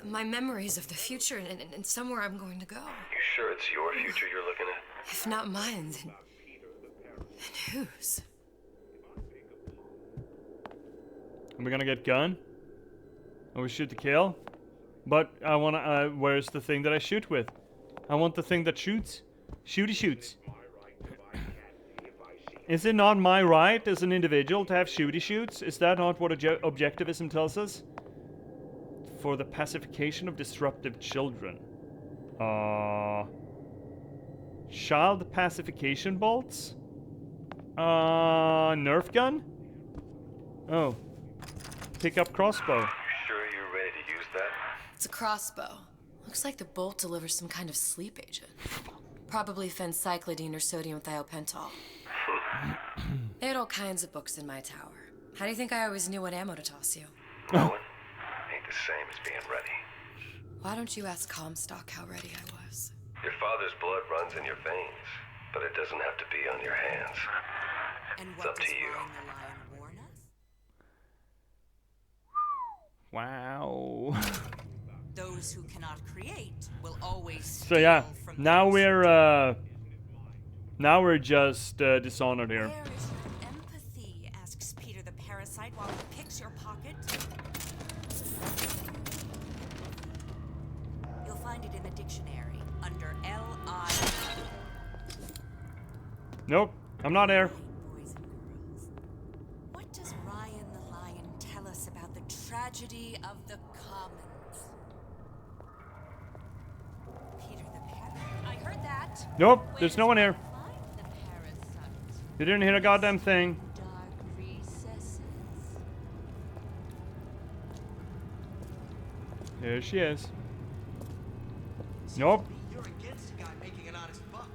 My memories of the future and somewhere I'm going to go. You sure it's your future you're looking at? If not mine, then whose? Are we gonna get gun? Or we shoot to kill? But I wanna, where's the thing that I shoot with? I want the thing that shoots. Shooty shoots. Is it not my right as an individual to have shooty shoots? Is that not what objectivism tells us? For the pacification of disruptive children. Child pacification bolts? Nerf gun? Oh. Pick up crossbow. Sure you're ready to use that? It's a crossbow. Looks like the bolt delivers some kind of sleep agent. Probably phencyclidine or sodium thiopental. They had all kinds of books in my tower. How do you think I always knew what ammo to toss you? Knowing ain't the same as being ready. Why don't you ask Comstock how ready I was? Your father's blood runs in your veins, but it doesn't have to be on your hands. And It's up to you. Wow. Those who cannot create will always So yeah, now we're just Dishonored here. Where is your empathy? Asks Peter the parasite while he picks your pocket. You'll find it in the dictionary under L-I. Nope, I'm not there. Boys and girls. What does Ryan the Lion tell us about the tragedy of the commons? Peter the parasite. I heard that. Nope, there's no one here. Find the parasite. You didn't hear a goddamn thing. Dark recesses. There she is. Nope. You're against a guy making an honest buck.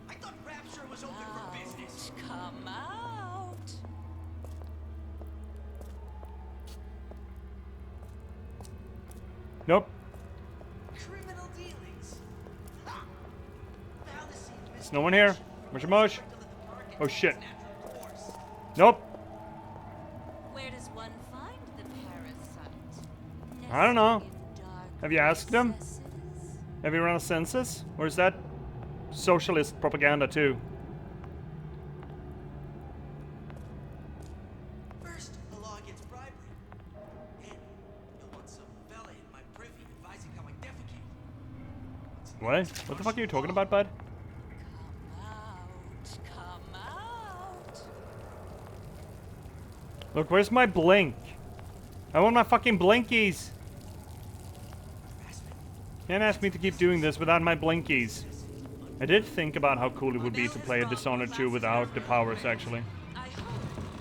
I thought Rapture was open for business. Come out. Nope. Criminal dealings. Ha! Fallacy, There's no one here. Mush mush. Oh shit. Nope. Where does one find the parasite? I don't know. In dark Have you asked them? recesses. Have you run a census? Or is that socialist propaganda too? First, the law against bribery. And you'll want some fella in my privy advising how I defecate. What? What the fuck are you talking about, bud? Come out. Look, where's my blink? I want my fucking blinkies. Can't ask me to keep doing this without my blinkies. I did think about how cool it would be to play a Dishonored 2 without the powers, actually. I hope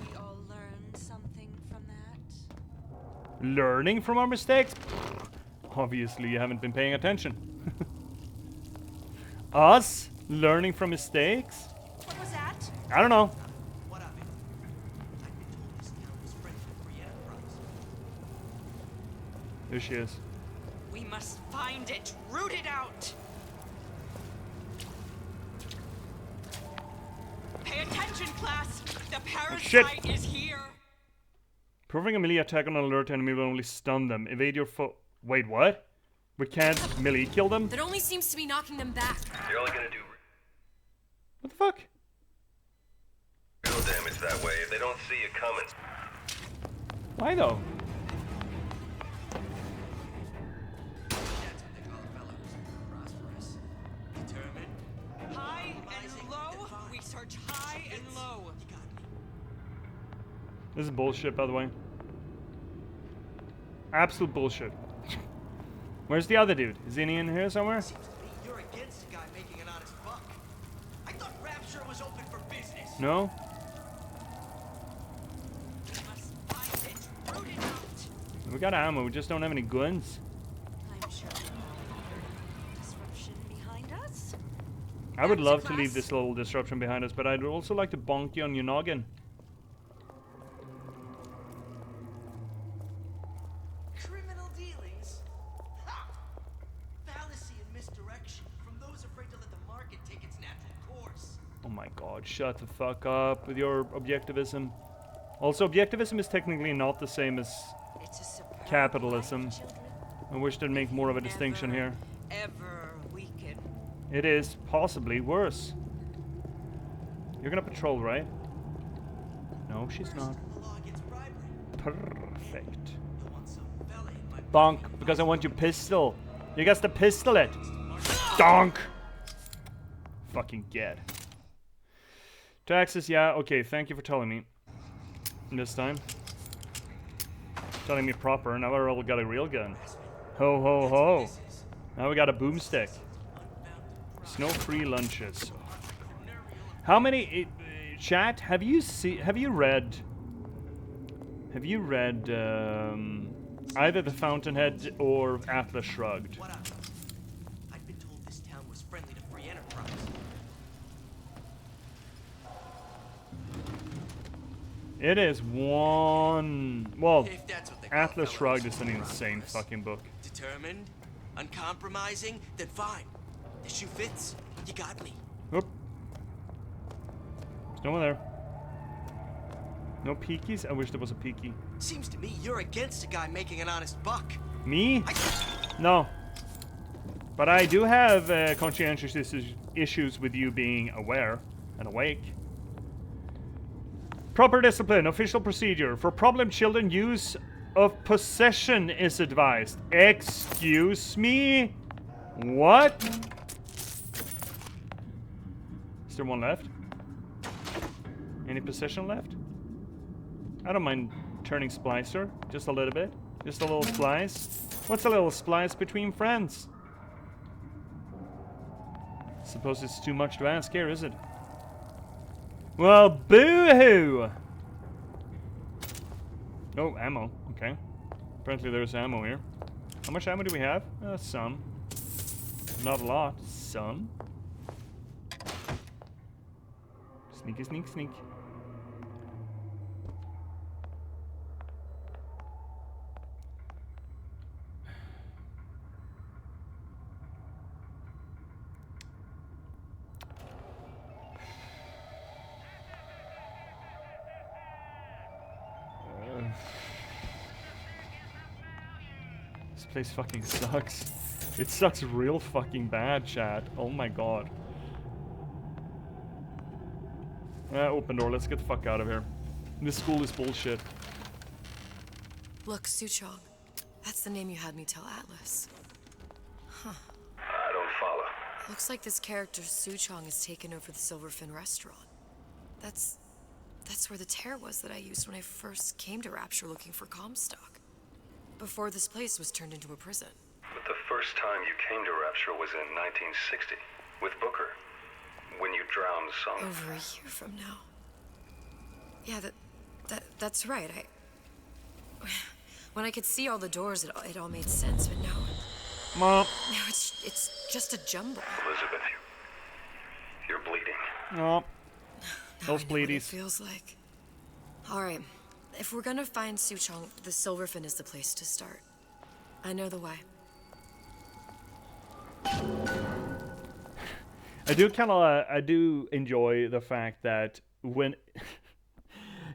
we all learned something from that. Learning from our mistakes? Obviously, you haven't been paying attention. Us? Learning from mistakes? What was that? I don't know. What of it? I've been told this town was friendly to free enterprise. There she is. We must find it, root it out. Pay attention, class. The parasite is here. Proving a melee attack on an alert enemy will only stun them. Evade your foe. Wait, what? We can't melee kill them? That only seems to be knocking them back. You're only gonna do What the fuck? real damage that way if they don't see you coming. Why though? That's what they call a fellow who's prosperous. Determined. High and low. We search high and low. You got me. This is bullshit, by the way. Absolute bullshit. Where's the other dude? Is he in here somewhere? Seems to me you're against a guy making an honest buck. I thought Rapture was open for business. No? We must find it, root it out. We got ammo, we just don't have any guns. I'm sure disruption behind us. I would love to class. leave this little disruption behind us, but I'd also like to bonk you on your noggin. Criminal dealings. Ha! Fallacy and misdirection from those afraid to let the market take its natural course. Oh my god, shut the fuck up with your objectivism. Also, objectivism is technically not the same as It's a superb capitalism. life, children. I wish they'd make more of a distinction here. Ever weaken. It is possibly worse. You're gonna patrol, right? No, she's not. The law against bribery. Perfect. You'll want some fella in my Bonk, because I want your pistol. You got to pistol it. Donk. Fucking get. Taxes, yeah, okay, thank you for telling me. This time. Telling me proper, now I all got a real gun. Ho ho ho. Now we got a boomstick. Snow free lunches. How many chat, have you read either The Fountainhead or Atlas Shrugged? What up? I've been told this town was friendly to free enterprise. It is one. Well, If that's what they call Atlas fellows Shrugged is an who insane prosperous. fucking book. Determined, uncompromising, then fine. The shoe fits. You got me. Oop. There's no one there. No peekies? I wish there was a peeky. Seems to me you're against a guy making an honest buck. Me? No. But I do have conscientious issues with you being aware and awake. Proper discipline, official procedure. For problem children, use of possession is advised. Excuse me? What? Is there one left? Any possession left? I don't mind turning splicer. Just a little bit. Just a little splice. What's a little splice between friends? Suppose it's too much to ask here, is it? Well, boo-hoo! Oh, ammo. Okay. Apparently there's ammo here. How much ammo do we have? Some. Not a lot. Some. Sneaky, sneak, sneak. This place fucking sucks. It sucks real fucking bad, chat. Oh my god. Open door. Let's get the fuck out of here. This school is bullshit. Look, Suchong. That's the name you had me tell Atlas. Huh. I don't follow. Looks like this character Suchong has taken over the Silverfin restaurant. That's where the tear was that I used when I first came to Rapture looking for Comstock. Before this place was turned into a prison. But the first time you came to Rapture was in 1960, with Booker. When you drowned some... Over a year from now. Yeah, that's right. When I could see all the doors, it all made sense, but now it's just a jumble. Elizabeth, you're bleeding. Oh. Those It bleedies. feels like. All right. If we're gonna find Suchong, the Silverfin is the place to start. I know the way. I do enjoy the fact that when,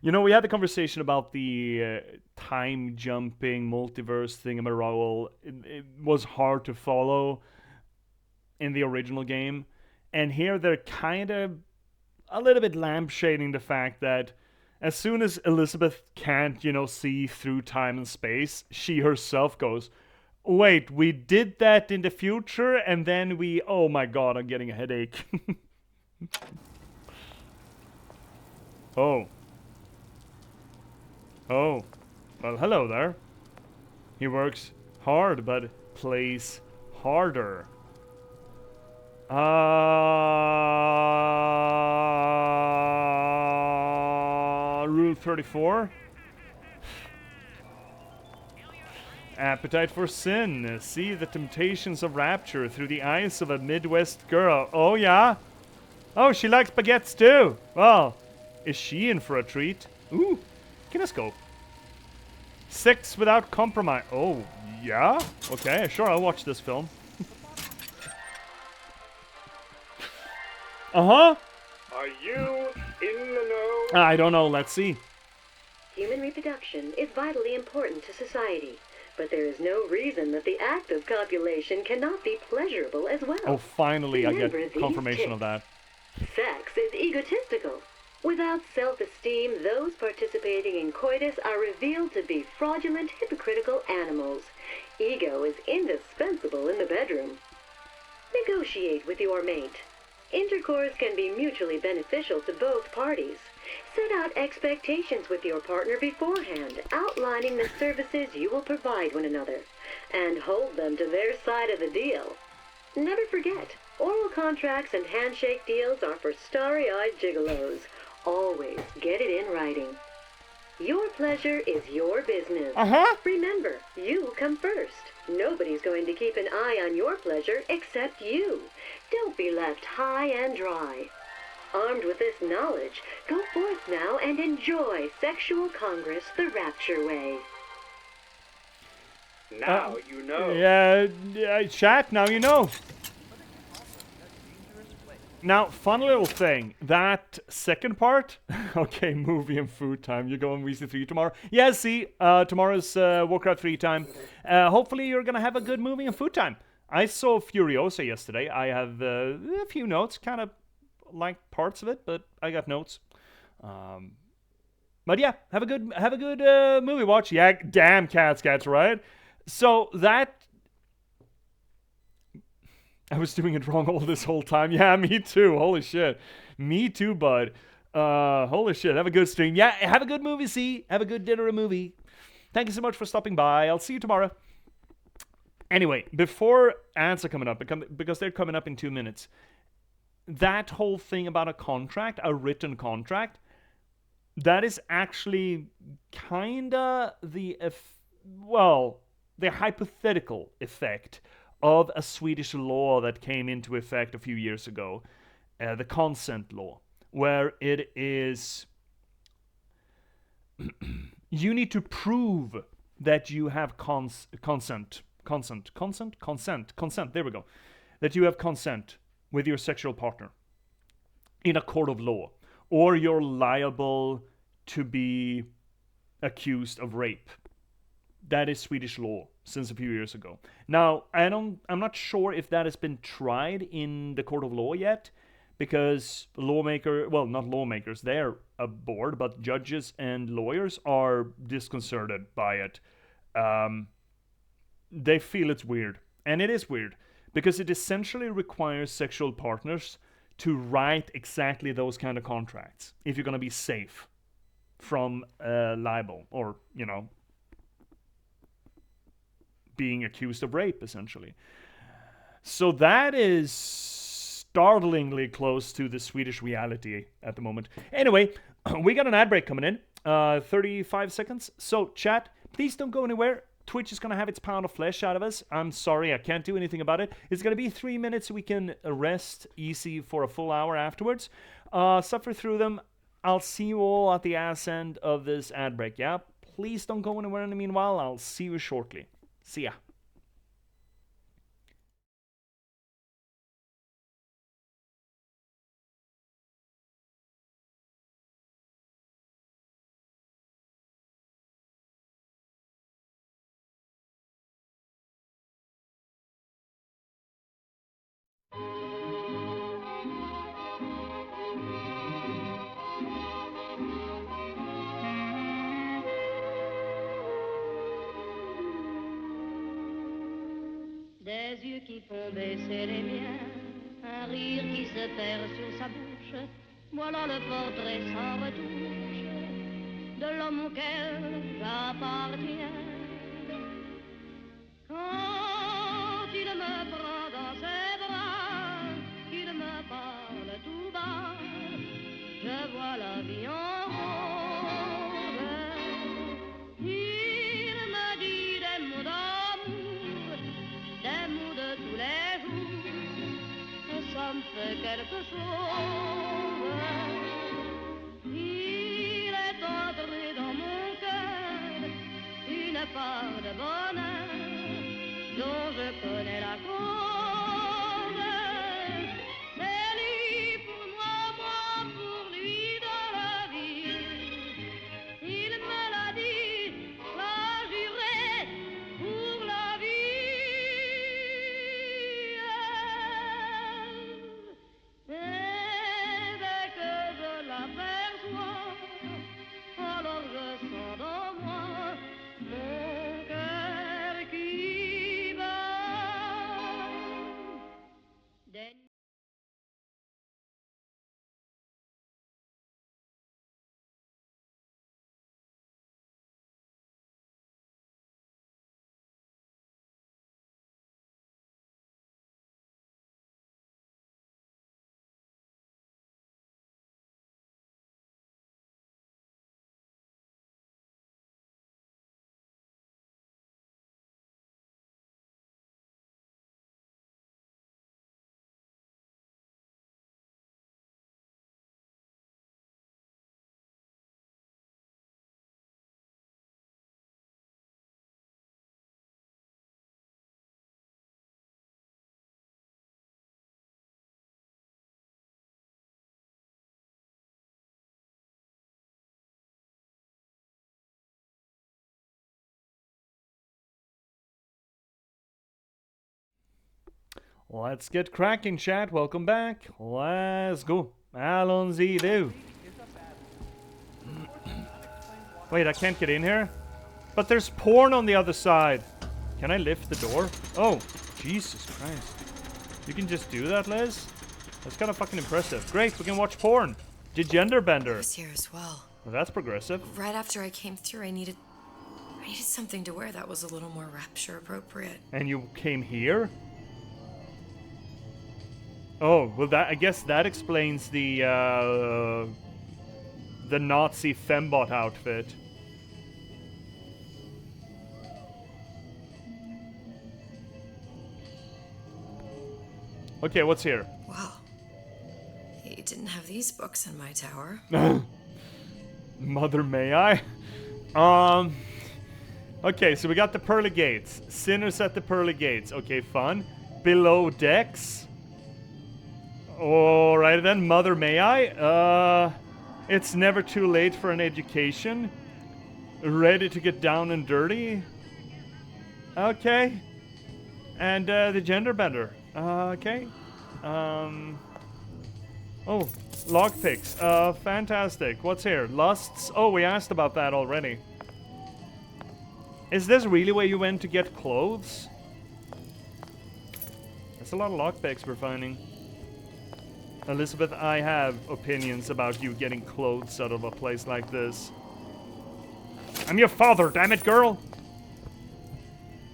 you know, we had the conversation about the time jumping multiverse thingamarole. It was hard to follow in the original game, and here they're kind of a little bit lampshading the fact that as soon as Elizabeth can't, you know, see through time and space, she herself goes, wait, we did that in the future, and then oh my god, I'm getting a headache. Oh. Oh. Well, hello there. He works hard, but plays harder. Rule 34. Appetite for sin. See the temptations of Rapture through the eyes of a Midwest girl. Oh, yeah? Oh, she likes baguettes too. Well, is she in for a treat? Ooh, kinescope. Sex without compromise. Oh, yeah? Okay, sure, I'll watch this film. Uh-huh. Are you in the know? I don't know, let's see. Human reproduction is vitally important to society, but there is no reason that the act of copulation cannot be pleasurable as well. Oh, finally I Remember get these confirmation tips. of that. Sex is egotistical. Without self-esteem, those participating in coitus are revealed to be fraudulent, hypocritical animals. Ego is indispensable in the bedroom. Negotiate with your mate. Intercourse can be mutually beneficial to both parties. Set out expectations with your partner beforehand, outlining the services you will provide one another, and hold them to their side of the deal. Never forget, oral contracts and handshake deals are for starry-eyed gigolos. Always get it in writing. Your pleasure is your business. Remember, you come first. Nobody's going to keep an eye on your pleasure except you. Don't be left high and dry. Armed with this knowledge, go forth now and enjoy Sexual Congress the Rapture way. Now you know. Yeah, chat, now you know. Now, fun little thing. That second part, okay, movie and food time. You go on Weezy 3 tomorrow. Yeah, see, tomorrow's Warcraft 3 time. Hopefully you're going to have a good movie and food time. I saw Furiosa yesterday. I have a few notes, kind of like parts of it, but I got notes. But yeah, have a good movie watch. Yeah, damn cats, right? So that I was doing it wrong all this whole time. Yeah, me too. Holy shit. Me too, bud. Holy shit. Have a good stream. Yeah, have a good movie, see? Have a good dinner and movie. Thank you so much for stopping by. I'll see you tomorrow. Anyway, before ads are coming up, because they're coming up in 2 minutes, that whole thing about a contract, a written contract, that is actually kinda the hypothetical effect of a Swedish law that came into effect a few years ago, the consent law, where it is you need to prove that you have consent. There we go. That you have consent with your sexual partner in a court of law, or you're liable to be accused of rape. That is Swedish law since a few years ago. Now, I'm not sure if that has been tried in the court of law yet, because not lawmakers, they're aboard, but judges and lawyers are disconcerted by it. They feel it's weird, and it is weird, because it essentially requires sexual partners to write exactly those kind of contracts if you're going to be safe from libel, or, being accused of rape, essentially. So that is startlingly close to the Swedish reality at the moment. Anyway, we got an ad break coming in. 35 seconds. So, chat, please don't go anywhere. Twitch is going to have its pound of flesh out of us. I'm sorry, I can't do anything about it. It's going to be 3 minutes so we can rest easy for a full hour afterwards. Suffer through them. I'll see you all at the ass end of this ad break, yeah? Please don't go anywhere in the meanwhile. I'll see you shortly. See ya. Des yeux qui font baisser les miens, un rire qui se perd sur sa bouche, voilà le portrait sans retouche de l'homme auquel j'appartiens. Quand il me prend dans ses bras, qu'il me parle tout bas, je vois la vie en rose. Il me dit des mots d'amour, des mots de tous les jours, ça me fait quelque chose. Il est entré dans mon cœur une part de bonheur dont je connais la cause. C'est lui pour moi, moi pour lui dans la vie. Il me l'a dit, l'a juré pour la vie. Et dès que je l'aperçois, alors je sens dans moi mon cœur qui bat. Let's get cracking, chat. Welcome back. Let's go. Allons-y do. Wait, I can't get in here? But there's porn on the other side. Can I lift the door? Oh, Jesus Christ. You can just do that, Liz? That's kind of fucking impressive. Great, we can watch porn. Gender bender. I was here as well. Well, that's progressive. Right after I came through, I needed something to wear that was a little more Rapture appropriate. And you came here? Oh, well, that I guess that explains the Nazi fembot outfit. Okay, what's here? Wow. You didn't have these books in my tower. Mother, may I? Okay, so we got the pearly gates. Sinners at the pearly gates. Okay, fun. Below decks. Alright then, Mother, may I? It's never too late for an education. Ready to get down and dirty. Okay. And the gender bender. Okay. Oh, lockpicks. Fantastic. What's here? Lusts. Oh, we asked about that already. Is this really where you went to get clothes? That's a lot of lockpicks we're finding. Elizabeth, I have opinions about you getting clothes out of a place like this. I'm your father, damn it, girl!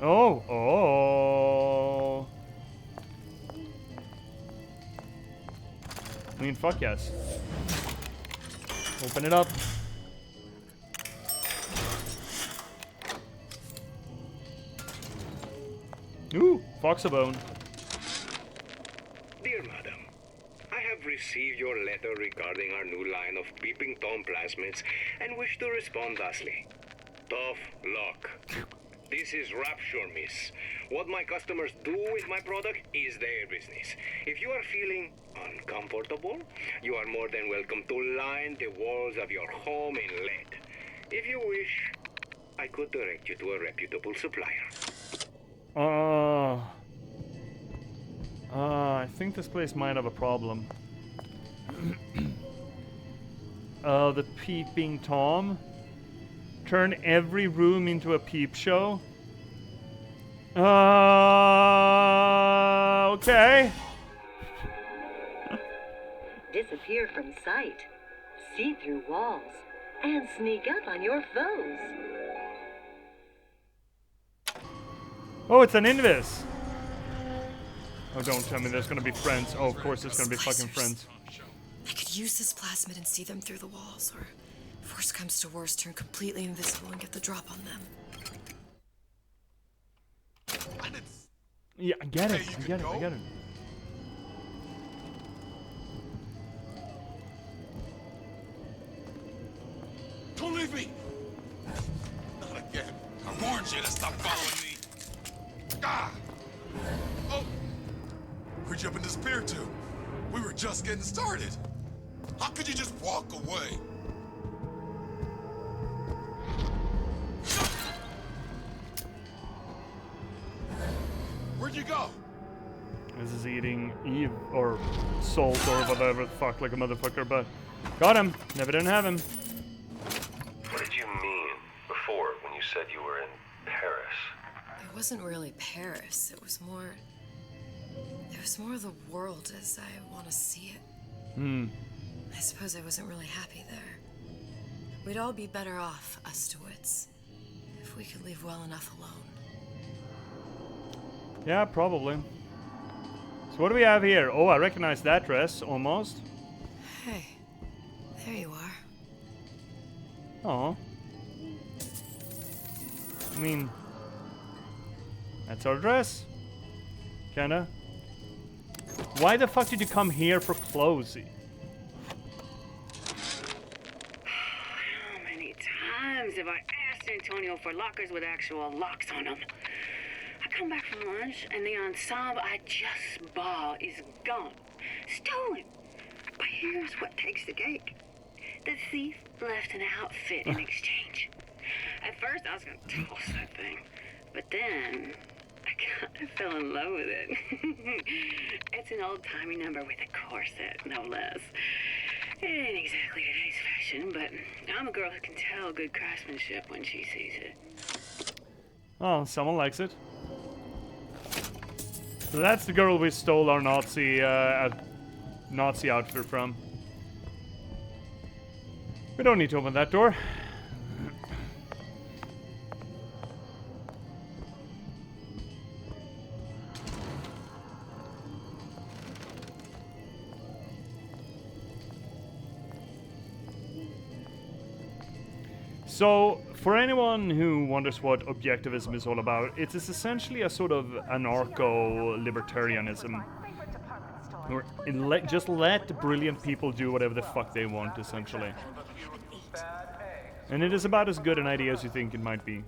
Oh. I mean, fuck yes. Open it up. Ooh, Foxabone. Dear Madam, I have received your letter regarding our new line of Peeping Tom plasmids and wish to respond thusly. Tough luck. This is Rapture, miss. What my customers do with my product is their business. If you are feeling uncomfortable, you are more than welcome to line the walls of your home in lead. If you wish, I could direct you to a reputable supplier. I think this place might have a problem. The Peeping Tom. Turn every room into a peep show. Okay. Disappear from sight, see through walls, and sneak up on your foes. Oh, it's an invis. Oh, don't tell me there's gonna be friends. Oh, of course there's gonna be fucking friends. I could use this plasmid and see them through the walls, or if worst comes to worst, turn completely invisible and get the drop on them. Yeah, I get it. I get it. Don't leave me! Not again. I warned you to stop following me. Ah! Oh! Where'd you up and disappear to? We were just getting started. How could you just walk away? Where'd you go? This is eating Eve or salt or whatever the fuck like a motherfucker, but got him. Never didn't have him. What did you mean before when you said you were in Paris? It wasn't really Paris. It was more of the world as I want to see it. I suppose I wasn't really happy there. We'd all be better off, us Stewits, if we could leave well enough alone. Yeah, probably. So what do we have here? Oh, I recognize that dress, almost. Hey, there you are. Oh. I mean, that's our dress. Kinda. Why the fuck did you come here for clothes? How many times have I asked Antonio for lockers with actual locks on them? I come back from lunch and the ensemble I just bought is gone. Stolen. But here's what takes the cake. The thief left an outfit in exchange. At first I was gonna toss that thing, but then I got I fell in love with it. It's an old-timey number with a corset, no less. It ain't exactly today's fashion, but I'm a girl who can tell good craftsmanship when she sees it. Oh, someone likes it. So that's the girl we stole our Nazi outfit from. We don't need to open that door. So, for anyone who wonders what objectivism is all about, it is essentially a sort of anarcho-libertarianism. Where just let brilliant people do whatever the fuck they want, essentially. And it is about as good an idea as you think it might be.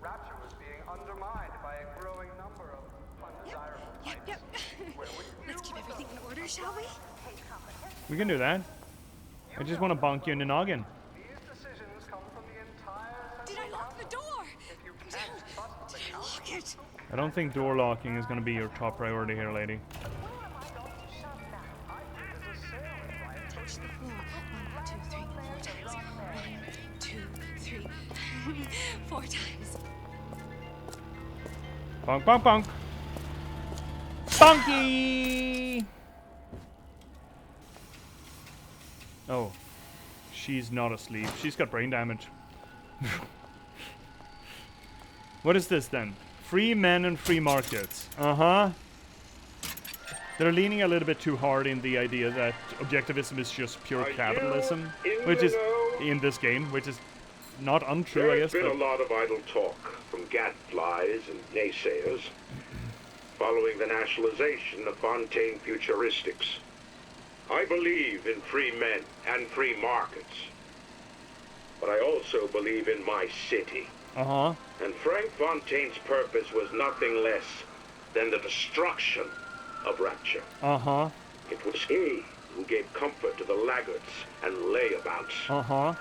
Yep. Let's keep everything in order, shall we? We can do that. I just want to bonk you in the noggin. Did I lock the door? Did I lock it? I don't think door locking is going to be your top priority here, lady. Touch the floor. 1, 2, 3, 4 times. 1, 2, 3. 4 times. Bonk, bonk, bonk. Bonky! Oh. She's not asleep. She's got brain damage. What is this then? Free men and free markets. Uh-huh. They're leaning a little bit too hard in the idea that objectivism is just pure capitalism, which is in this game, which is not untrue, I guess. There's been a lot of idle talk from gadflies and naysayers following the nationalization of Fontaine Futuristics. I believe in free men and free markets, but I also believe in my city. Uh-huh. And Frank Fontaine's purpose was nothing less than the destruction of Rapture. Uh-huh. It was he who gave comfort to the laggards and layabouts. Uh-huh.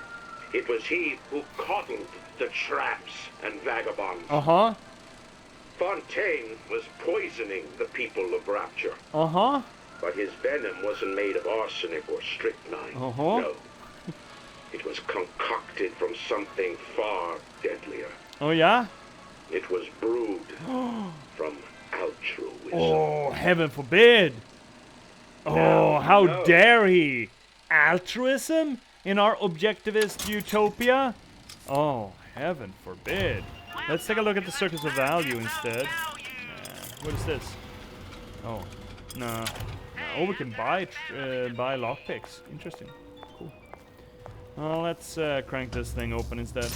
It was he who coddled the tramps and vagabonds. Uh-huh. Fontaine was poisoning the people of Rapture. Uh-huh. But his venom wasn't made of arsenic or strychnine. Uh-huh. No. It was concocted from something far deadlier. Oh, yeah? It was brewed from altruism. Oh, heaven forbid! Oh, how dare he! Altruism in our objectivist utopia? Oh, heaven forbid. Let's take a look at the circus of value instead. What is this? Oh, no. Oh, we can buy lockpicks. Interesting. Cool. Well, let's crank this thing open instead.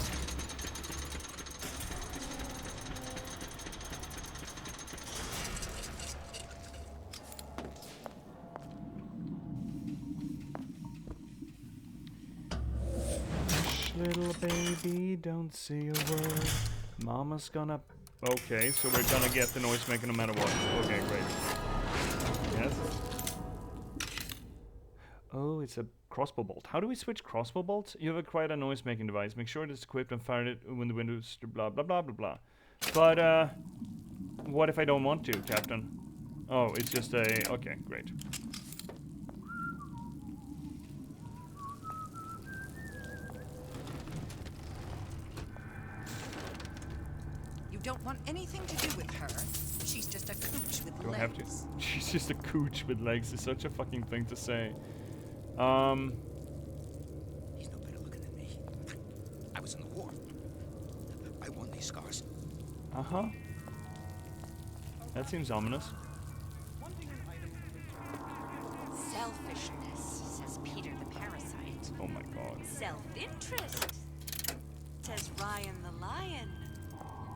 Hush, little baby, don't say a word. Mama's gonna... Okay, so we're gonna get the noise maker no matter what. Okay, great. Yes. Oh, it's a crossbow bolt. How do we switch crossbow bolts? You have acquired a noise-making device. Make sure it is equipped and fire it when the windows... blah, blah, blah, blah, blah. But, what if I don't want to, Captain? Oh, it's just a... Okay, great. You don't want anything to do with her. She's just a cooch with legs. Do I have to? She's just a cooch with legs. It's such a fucking thing to say. He's no better looking than me. I was in the war. I won these scars. Uh-huh. That seems ominous. Selfishness, says Peter the parasite. Oh my god. Self-interest, says Ryan the lion.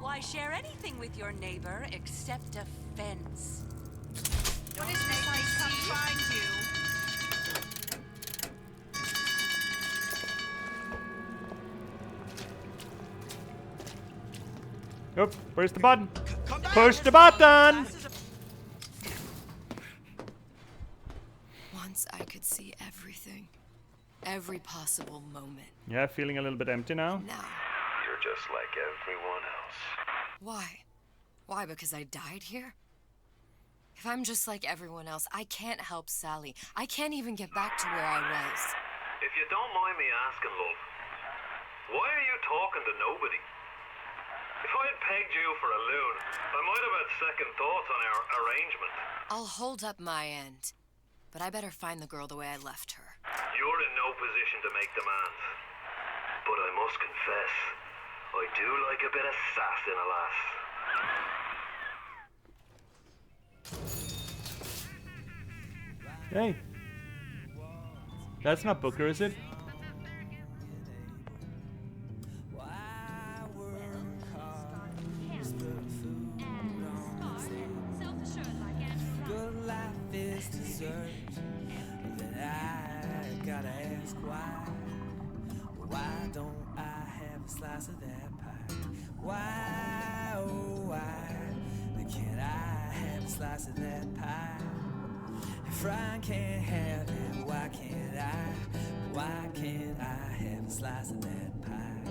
Why share anything with your neighbor except a fence? What is this I come find you? Oop, where's the button? Push the button! Once I could see everything. Every possible moment. Yeah, feeling a little bit empty now? Now. You're just like everyone else. Why? Why, because I died here? If I'm just like everyone else, I can't help Sally. I can't even get back to where I was. If you don't mind me asking, love, why are you talking to nobody? If I had pegged you for a loon, I might have had second thoughts on our arrangement. I'll hold up my end, but I better find the girl the way I left her. You're in no position to make demands. But I must confess, I do like a bit of sass in a lass. Hey. That's not Booker, is it? Why don't I have a slice of that pie? Why, oh why can't I have a slice of that pie? If Ryan can't have it, why can't I? Why can't I have a slice of that pie?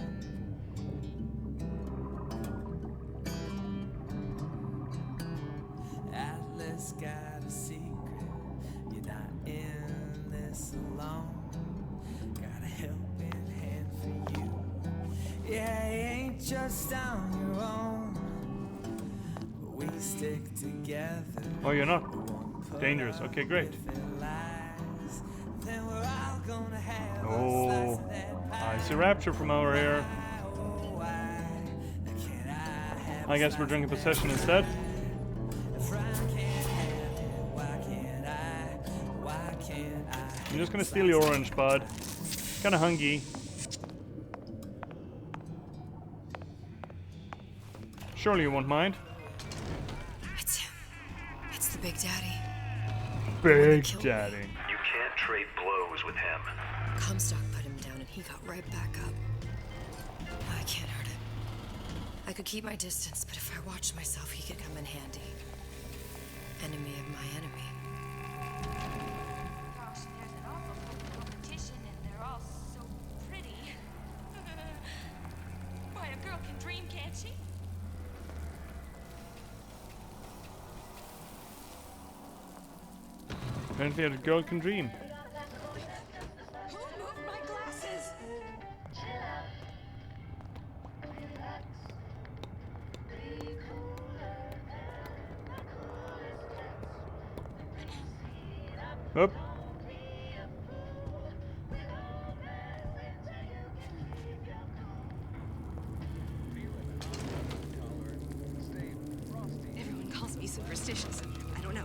Atlas got a secret, you're not in this alone. Got a helping hand for you. Yeah, you ain't just on your own. But we stick together. Oh, you're not? Dangerous. Okay, great. Oh, I see Rapture from over here. I guess we're drinking Possession instead. I'm just gonna steal your orange, bud. Kinda hungry. Surely you won't mind. It's him. It's the Big Daddy. Big Daddy. You can't trade blows with him. Comstock put him down and he got right back up. I can't hurt him. I could keep my distance, but if I watched myself, he could come in handy. Enemy of my enemy. Gosh, there's an awful good competition and they're all so pretty. Why, a girl can dream, can't she? Apparently a girl can dream. Who moved my glasses? Up. Everyone calls me superstitious. I don't know.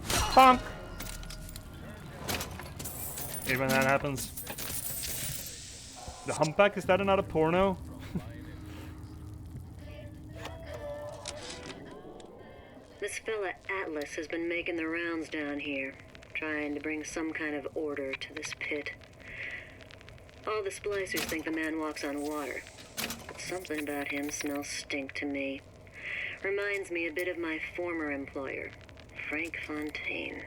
Bonk. Even that happens. The Humpback, is that another porno? This fella Atlas has been making the rounds down here, trying to bring some kind of order to this pit. All the splicers think the man walks on water, but something about him smells stink to me. Reminds me a bit of my former employer, Frank Fontaine.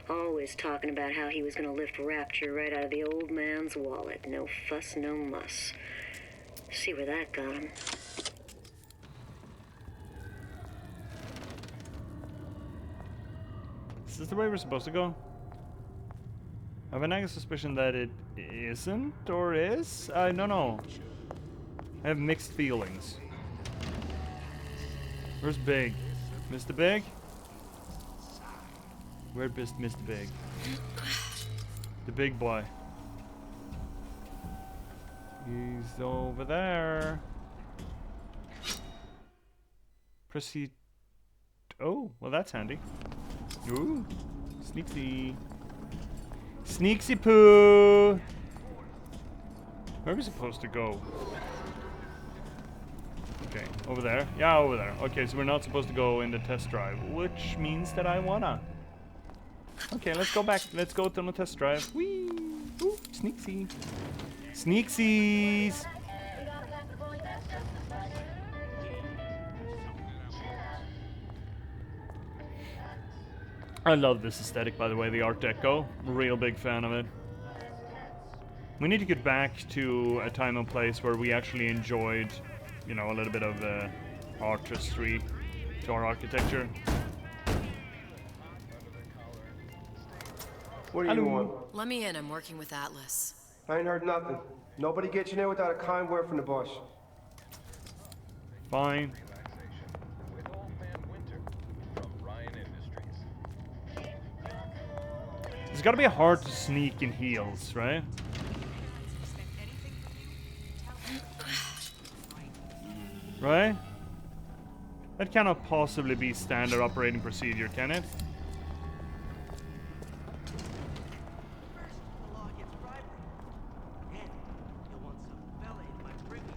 Always talking about how he was going to lift Rapture right out of the old man's wallet. No fuss, no muss. See where that got him. Is this the way we're supposed to go? I have a nagging suspicion that it isn't, or is? I don't know. I have mixed feelings. Where's Big? Mr. Big? Where's Mr. Big? The big boy. He's over there. Proceed. Oh, well that's handy. Ooh, sneaky. Sneaksy poo! Where are we supposed to go? Okay, over there. Yeah, over there. Okay, so we're not supposed to go in the test drive, which means that I wanna. Okay, let's go back. Let's go on the test drive. Whee! Ooh, sneaksy. Sneaksies! I love this aesthetic, by the way, the Art Deco. Real big fan of it. We need to get back to a time and place where we actually enjoyed, you know, a little bit of artistry to our architecture. What do you want? Let me in. I'm working with Atlas. I ain't heard nothing. Nobody gets you in without a kind word from the boss. Fine. It's gotta be hard to sneak in heels, right? Right? That cannot possibly be standard operating procedure, can it?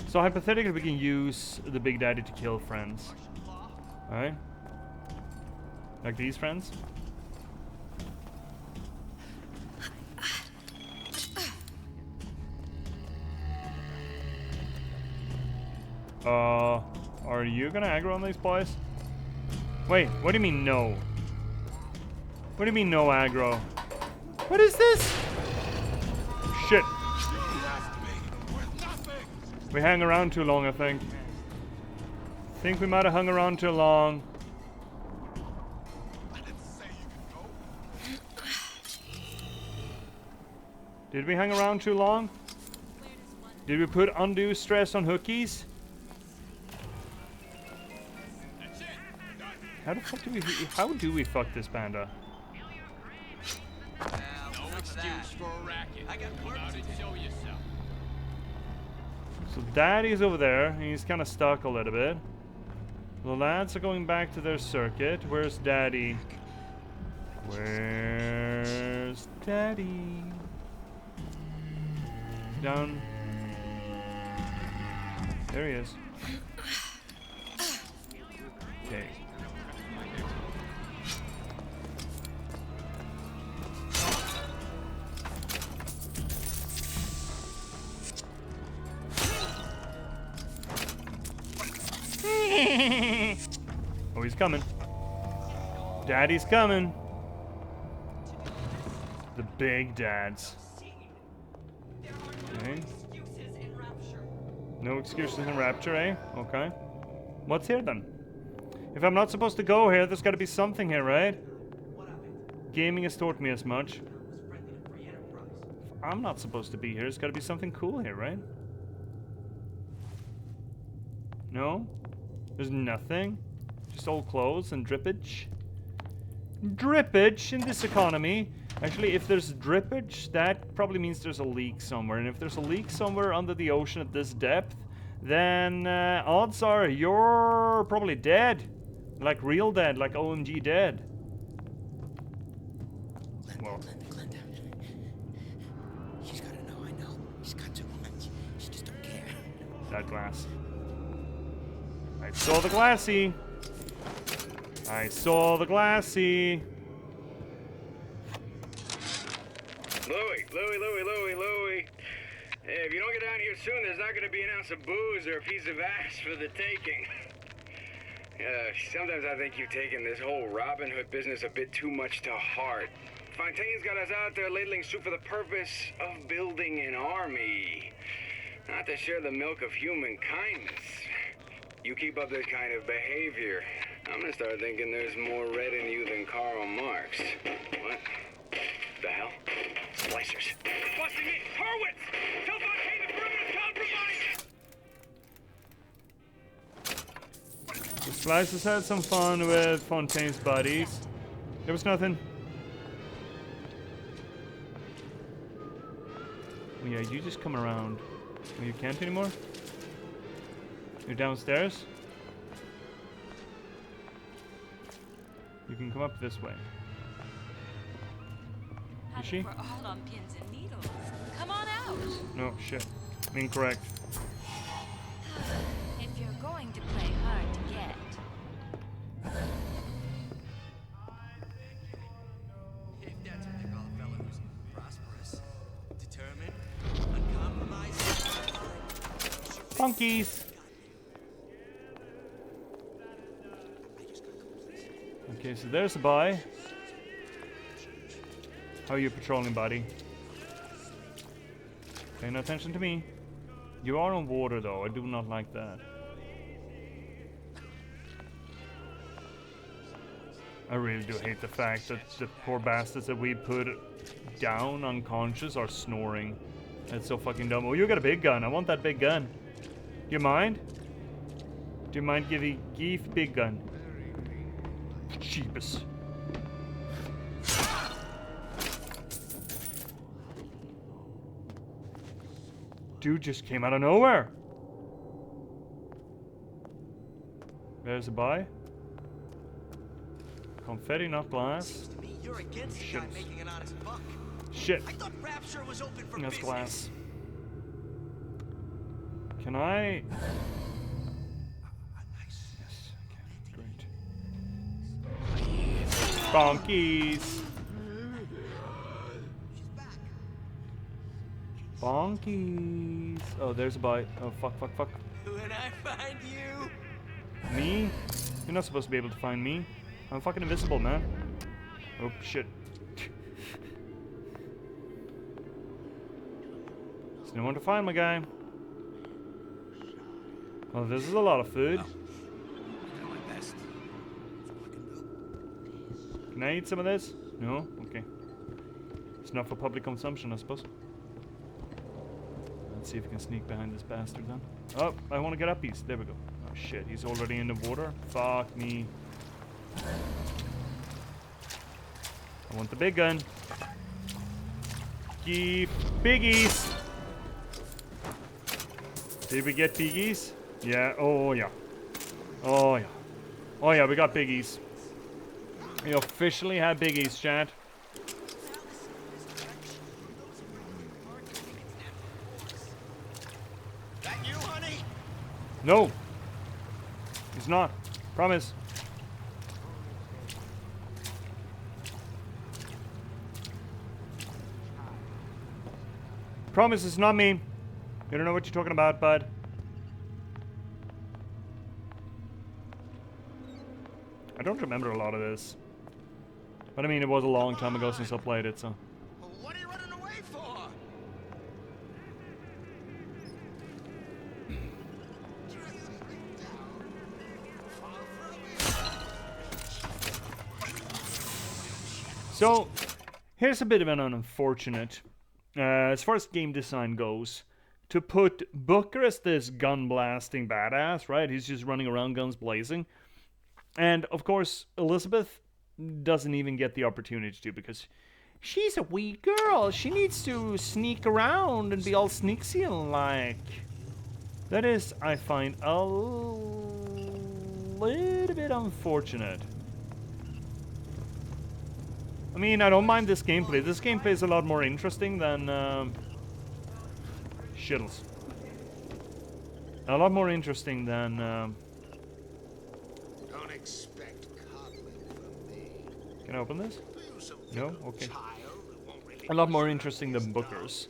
So hypothetically we can use the Big Daddy to kill friends. Alright? Like these friends? Are you gonna aggro on these boys? Wait, what do you mean no? What do you mean no aggro? What is this? Shit. We hang around too long, I think. Think we might have hung around too long. Did we hang around too long? Did we put undue stress on hookies? How the fuck do we? How do we fuck this panda? No excuse for a racket. I got work to show yourself. So Daddy's over there. He's kind of stuck a little bit. The lads are going back to their circuit. Where's Daddy? Where's Daddy? Down. There he is. Okay. Oh, he's coming. Daddy's coming. The big dads. Okay. No excuses in Rapture, eh? Okay. What's here then? If I'm not supposed to go here, there's gotta be something here, right? Gaming has taught me as much. If I'm not supposed to be here, there's gotta be something cool here, right? No? There's nothing? Just old clothes and drippage? Drippage in this economy? Actually, if there's drippage, that probably means there's a leak somewhere. And if there's a leak somewhere under the ocean at this depth, then odds are you're probably dead. Like real dead, like OMG dead. Well. Glenda. She's gotta know, I know. She's got to. She just don't care. That glass. I saw the glassy. I saw the glassy. Louie. Hey, if you don't get down here soon, there's not gonna be an ounce of booze or a piece of ass for the taking. Sometimes I think you've taken this whole Robin Hood business a bit too much to heart. Fontaine's got us out there ladling soup for the purpose of building an army. Not to share the milk of human kindness. You keep up this kind of behavior, I'm gonna start thinking there's more red in you than Karl Marx. What the hell? Splicers. Busting me! Horwitz! Tell Fontaine the perimeter's compromised! The Slicers had some fun with Fontaine's buddies. There was nothing. Oh yeah, you just come around. Oh, you can't anymore? You're downstairs? You can come up this way. Is she? We're all on pins and needles. Come on out. No, shit. Incorrect. If you're going to play hard to get. If that's what they call a fellow who's prosperous, determined, uncompromising. Funkies! Okay, so there's a buy. How are you patrolling, buddy? Pay no attention to me. You are on water, though. I do not like that. I really do hate the fact that the poor bastards that we put down unconscious are snoring. That's so fucking dumb. Oh, you got a big gun. I want that big gun. Do you mind? Do you mind giving Geef big gun? Cheapest. Dude just came out of nowhere. There's a buy. Confetti, not glass. Seems to me you're against the Shit. guy making an honest buck. Shit. I thought Rapture was open for That's business. glass. Can I? Yes. Okay. Great. Bonkies. Bonkies. Oh, there's a bite. Oh, fuck, fuck, fuck. When I find you. Me? You're not supposed to be able to find me. I'm fucking invisible, man. Oh, shit. There's no one to find, my guy. Well, this is a lot of food. Can I eat some of this? No? Okay. It's not for public consumption, I suppose. Let's see if we can sneak behind this bastard then. Oh, I want to get up east. There we go. Oh shit, he's already in the water. Fuck me. I want the big gun. Keep biggies. Did we get biggies? Yeah. Oh yeah. Oh yeah. Oh yeah, we got biggies. We officially have biggies, chat. That you, honey? No. It's not. Promise. Promise it's not me. You don't know what you're talking about, bud. I don't remember a lot of this. But I mean, it was a long time ago since I played it, so. What are you running away for? So, here's a bit of an unfortunate, as far as game design goes, to put Booker as this gun blasting badass, right? He's just running around guns blazing. And of course, Elizabeth doesn't even get the opportunity to, because she's a wee girl. She needs to sneak around and be all sneaksy and like. That is, I find, a little bit unfortunate. I mean, I don't mind this gameplay. This gameplay is a lot more interesting than shittles. A lot more interesting than Don't expect coddling from me. Can I open this? No? Okay. Child who won't really A lot more interesting than Booker's.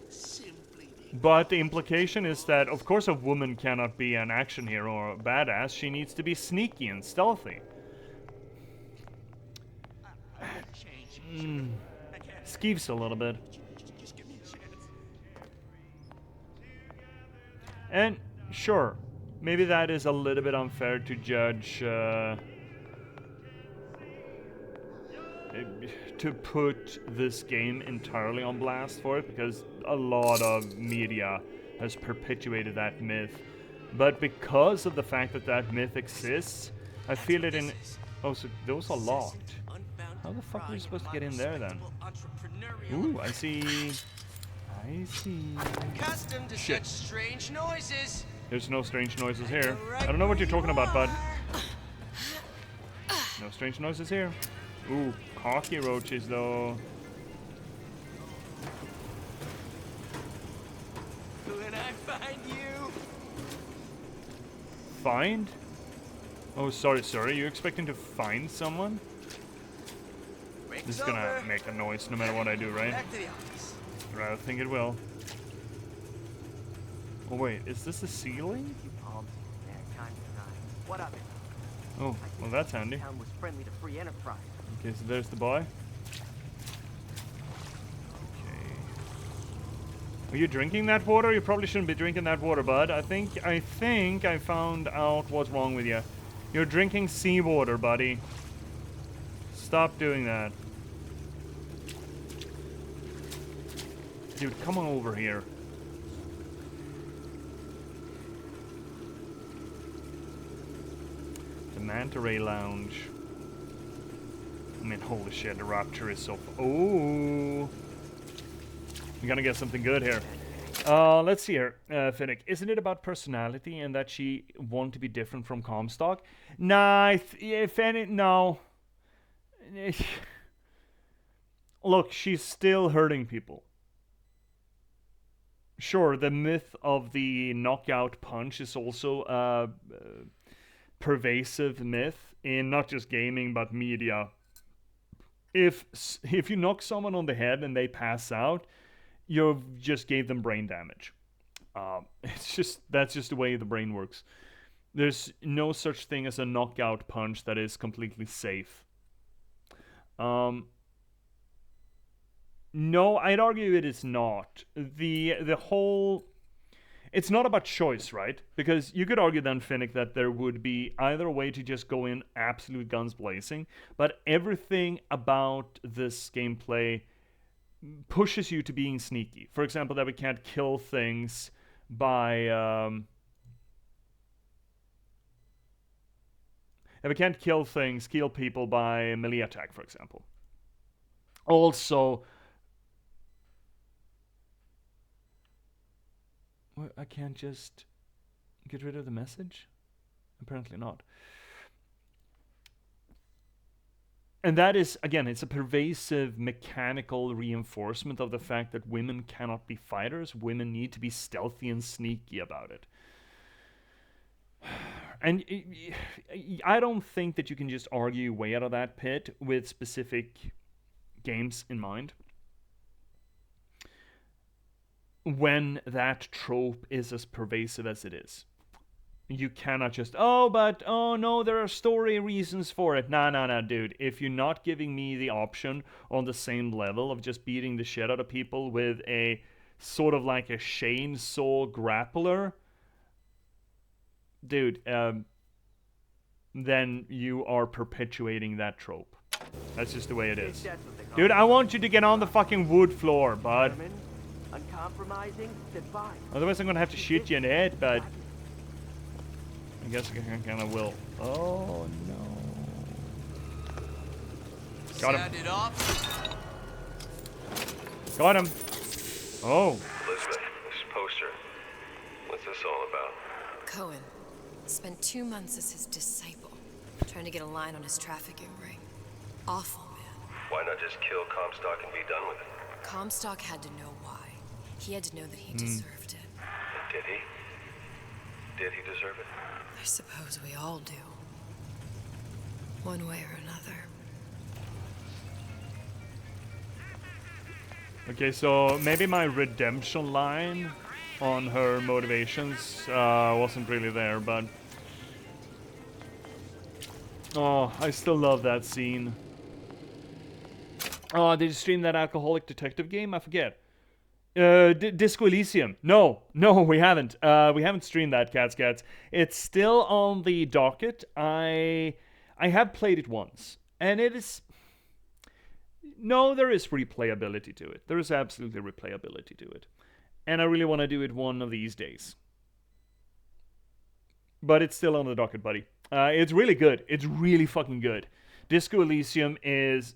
But the implication is that, of course, a woman cannot be an action hero or a badass. She needs to be sneaky and stealthy. Skeeves a little bit. And sure, maybe that is a little bit unfair to judge, to put this game entirely on blast for it, because a lot of media has perpetuated that myth. But because of the fact that that myth exists, I feel it in... Oh, so those are locked. How the fuck are we supposed to get in there then? Ooh, I see. I see. Accustomed to such strange noises. There's no strange noises here. I don't know what you're talking about, bud. No strange noises here. Ooh, cockroaches though. When I find you. Find? Oh, sorry, sir. Are you expecting to find someone? This is gonna make a noise no matter what I do, right? Back to the office. Right, I think it will. Oh wait, is this the ceiling? What of it? Oh, well that's handy. Town was friendly to free enterprise. Okay, so there's the boy. Okay. Are you drinking that water? You probably shouldn't be drinking that water, bud. I think I found out what's wrong with you. You're drinking seawater, buddy. Stop doing that. Dude, come on over here. The Manta Ray Lounge. I mean, holy shit, the Rapture is so... Oh! We're gonna get something good here. Let's see here, Finnick. Isn't it about personality and that she want to be different from Comstock? Nah, if any... No. Look, she's still hurting people. Sure, the myth of the knockout punch is also a pervasive myth in not just gaming but media. If you knock someone on the head and they pass out, you just gave them brain damage. That's just the way the brain works. There's no such thing as a knockout punch that is completely safe. No, I'd argue it is not. The whole... It's not about choice, right? Because you could argue then, Finnick, that there would be either a way to just go in absolute guns blazing, but everything about this gameplay pushes you to being sneaky. For example, that we can't kill things by... that we can't kill people by melee attack, for example. Also... Well, I can't just get rid of the message? Apparently not. And that is, again, it's a pervasive mechanical reinforcement of the fact that women cannot be fighters. Women need to be stealthy and sneaky about it. And I don't think that you can just argue your way out of that pit with specific games in mind. When that trope is as pervasive as it is. You cannot just, oh no, there are story reasons for it. Nah, dude. If you're not giving me the option on the same level of just beating the shit out of people with a sort of like a chainsaw grappler, dude, then you are perpetuating that trope. That's just the way it is. Dude, I want you to get on the fucking wood floor, bud. Uncompromising, defiant. Otherwise I'm gonna have to shoot you in the head, bud. I guess I kind of will. Oh no. Got him. Got him. Oh. Elizabeth, this poster. What's this all about? Cohen spent 2 months as his disciple, trying to get a line on his trafficking ring. Awful, man. Why not just kill Comstock and be done with it? Comstock had to know why. He had to know that he deserved it. And did he? Did he deserve it? I suppose we all do. One way or another. Okay, so maybe my redemption line on her motivations wasn't really there, but... Oh, I still love that scene. Oh, did you stream that alcoholic detective game? I forget. Disco Elysium. No, we haven't. We haven't streamed that, Cats. It's still on the docket. I have played it once, and it is... No, there is replayability to it. There is absolutely replayability to it. And I really want to do it one of these days. But it's still on the docket, buddy. It's really good. It's really fucking good. Disco Elysium is...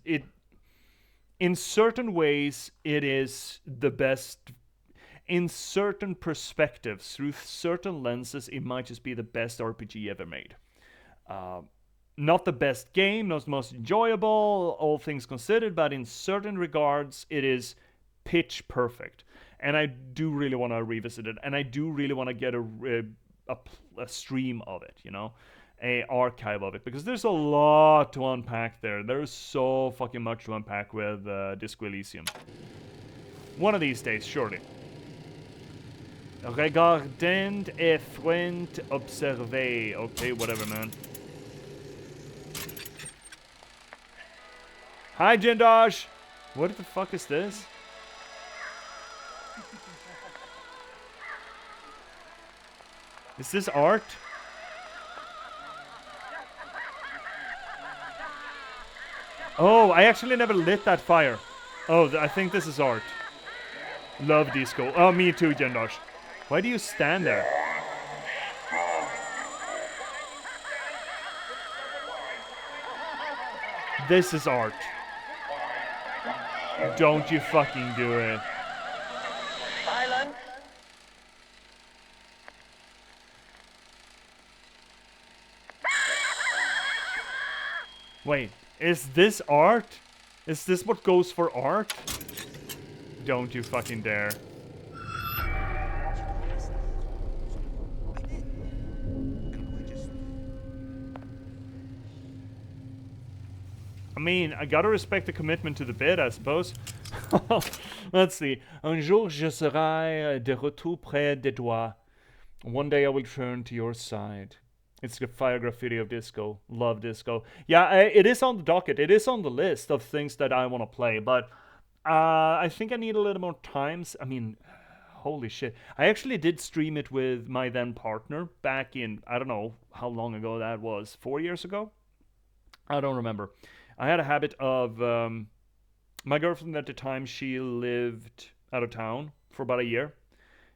In certain ways, it is the best. In certain perspectives, through certain lenses, it might just be the best RPG ever made. Not the best game, not the most enjoyable, all things considered, but in certain regards, it is pitch perfect. And I do really want to revisit it, and I do really want to get a stream of it, you know? A archive of it, because there's a lot to unpack there. There's so fucking much to unpack with Disco Elysium. One of these days, surely. Regardez et freund observer. Okay, whatever, man. Hi, Jindosh! What the fuck is this? Is this art? Oh, I actually never lit that fire. Oh, I think this is art. Love disco. Oh, me too, Jendosh. Why do you stand there? This is art. Don't you fucking do it. Silence. Wait, is this art? Is this what goes for art? Don't you fucking dare. I mean, I gotta respect the commitment to the bit, I suppose. Let's see. Un jour je serai de retour près de toi. One day I will turn to your side. It's the fire graffiti of disco. Love disco. Yeah, it is on the docket. It is on the list of things that I want to play, but I think I need a little more time. I mean, holy shit. I actually did stream it with my then partner back in, I don't know how long ago that was. 4 years ago? I don't remember. I had a habit of, my girlfriend at the time, she lived out of town for about a year.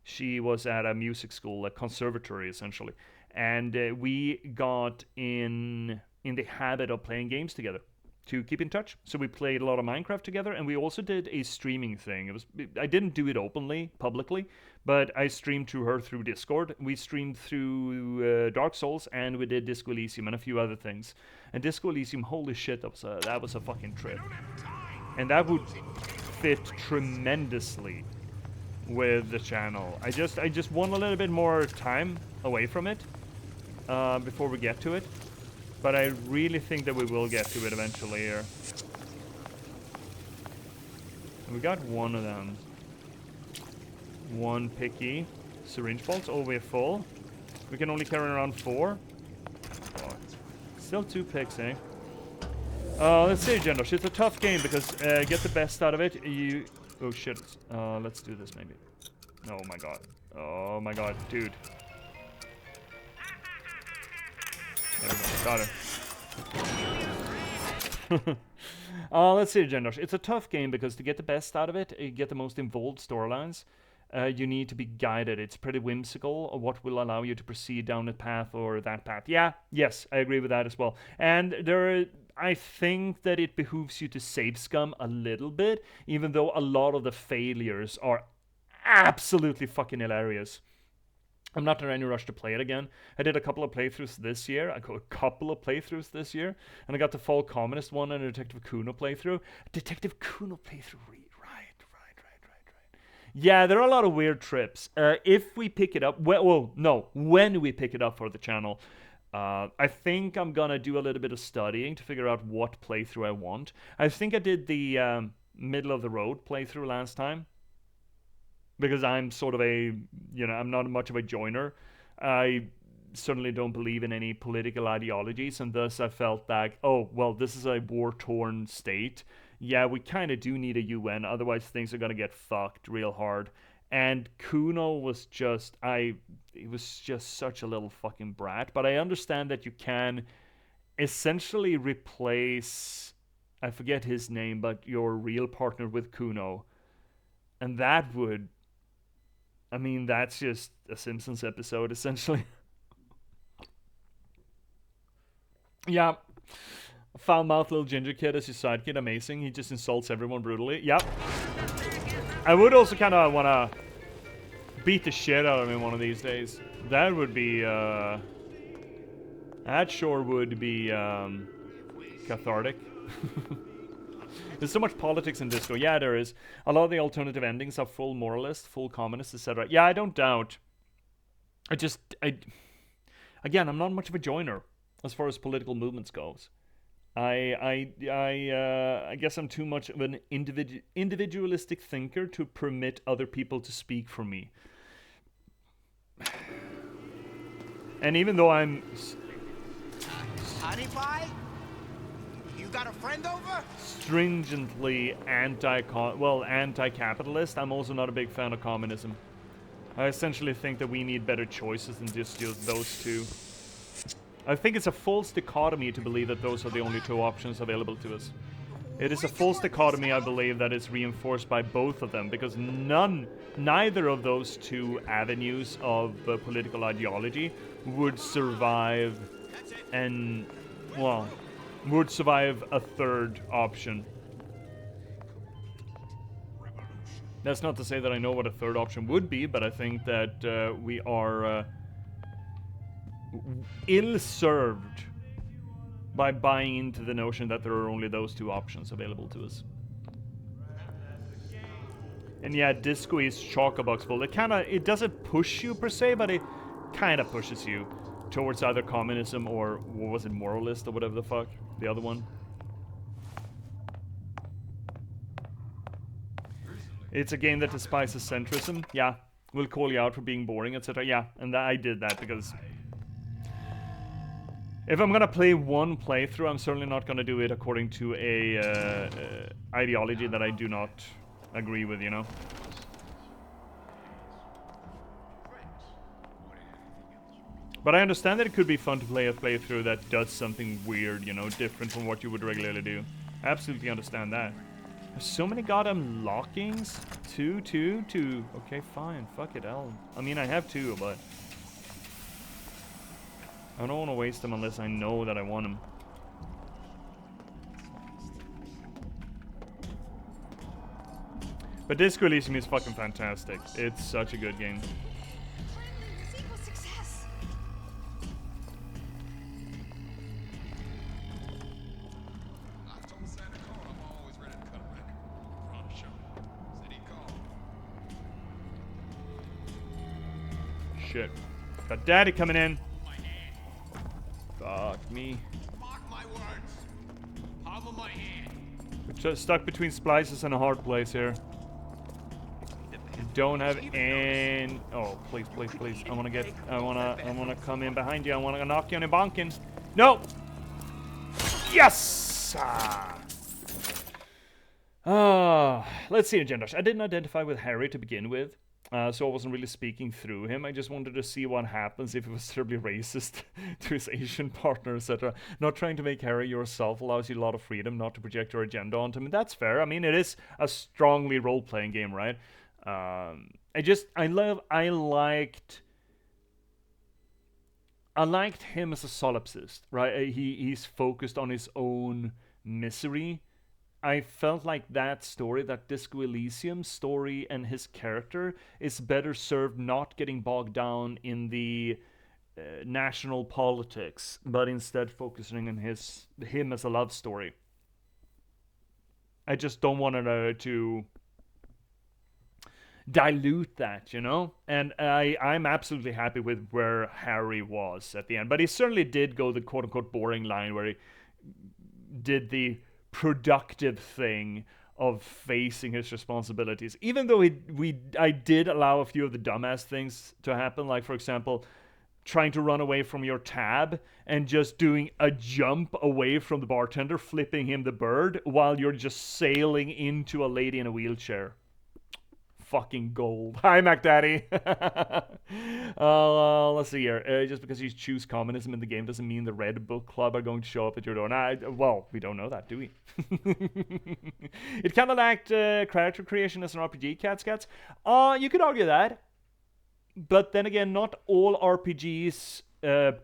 She was at a music school, a conservatory essentially. And we got in the habit of playing games together to keep in touch. So we played a lot of Minecraft together, and we also did a streaming thing. I didn't do it openly, publicly, but I streamed to her through Discord. We streamed through Dark Souls, and we did Disco Elysium and a few other things. And Disco Elysium, holy shit, that was a fucking trip. And that would fit tremendously with the channel. I just want a little bit more time away from it before we get to it. But I really think that we will get to it eventually here. We got one of them. One picky. Syringe bolts. Oh, we're full. We can only carry around 4. Oh, still 2 picks, eh? Let's see, Jendosh. It's a tough game because get the best out of it. Oh shit. Let's do this maybe. Oh my god. Oh my god, dude. There we go. Got it. Let's see, Jendosh. It's a tough game because to get the best out of it, you get the most involved storylines, you need to be guided. It's pretty whimsical of what will allow you to proceed down that path or that path. Yeah, yes, I agree with that as well. And I think that it behooves you to save scum a little bit, even though a lot of the failures are absolutely fucking hilarious. I'm not in any rush to play it again. I did a couple of playthroughs this year. And I got the Fall Communist one and a Detective Kuno playthrough. Detective Kuno playthrough, right. Yeah, there are a lot of weird trips. If we pick it up, when we pick it up for the channel, I think I'm gonna do a little bit of studying to figure out what playthrough I want. I think I did the middle of the road playthrough last time. Because I'm sort of I'm not much of a joiner. I certainly don't believe in any political ideologies, and thus I felt like, oh, well, this is a war-torn state. Yeah, we kind of do need a UN, otherwise things are going to get fucked real hard. And Kuno was he was just such a little fucking brat. But I understand that you can essentially replace, I forget his name, but your real partner with Kuno. And that would... I mean, that's just a Simpsons episode, essentially. Yeah. Foul-mouthed little ginger kid as your sidekick, amazing. He just insults everyone brutally. Yep. I would also kind of want to beat the shit out of him one of these days. That would be, that sure would be, cathartic. There's so much politics in disco. Yeah, there is. A lot of the alternative endings are full moralist, full communist, etc. Yeah, I don't doubt. Again, I'm not much of a joiner as far as political movements goes. I guess I'm too much of an individualistic thinker to permit other people to speak for me. And even though I'm... Honey pie? You got a friend over? Stringently anti-capitalist, I'm also not a big fan of communism. I essentially think that we need better choices than just those two. I think it's a false dichotomy to believe that those are the only two options available to us. It is a false dichotomy, I believe, that is reinforced by both of them, because neither of those two avenues of political ideology would survive would survive a third option. That's not to say that I know what a third option would be, but I think that we are ill-served by buying into the notion that there are only those two options available to us. And yeah, Disco is chock-a-box full. It doesn't push you per se, but it kind of pushes you towards either communism or, what was it, moralist or whatever the fuck, the other one. It's a game that despises centrism. Yeah, will call you out for being boring, etc. Yeah, and I did that because if I'm gonna play one playthrough, I'm certainly not gonna do it according to a ideology that I do not agree with, you know? But I understand that it could be fun to play a playthrough that does something weird, you know, different from what you would regularly do. I absolutely understand that. There's so many goddamn lockings. Two. Okay, fine. Fuck it, I mean, I have two, but I don't want to waste them unless I know that I want them. But Disco Elysium is fucking fantastic. It's such a good game. Shit. Got daddy coming in. Fuck me. Mark my words. Palm of my hand. We're just stuck between splices and a hard place here. Don't have any. Oh, please. I wanna come in behind you. I wanna knock you on a bonkin. No. Yes. Let's see agenda. I didn't identify with Harry to begin with. So I wasn't really speaking through him. I just wanted to see what happens if it was terribly racist to his Asian partner, etc. Not trying to make Harry yourself allows you a lot of freedom not to project your agenda onto him. And that's fair. I mean, it is a strongly role-playing game, right? I liked him as a solipsist, right? He's focused on his own misery. I felt like that story, that Disco Elysium story and his character is better served not getting bogged down in the national politics, but instead focusing on him as a love story. I just don't want to dilute that, you know? And I'm absolutely happy with where Harry was at the end. But he certainly did go the quote-unquote boring line where he did the productive thing of facing his responsibilities. Even though I did allow a few of the dumbass things to happen, like, for example, trying to run away from your tab and just doing a jump away from the bartender, flipping him the bird while you're just sailing into a lady in a wheelchair. Fucking gold. Hi, MacDaddy. Let's see here. Just because you choose communism in the game doesn't mean the Red Book Club are going to show up at your door. Well, we don't know that, do we? It kind of lacked character creation as an RPG, cats. You could argue that. But then again, not all RPGs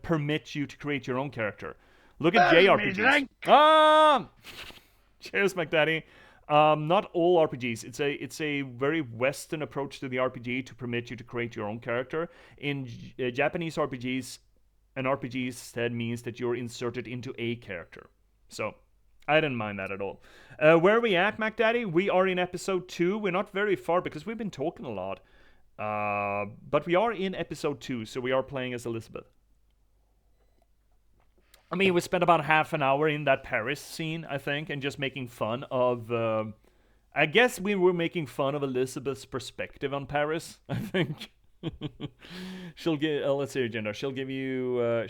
permit you to create your own character. Look at JRPGs. Cheers, MacDaddy. Not all RPGs. It's a very Western approach to the RPG to permit you to create your own character. In Japanese RPGs, an RPG instead means that you're inserted into a character. So, I didn't mind that at all. Where are we at, MacDaddy? We are in episode 2. We're not very far because we've been talking a lot. But we are in episode 2, so we are playing as Elizabeth. I mean, we spent about half an hour in that Paris scene, I think, and just making fun of... I guess we were making fun of Elizabeth's perspective on Paris, I think. She'll give... let's see her agenda. She'll give you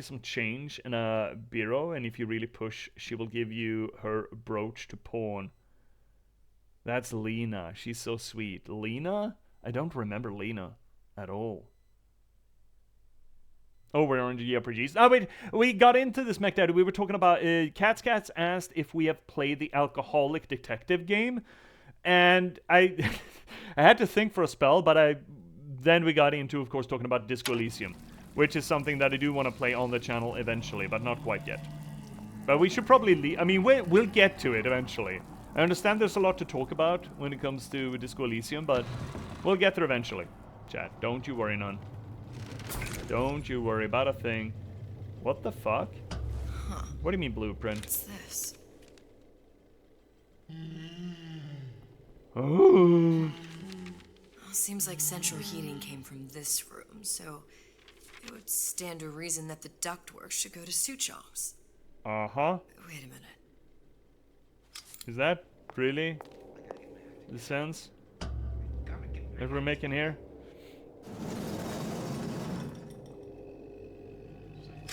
some change in a bureau, and if you really push, she will give you her brooch to pawn. That's Lena. She's so sweet. Lena? I don't remember Lena at all. Oh, we're on the RPGs. Oh, wait, we got into this, McDaddy. We were talking about Cats asked if we have played the alcoholic detective game, and I I had to think for a spell, but then we got into, of course, talking about Disco Elysium, which is something that I do want to play on the channel eventually, but not quite yet. But we should probably I mean, we'll get to it eventually. I understand there's a lot to talk about when it comes to Disco Elysium, but we'll get there eventually. Chat, don't you worry none. Don't you worry about a thing. What the fuck? Huh. What do you mean blueprint? What's this? Oh. Well, seems like central heating came from this room, so it would stand to reason that the ductwork should go to Suchong's. Uh-huh. Wait a minute. Is that really the sense that we're making here?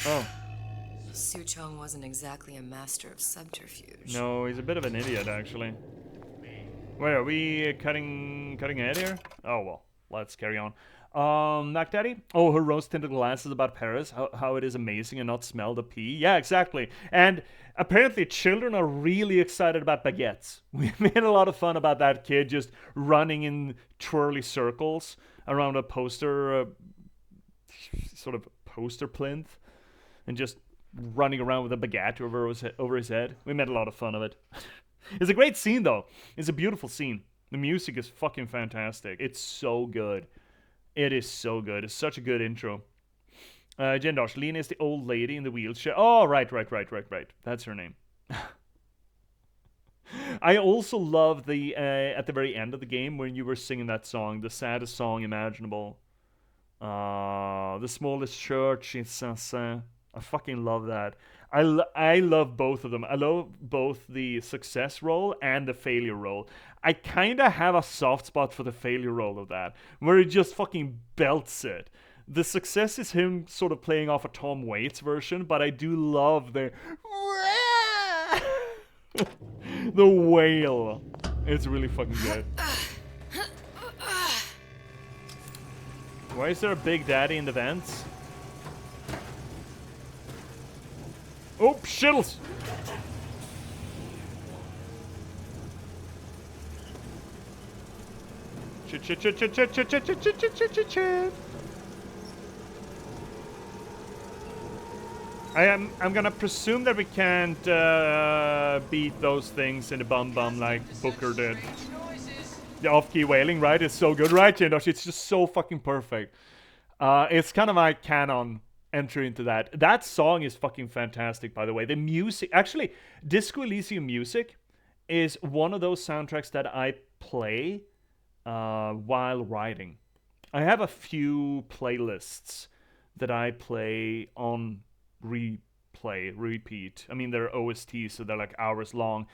Oh. Suchong wasn't exactly a master of subterfuge. No, he's a bit of an idiot, actually. Wait, are we cutting edge here? Oh, well, let's carry on. Mac Daddy? Oh, her rose-tinted glasses about Paris. How it is amazing and not smell the pee. Yeah, exactly. And apparently children are really excited about baguettes. We made a lot of fun about that kid just running in twirly circles around a poster, sort of poster plinth, and just running around with a baguette over his head. We made a lot of fun of it. It's a great scene, though. It's a beautiful scene. The music is fucking fantastic. It's so good. It is so good. It's such a good intro. Jendosh, Lena is the old lady in the wheelchair. Oh, right. That's her name. I also love the, at the very end of the game, when you were singing that song, the saddest song imaginable. The smallest church in Saint-Saint. I fucking love that. I love both of them. I love both the success role and the failure role. I kind of have a soft spot for the failure role of that, where he just fucking belts it. The success is him sort of playing off a Tom Waits version, but I do love the the wail. It's really fucking good. Why is there a Big Daddy in the vents? Oh, shittles! I'm gonna presume that we can't beat those things in the bum like Booker did. The off-key wailing, right? It's so good, right, Jendosh? It's just so fucking perfect. It's kind of my canon entry into that. That song is fucking fantastic, by the way. The music, actually, Disco Elysium music is one of those soundtracks that I play while riding. I have a few playlists that I play on repeat. I mean, they're OSTs, so they're like hours long,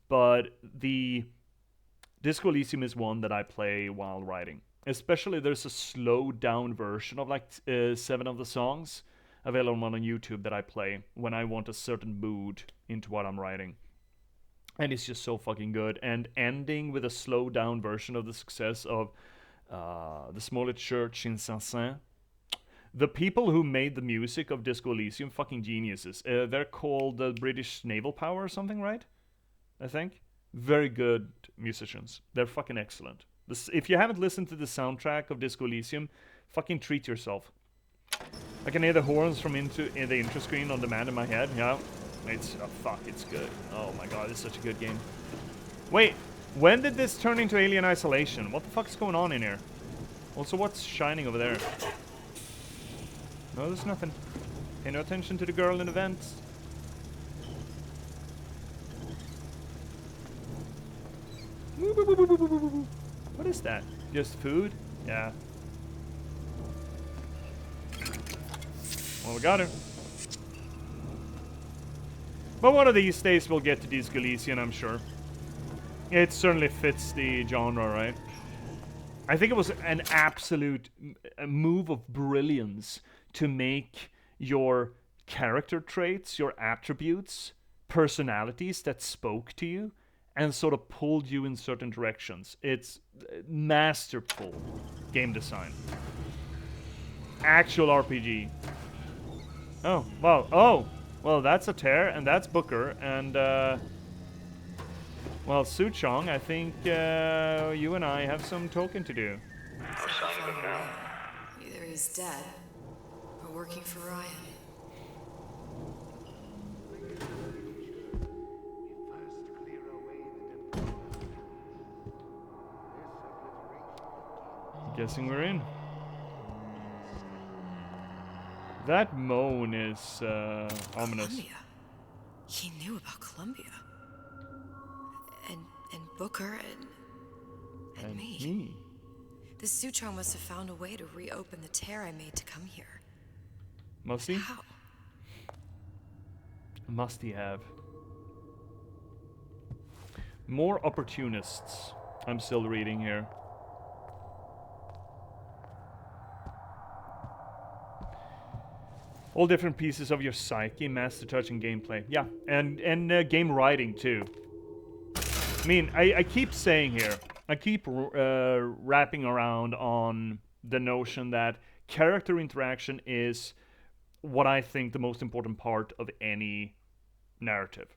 but the Disco Elysium is one that I play while riding. Especially, there's a slowed down version of like 7 of the songs available on YouTube that I play when I want a certain mood into what I'm writing. And it's just so fucking good. And ending with a slowed down version of the success of the smallest church in Saint-Saint. The people who made the music of Disco Elysium, fucking geniuses. They're called the British Naval Power or something, right? I think. Very good musicians. They're fucking excellent. If you haven't listened to the soundtrack of Disco Elysium, fucking treat yourself. I can hear the horns from in the intro screen on demand in my head. Yeah, it's it's good. Oh my god, it's such a good game. Wait, when did this turn into Alien Isolation? What the fuck is going on in here? Also, what's shining over there? No, there's nothing. Pay no attention to the girl in the vents. What is that? Just food? Yeah. Well, we got her. But one of these days we'll get to Disco Elysium, I'm sure. It certainly fits the genre, right? I think it was an absolute move of brilliance to make your character traits, your attributes, personalities that spoke to you, and sort of pulled you in certain directions. It's masterful game design. Actual RPG. Oh, well, oh! Well, that's a tear, and that's Booker, and, well, Suchong, I think, you and I have some talking to do. No sign of him now. Either he's dead, or working for Ryan. Guessing we're in. That moan is, ominous. Columbia. He knew about Columbia. And Booker and me. The Sutron must have found a way to reopen the tear I made to come here. Must he? How? Must he have? More opportunists. I'm still reading here. All different pieces of your psyche, master touch, and gameplay. Yeah, and game writing too. I mean, I keep saying here, I keep wrapping around on the notion that character interaction is what I think the most important part of any narrative.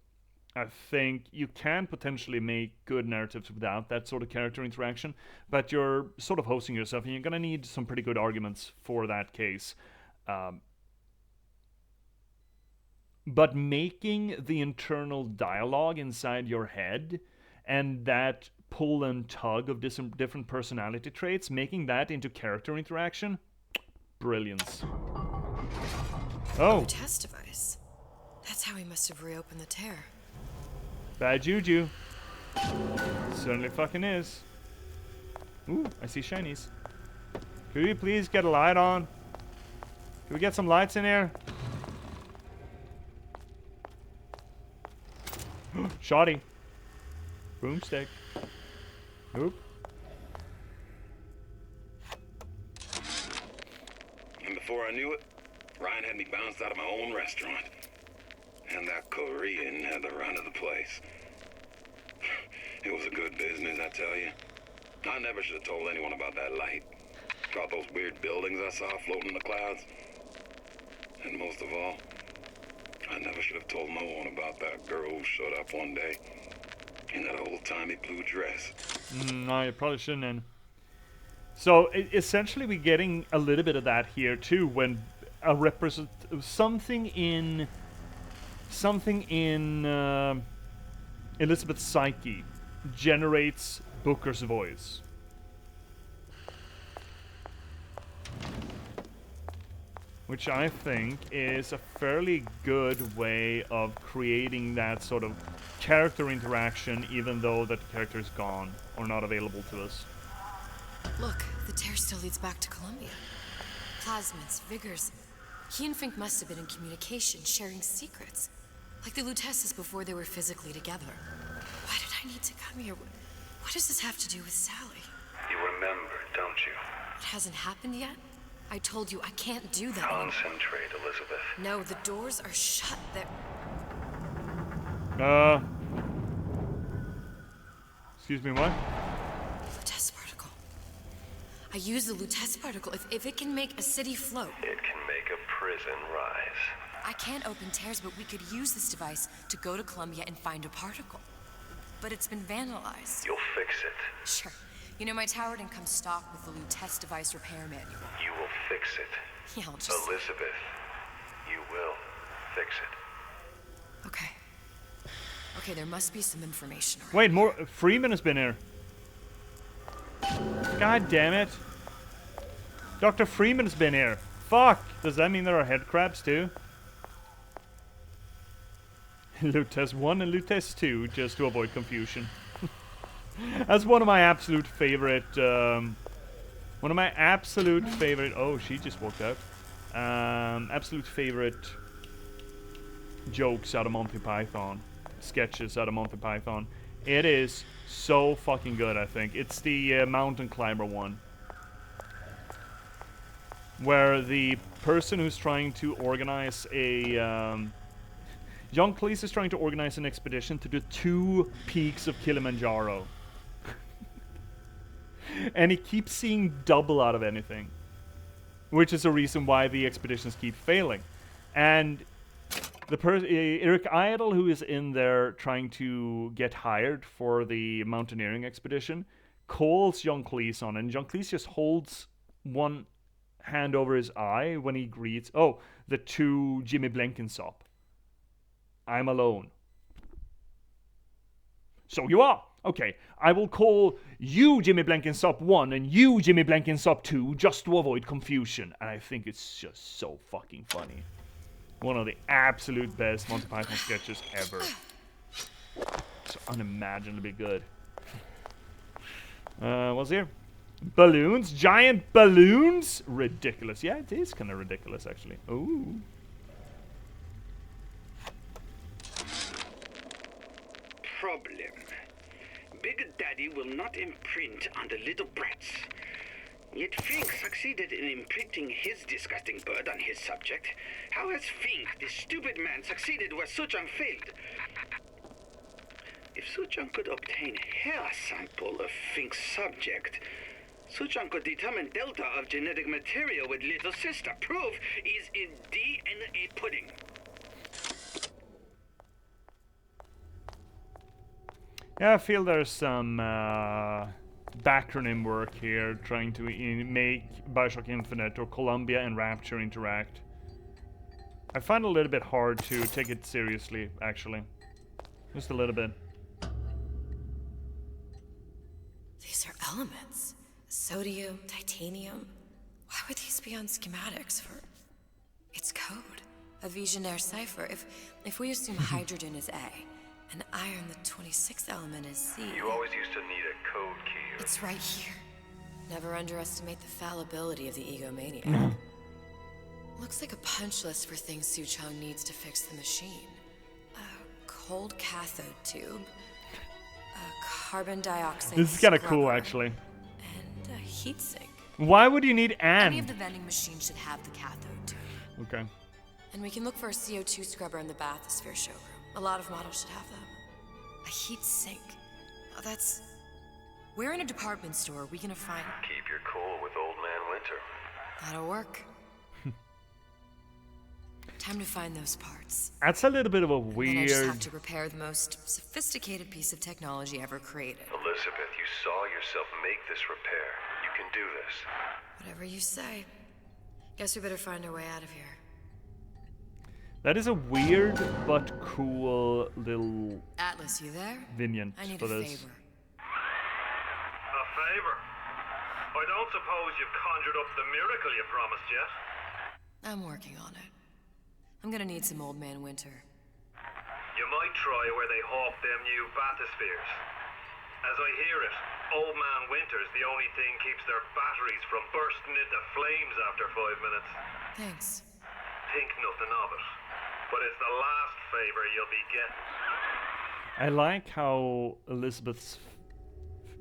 I think you can potentially make good narratives without that sort of character interaction, but you're sort of hosting yourself, and you're gonna need some pretty good arguments for that case. But making the internal dialogue inside your head and that pull and tug of different personality traits, making that into character interaction, brilliance. Oh. The test device. That's how he must have reopened the tear. Bad juju. Certainly fucking is. Ooh, I see shinies. Could we please get a light on? Can we get some lights in here? Shoddy. Broomstick. Oop. And before I knew it, Ryan had me bounced out of my own restaurant. And that Korean had the run of the place. It was a good business, I tell you. I never should have told anyone about that light. About those weird buildings I saw floating in the clouds. And most of all, I never should have told no one about that girl who showed up one day in that old-timey blue dress. No, you probably shouldn't have. So essentially, we're getting a little bit of that here too, when a something in Elizabeth's psyche generates Booker's voice. Which I think is a fairly good way of creating that sort of character interaction, even though that character is gone or not available to us. Look, the tear still leads back to Columbia. Plasmids, vigors. He and Fink must have been in communication, sharing secrets. Like the Lutesses before they were physically together. Why did I need to come here? What does this have to do with Sally? You remember, don't you? It hasn't happened yet? I told you I can't do that. Concentrate, Elizabeth. No, the doors are shut. Excuse me, what? Lutece particle. I use the Lutece particle. If it can make a city float. It can make a prison rise. I can't open tears, but we could use this device to go to Columbia and find a particle. But it's been vandalized. You'll fix it. Sure. You know, my tower didn't come stock with the Lutece device repair manual. You will fix it. Yeah, I'll just... Elizabeth, you will fix it. Okay. Okay, there must be some information around. Wait, more... Freeman has been here. God damn it. Dr. Freeman has been here. Fuck! Does that mean there are head crabs too? Lutece 1 and Lutece 2, just to avoid confusion. That's one of my absolute favorite, oh, she just walked out. Absolute favorite jokes out of Monty Python. Sketches out of Monty Python. It is so fucking good, I think. It's the mountain climber one. Where the person who's trying to organize a, John Cleese is trying to organize an expedition to the 2 peaks of Kilimanjaro. And he keeps seeing double out of anything. Which is a reason why the expeditions keep failing. And Eric Idle, who is in there trying to get hired for the mountaineering expedition, calls John Cleese on, and John Cleese just holds one hand over his eye when he greets, the two Jimmy Blenkinsop. I'm alone. So you are. Okay, I will call you Jimmy Blenkinsop 1 and you Jimmy Blenkinsop 2 just to avoid confusion. And I think it's just so fucking funny. One of the absolute best Monty Python sketches ever. So unimaginably good. What's here? Balloons? Giant balloons? Ridiculous. Yeah, it is kind of ridiculous, actually. Ooh. Problem. Big Daddy will not imprint on the little brats. Yet Fink succeeded in imprinting his disgusting bird on his subject. How has Fink, this stupid man, succeeded where Suchong failed? If Suchong could obtain hair sample of Fink's subject, Suchong could determine delta of genetic material with little sister. Proof is in DNA pudding. Yeah, I feel there's some backronym work here trying to make Bioshock Infinite or Columbia and Rapture interact. I find it a little bit hard to take it seriously, actually. Just a little bit. These are elements. Sodium, titanium. Why would these be on schematics for... It's code. A Visionaire cipher. If we assume hydrogen is A, and iron, the 26th element, is C. You always used to need a code key. It's right here. Never underestimate the fallibility of the egomaniac. Looks like a punch list for things Suchong needs to fix the machine. A cold cathode tube. A carbon dioxide This is kind of cool, scrubber, actually. and a heatsink. Why would you need an? Any of the vending machines should have the cathode tube. Okay. And we can look for a CO2 scrubber in the bathysphere showroom. A lot of models should have them. A heat sink. Oh, that's... Where in a department store are we gonna find... Keep your cool with Old Man Winter. That'll work. Time to find those parts. That's a little bit of a And then I just have weird... to repair the most sophisticated piece of technology ever created. Elizabeth, you saw yourself make this repair. You can do this. Whatever you say. Guess we better find our way out of here. That is a weird but cool little Atlas, you there? vignet I need for a this. favor. A favor? I don't suppose you've conjured up the miracle you promised yet? I'm working on it. I'm gonna need some Old Man Winter. You might try where they hawk them new bathyspheres. As I hear it, Old Man Winter's the only thing keeps their batteries from bursting into flames after 5 minutes. Thanks. Think nothing of it. But it's the last favor you'll be getting. I like how Elizabeth's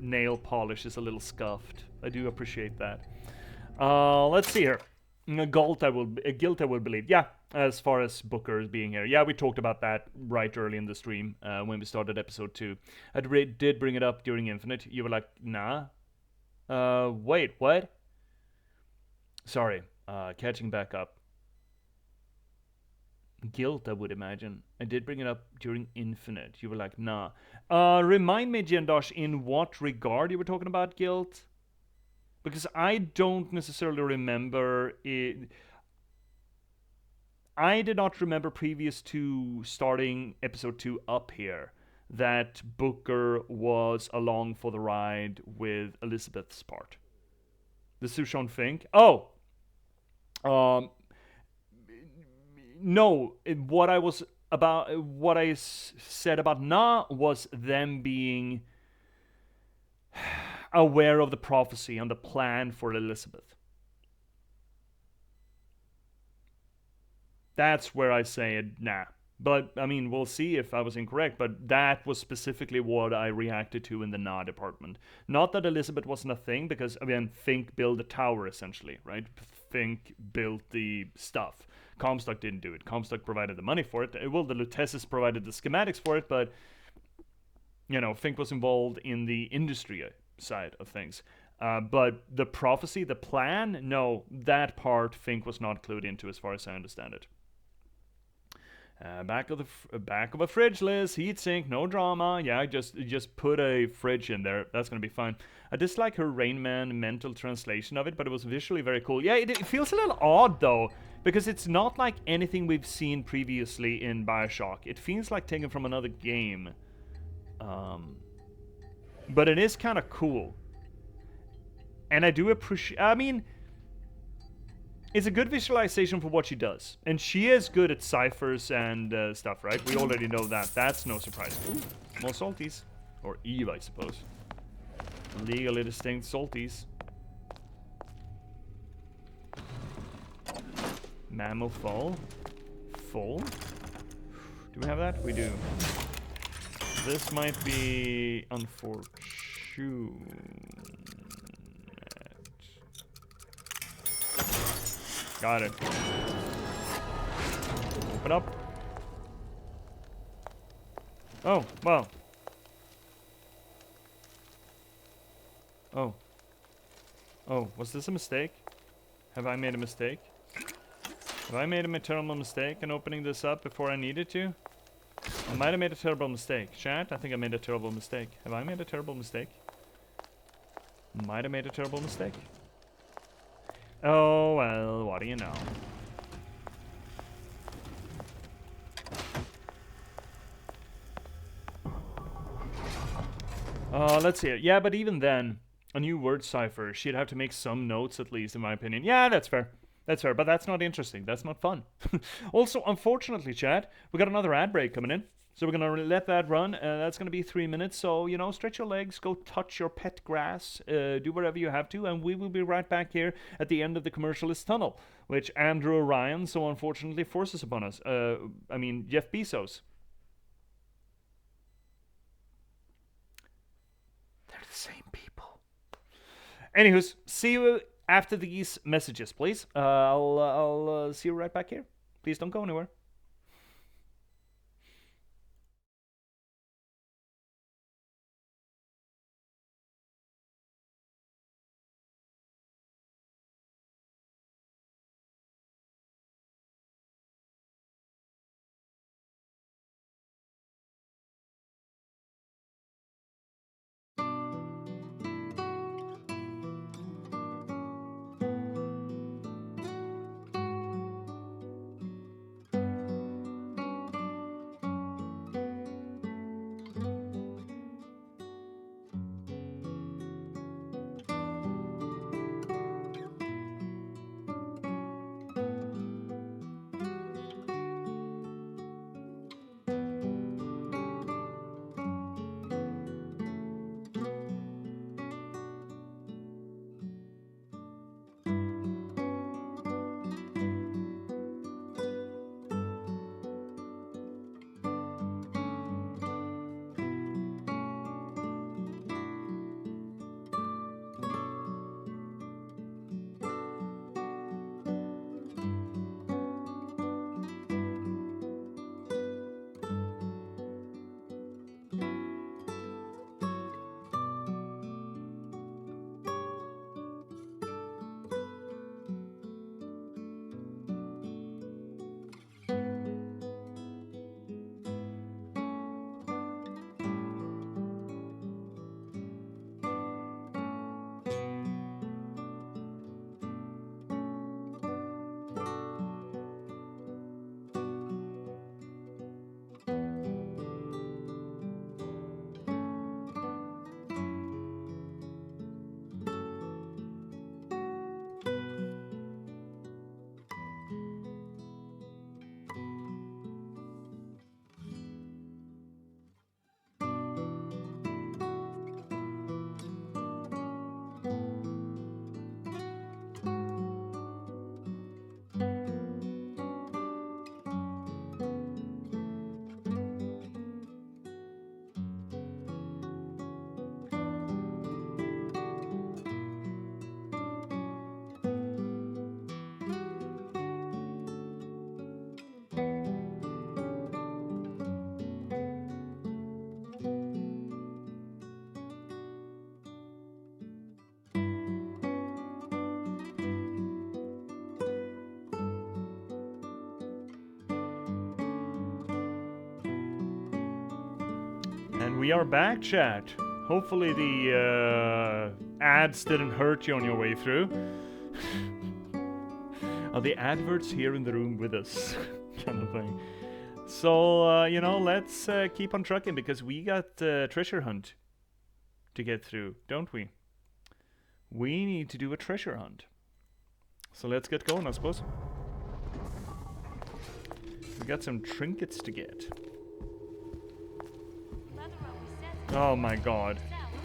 nail polish is a little scuffed. I do appreciate that. Let's see here. Guilt I will believe. Yeah, as far as Booker's being here. Yeah, we talked about that right early in the stream when we started episode 2. I did bring it up during Infinite. You were like, nah. Wait, what? Sorry, catching back up. Guilt, I would imagine. I did bring it up during Infinite. You were like, nah. Remind me, Jendosh, in what regard you were talking about guilt? Because I don't necessarily remember it. I did not remember previous to starting episode 2 up here that Booker was along for the ride with Elizabeth's part. The Suchong Fink. Oh! No, what I said about Na was them being aware of the prophecy and the plan for Elizabeth. That's where I say nah. But, I mean, we'll see if I was incorrect, but that was specifically what I reacted to in the Na department. Not that Elizabeth wasn't a thing, because, again, Fink built the tower, essentially, right? Fink built the stuff. Comstock didn't do it. Comstock provided the money for it. Well, the Luteces provided the schematics for it, but, you know, Fink was involved in the industry side of things. But the prophecy, the plan, no, that part Fink was not clued into as far as I understand it. Back of a fridge, Liz. Heatsink, no drama. Yeah, just put a fridge in there. That's gonna be fine. I dislike her Rain Man mental translation of it, but it was visually very cool. Yeah, it feels a little odd though, because it's not like anything we've seen previously in Bioshock. It feels like taken from another game. But it is kind of cool. And I do appreciate... I mean... It's a good visualization for what she does. And she is good at ciphers and stuff, right? We already know that. That's no surprise. Ooh, more salties. Or Eve, I suppose. Legally distinct salties. Mammal full. Full? Do we have that? We do. This might be unfortunate. Got it. Open up. Oh, well. Oh. Oh, was this a mistake? Have I made a mistake? Have I made a terrible mistake in opening this up before I needed to? I might have made a terrible mistake. Chat, I think I made a terrible mistake. Have I made a terrible mistake? Might have made a terrible mistake. Oh, well, what do you know? Let's see. Yeah, but even then, a new word cipher, she'd have to make some notes at least, in my opinion. Yeah, that's fair. That's fair, but that's not interesting. That's not fun. Also, unfortunately, chat, we got another ad break coming in. So we're going to let that run. That's going to be 3 minutes. So, you know, stretch your legs, go touch your pet grass, do whatever you have to. And we will be right back here at the end of the commercialist tunnel, which Andrew Orion so unfortunately forces upon us. I mean, Jeff Bezos. They're the same people. Anywho's, see you after these messages, please. I'll see you right back here. Please don't go anywhere. We are back, chat. Hopefully the ads didn't hurt you on your way through. Are the adverts here in the room with us? Kind of thing. So, you know, let's keep on trucking because we got treasure hunt to get through, don't we? We need to do a treasure hunt. So let's get going, I suppose. We got some trinkets to get. Oh my god. Penalty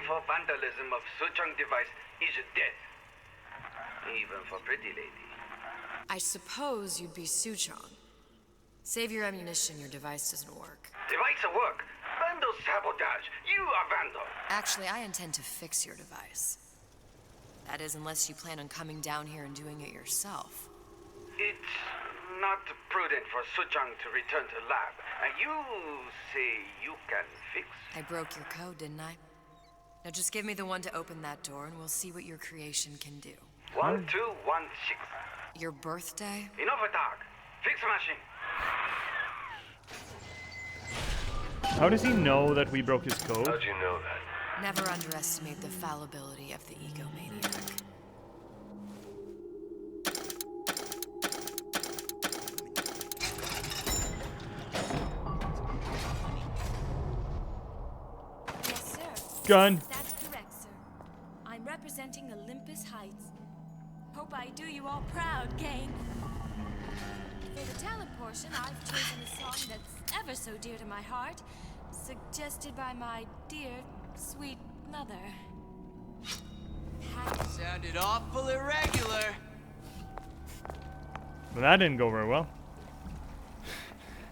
for vandalism of Suchong device is death. Even for pretty lady. I suppose you'd be Suchong. Save your ammunition, your device doesn't work. Device at work. Vandal sabotage. You are vandal. Actually, I intend to fix your device. That is, unless you plan on coming down here and doing it yourself. It's not prudent for Suchong to return to lab. You say you can fix? I broke your code, didn't I? Now just give me the one to open that door and we'll see what your creation can do. 1216. Your birthday? Enough talk. Fix machine. How does he know that we broke his code? How'd you know that? Never underestimate the fallibility of the egomaniac. Yes, sir. Gun. That's correct, sir. I'm representing Olympus Heights. Hope I do you all proud, gang. For the talent portion, I've chosen a song that's ever so dear to my heart, suggested by my dear, sweet mother. Sounded awful irregular. But that didn't go very well.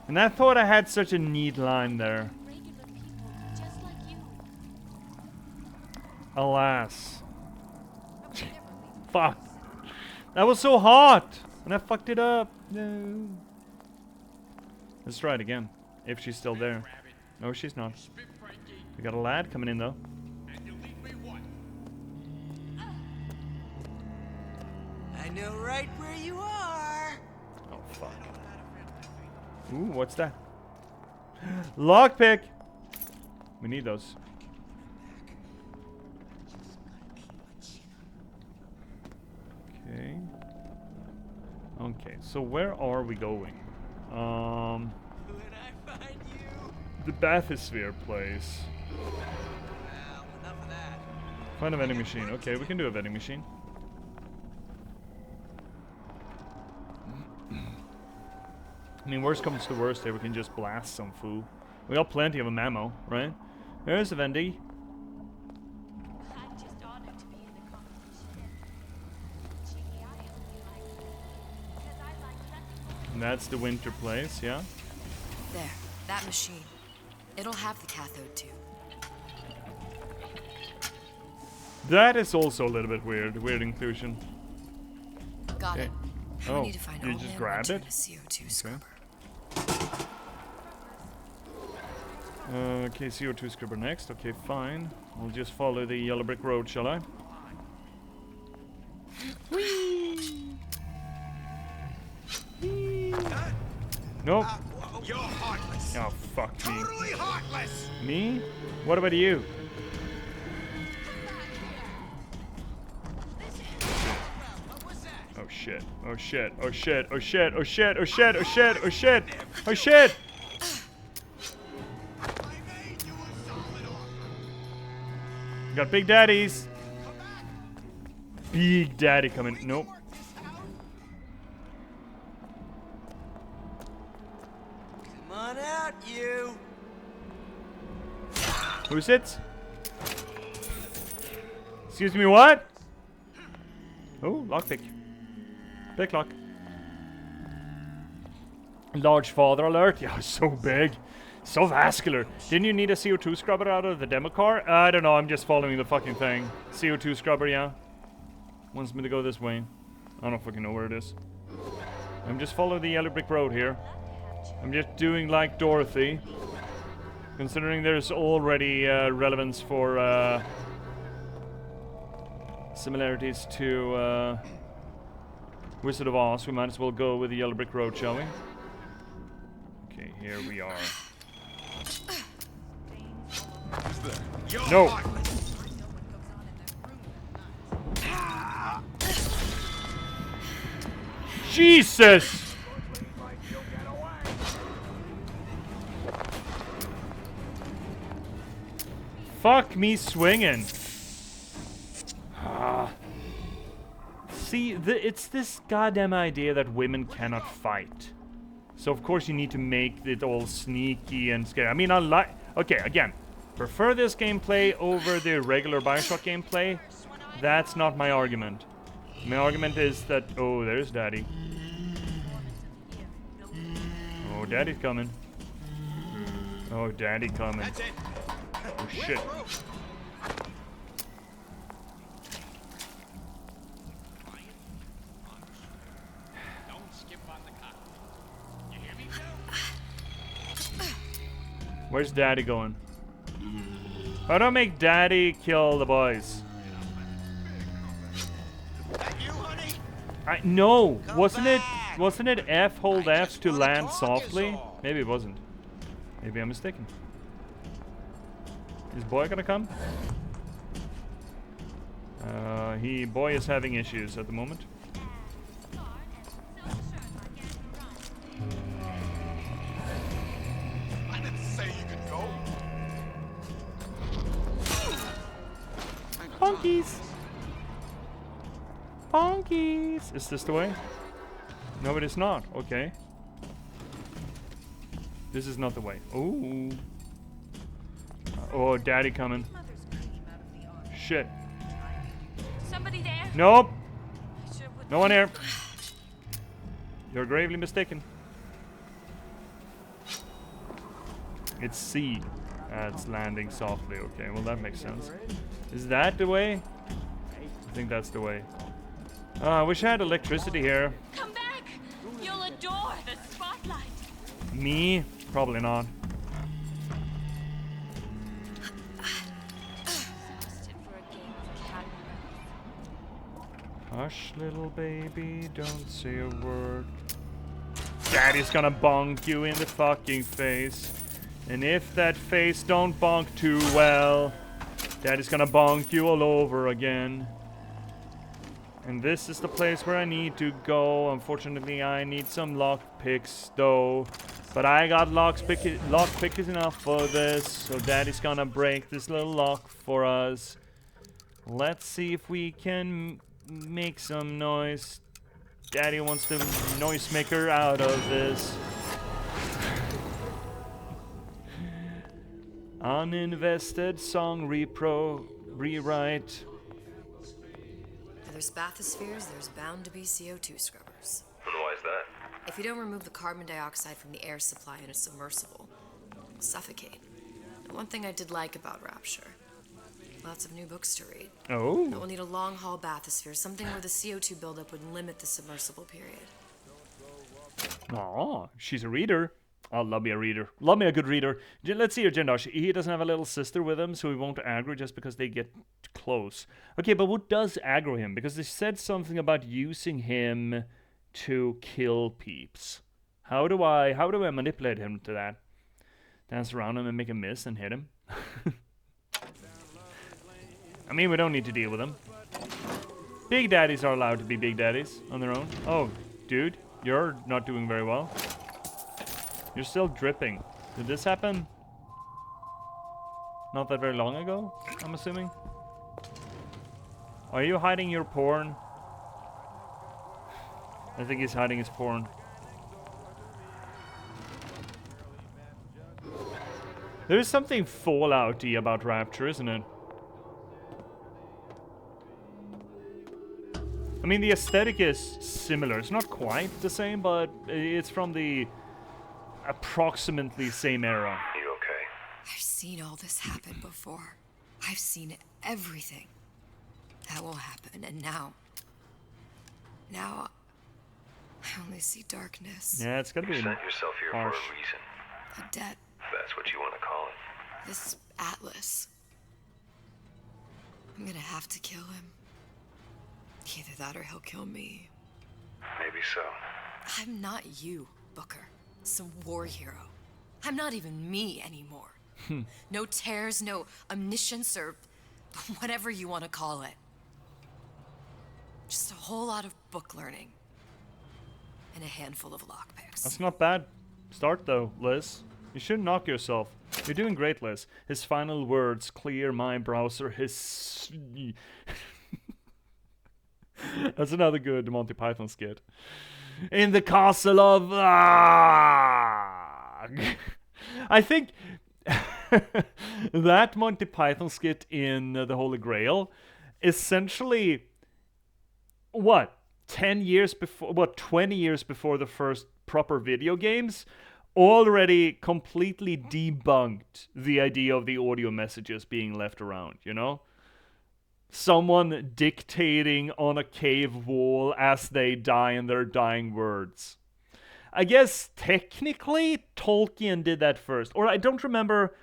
And I thought I had such a neat line there. Just like you. Alas. Fuck. That was so hot! And I fucked it up. No. Let's try it again. If she's still there. No, she's not. We got a lad coming in though. I know right where you are. Oh fuck. Ooh, what's that? Lockpick! We need those. Okay. Okay, so where are we going? The bathysphere place. Find a vending machine. Okay, we can do a vending machine. I mean, worst comes to worst here, we can just blast some food. We got plenty of ammo, right? There's a Vendy. I'm just honored to be in the competition. Cheeky, I only like it because I like nothing. And that's the winter place, yeah? There, that machine. It'll have the cathode too. That is also a little bit weird. Weird inclusion. Got Okay. it. Now Oh, we need to find you all just man grabbed and it? a CO2 scrubber. Okay, CO2 scrubber next. Okay, fine. I'll just follow the yellow brick road, shall I? Nope. You're heartless. Oh, fuck me. Totally heartless. Me? What about you? Oh shit. Oh shit. Oh shit. Oh shit. Oh shit. Oh shit. Oh shit. Oh shit. Oh shit. Got big daddies. Big daddy coming. Nope. Come on out, you. Who's it? Excuse me, what? Oh, lockpick. Pick lock. Large father alert. Yeah, so big. So vascular. Didn't you need a CO2 scrubber out of the demo car? I don't know, I'm just following the fucking thing. CO2 scrubber, yeah. Wants me to go this way. I don't fucking know where it is. I'm just following the yellow brick road here. I'm just doing like Dorothy. Considering there's already relevance for similarities to Wizard of Oz, we might as well go with the yellow brick road, shall we? Okay, Here we are. Who's there? No! Jesus! Fuck me swinging. See, it's this goddamn idea that women cannot fight. So of course you need to make it all sneaky and scary. I mean, I like... Okay, again. Prefer this gameplay over the regular Bioshock gameplay. That's not my argument. My argument is that... Oh, there's Daddy. Oh, Daddy's coming. Oh, Daddy coming. Oh, shit. Where's Daddy going? Why don't make Daddy kill the boys? No, wasn't it F, hold F to land softly? Maybe it wasn't. Maybe I'm mistaken. Is boy gonna come? Boy is having issues at the moment. I didn't say you could go. Bonkies! Bonkies! Is this the way? No, it is not. Okay. This is not the way. Ooh. Oh, Daddy coming. Shit. Somebody there? Nope. No one here. You're gravely mistaken. It's C. It's landing softly. Okay, well that makes sense. Is that the way? I think that's the way. I wish I had electricity here. Come back! You'll adore the spotlight. Me? Probably not. Hush, little baby, don't say a word. Daddy's gonna bonk you in the fucking face. And if that face don't bonk too well, Daddy's gonna bonk you all over again. And this is the place where I need to go. Unfortunately, I need some lockpicks though. But I got lockpicks enough for this. So Daddy's gonna break this little lock for us. Let's see if we can make some noise. Daddy wants the noisemaker out of this. Uninvested song rewrite. Where there's bathyspheres, there's bound to be CO2 scrubbers. Why is that? If you don't remove the carbon dioxide from the air supply in a submersible, it'll suffocate. And one thing I did like about Rapture, lots of new books to read. Oh. But we'll need a long-haul bathysphere, something where the CO2 buildup would limit the submersible period. Aw, she's a reader. Oh, love me a reader. Love me a good reader. Let's see here, Jendosh. He doesn't have a little sister with him, so he won't aggro just because they get close. Okay, but what does aggro him? Because they said something about using him to kill peeps. How do I manipulate him to that? Dance around him and make him miss and hit him? I mean, we don't need to deal with him. Big daddies are allowed to be big daddies on their own. Oh, dude, you're not doing very well. You're still dripping. Did this happen? Not that very long ago, I'm assuming. Are you hiding your porn? I think he's hiding his porn. There is something Fallout-y about Rapture, isn't it? I mean, the aesthetic is similar. It's not quite the same, but it's from the approximately same era. You okay? I've seen all this happen before. I've seen everything. That will happen, and now I only see darkness. Yeah, it's gotta be You set yourself here harsh. for a reason. A debt. That's what you want to call it. This Atlas. I'm gonna have to kill him. Either that or he'll kill me. Maybe so. I'm not you, Booker. Some war hero. I'm not even me anymore. No tears, no omniscience, or whatever you want to call it. Just a whole lot of book learning. And a handful of lockpicks. That's not bad start though, Liz. You shouldn't knock yourself. You're doing great, Liz. His final words clear my browser. His... That's another good Monty Python skit. In the castle of... I think that Monty Python skit in The Holy Grail, essentially, what, 10 years before, what, 20 years before the first proper video games, already completely debunked the idea of the audio messages being left around, you know? Someone dictating on a cave wall as they die in their dying words. I guess technically Tolkien did that first, or I don't remember.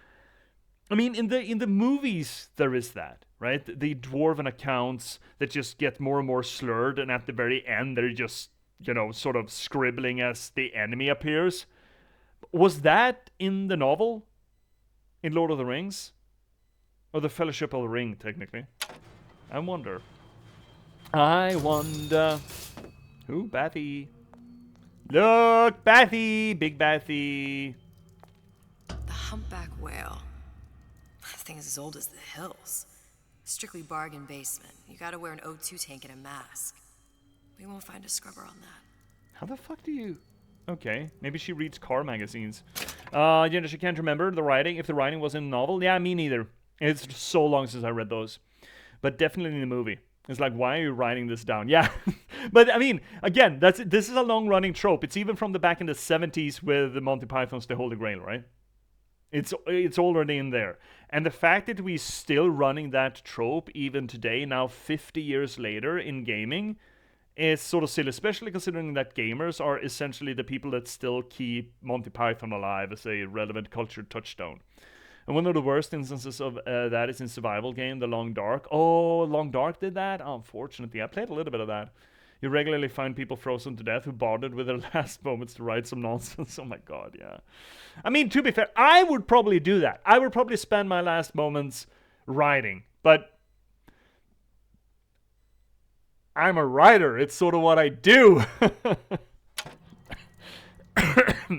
I mean, in the movies there is that, right? The dwarven accounts that just get more and more slurred, and at the very end they're just, you know, sort of scribbling as the enemy appears. Was that in the novel, in Lord of the Rings, or the Fellowship of the Ring, technically? I wonder. Ooh, Bathy. Look, Bathy! Big Bathy! The humpback whale. That thing is as old as the hills. Strictly bargain basement. You gotta wear an O2 tank and a mask. We won't find a scrubber on that. How the fuck do you... Okay, maybe she reads car magazines. You know, she can't remember the writing. If the writing was in the novel, yeah, me neither. It's so long since I read those. But definitely in the movie. It's like, why are you writing this down? Yeah, but I mean, again, this is a long-running trope. It's even from the back in the 70s with the Monty Python's The Holy Grail, right? It's already in there. And the fact that we're still running that trope even today, now 50 years later in gaming, is sort of silly, especially considering that gamers are essentially the people that still keep Monty Python alive as a relevant culture touchstone. And one of the worst instances of that is in survival game, The Long Dark. Oh, Long Dark did that? Unfortunately, I played a little bit of that. You regularly find people frozen to death who bothered with their last moments to write some nonsense. Oh my god, yeah. I mean, to be fair, I would probably do that. I would probably spend my last moments writing. But I'm a writer. It's sort of what I do.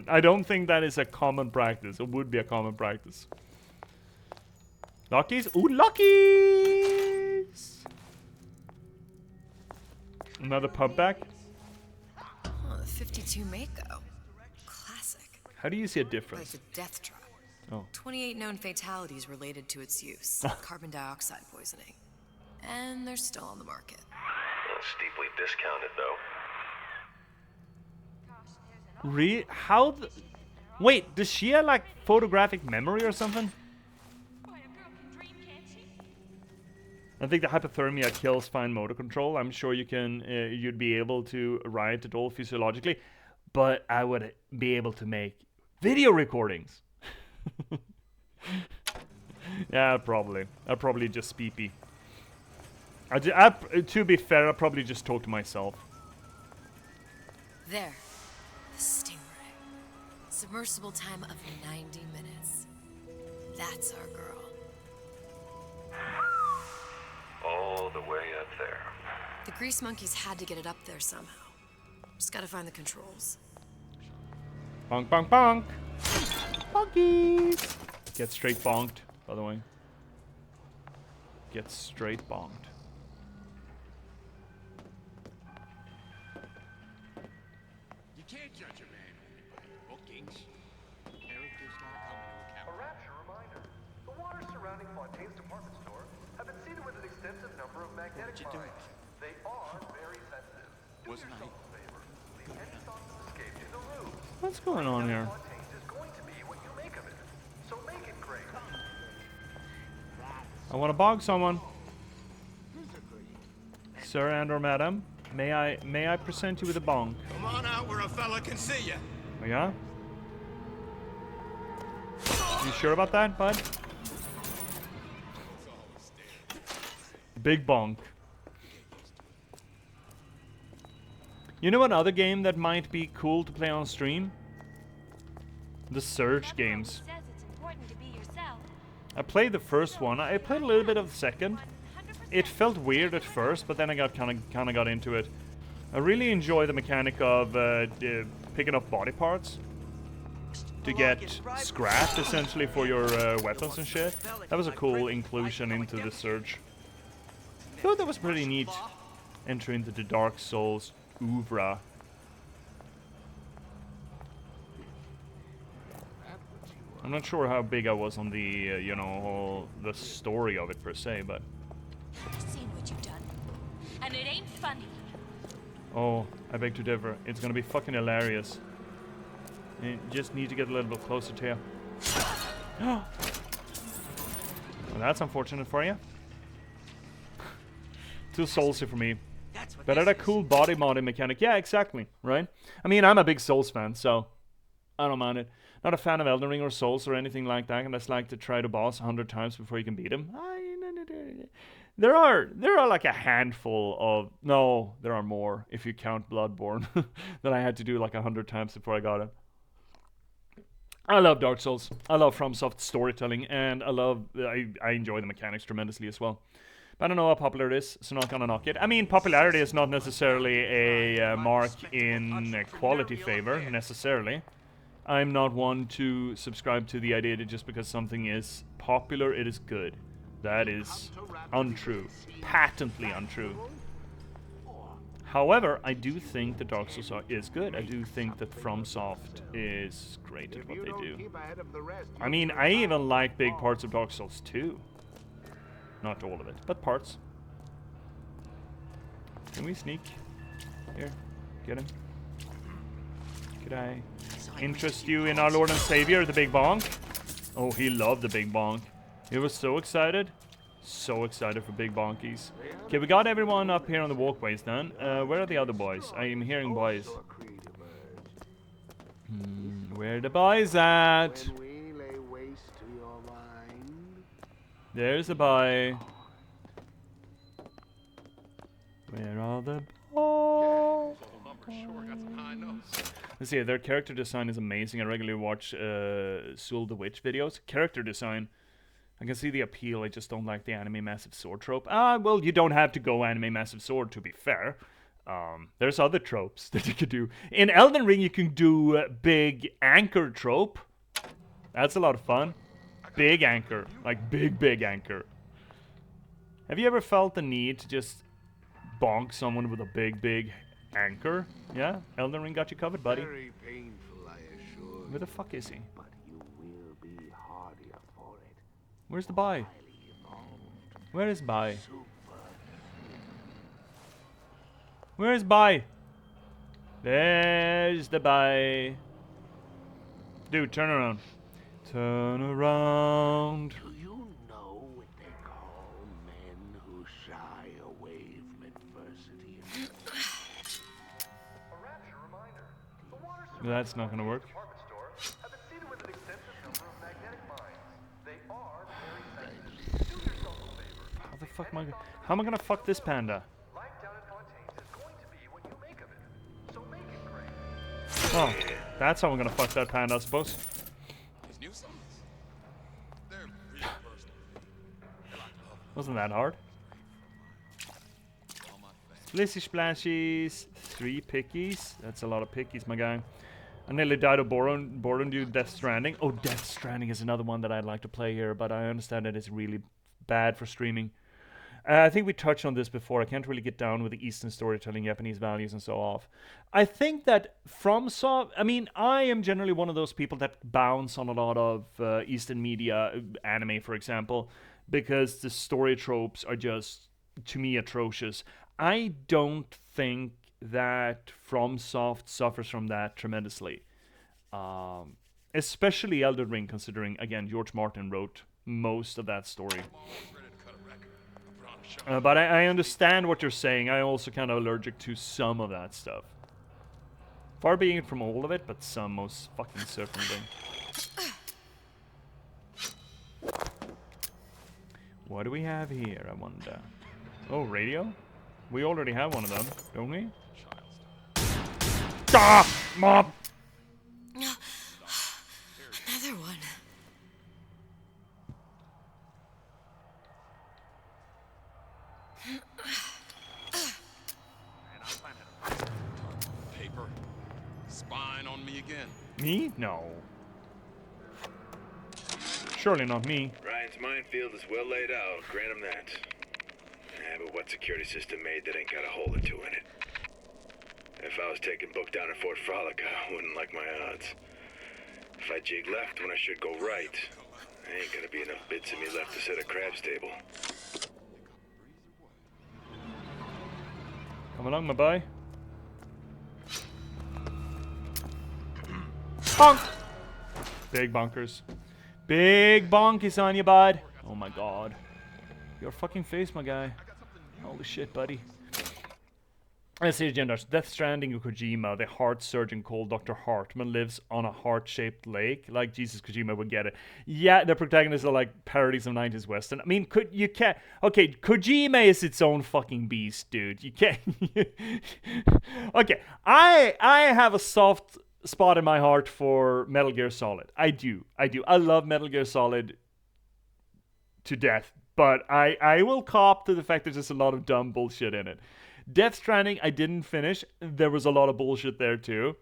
I don't think that is a common practice. It would be a common practice. Luckies? Ooh, Luckies! Another pump back? Oh, the 52 Mako. Classic. How do you see a difference? Like the death drop. Oh. 28 known fatalities related to its use. Carbon dioxide poisoning. And they're still on the market. Steeply discounted, though. How? Wait, does she have like photographic memory or something? I think the hypothermia kills fine motor control. I'm sure you'd be able to write it all physiologically, but I would be able to make video recordings. Yeah, probably. I'll probably just speepy. To be fair, I'll probably just talk to myself. There. The Stingray. Submersible time of 90 minutes. That's our girl. All the way up there. The grease monkeys had to get it up there somehow. Just gotta find the controls. Bonk, bonk, bonk. Bonkies. Get straight bonked, by the way. Get straight bonked. You can't judge a man only by bookings. Characters not coming to account. A Rapture reminder. The waters surrounding Fontaine's department store have been seeded with an extensive number of magnetic mines. They are very sensitive. Do yourself a favor. Leave any thoughts of escape to the roof. What's going on here? Fontaine's is going to be what you make of it. So make it great. I want to bog someone. Sir and or madam, may I present you with a bonk? Come on out where a fella can see you. Oh yeah? You sure about that, bud? Big bonk. You know another game that might be cool to play on stream? The Surge games. Says it's important to be yourself. I played the first one. I played a little bit of the second. It felt weird at first, but then I got kind of got into it. I really enjoy the mechanic of picking up body parts to get scrap essentially for your weapons and shit. That was a cool inclusion into the Surge. I thought that was pretty neat. Entry into the Dark Souls oeuvre. I'm not sure how big I was on the, you know, the story of it per se, but... I've seen what you've done, and it ain't funny. Oh, I beg to differ. It's gonna be fucking hilarious. You just need to get a little bit closer to you. Well, that's unfortunate for you. Too soulsy for me. But at a cool body modding mechanic. Yeah, exactly, right? I mean, I'm a big Souls fan, so I don't mind it. Not a fan of Elden Ring or Souls or anything like that, and that's like to try the boss 100 times before you can beat him. There are like a handful of... No, there are more, if you count Bloodborne, that I had to do like 100 times before I got it. I love Dark Souls. I love FromSoft storytelling, and I enjoy the mechanics tremendously as well. But I don't know how popular it is, so not gonna knock it. I mean, popularity is not necessarily a mark in quality favor, necessarily. I'm not one to subscribe to the idea that just because something is popular, it is good. That is untrue. Patently untrue. However, I do think that Dark Souls is good. I do think that FromSoft is great at what they do. I mean, I even like big parts of Dark Souls 2. Not all of it, but parts. Can we sneak? Here, get him. Could I interest you in our Lord and Savior, the Big Bonk? Oh, he loved the Big Bonk. He was so excited. So excited for big bonkies. Okay, we got everyone up here on the walkways then. Where are the other boys? I am hearing boys. Where are the boys at? There's a boy. Where are the boys? Let's see, their character design is amazing. I regularly watch Sul the Witch videos. Character design. I can see the appeal, I just don't like the anime massive sword trope. Well, you don't have to go anime massive sword, to be fair. There's other tropes that you could do. In Elden Ring, you can do big anchor trope. That's a lot of fun. Big anchor. Like big anchor. Have you ever felt the need to just bonk someone with a big anchor? Yeah? Elden Ring got you covered, buddy. Very painful, I assure you. Where the fuck is he? But you will be hardier for it. Where's the boy? Where is boy? Where is boy? There's the boy. Dude, turn around. Turn around. Do you know what they call men who shy away from adversity? A Rapture reminder. The water That's not gonna work. department store have been seeded with an extensive number of magnetic mines. They are very sensitive. Do yourself a favor. How the fuck am I? How am I gonna fuck this panda? Life down in Fontaine is going to be what you make of it. So make it great. Oh, that's how I'm gonna fuck that panda, I suppose. These new songs, they're really personal. They're like love. Wasn't that hard? Splissy splashies, 3 pickies. That's a lot of pickies, my guy. I nearly died of boredom due to Death Stranding. Oh, Death Stranding is another one that I'd like to play here, but I understand that it's really bad for streaming. I think we touched on this before. I can't really get down with the Eastern storytelling, Japanese values, and so off. I think that FromSoft... I mean, I am generally one of those people that bounce on a lot of Eastern media, anime, for example, because the story tropes are just, to me, atrocious. I don't think that FromSoft suffers from that tremendously. Especially Elden Ring, considering, again, George Martin wrote most of that story. But I understand what you're saying. I'm also kind of allergic to some of that stuff. Far being it from all of it, but some most fucking certainly. What do we have here, I wonder? Oh, radio? We already have one of them, don't we? Ah! Mom! Me? No. Surely not me. Ryan's minefield is well laid out, grant him that. But what security system made that ain't got a hole or two in it? If I was taking book down at Fort Frolic, I wouldn't like my odds. If I jig left when I should go right, there ain't gonna be enough bits of me left to set a crab's table. Come along, my boy. Bonk! Big bonkers. Big bonkies on you, bud. Oh my god. Your fucking face, my guy. Holy shit, buddy. Let's see, genders. Death Stranding of Kojima, the heart surgeon called Dr. Hartman, lives on a heart-shaped lake. Like Jesus, Kojima would get it. Yeah, the protagonists are like parodies of 90s Western. I mean, you can't... Okay, Kojima is its own fucking beast, dude. You can't... Okay, I have a soft spot in my heart for Metal Gear Solid. I do. I love Metal Gear Solid to death. But I will cop to the fact that there's a lot of dumb bullshit in it. Death Stranding, I didn't finish. There was a lot of bullshit there too.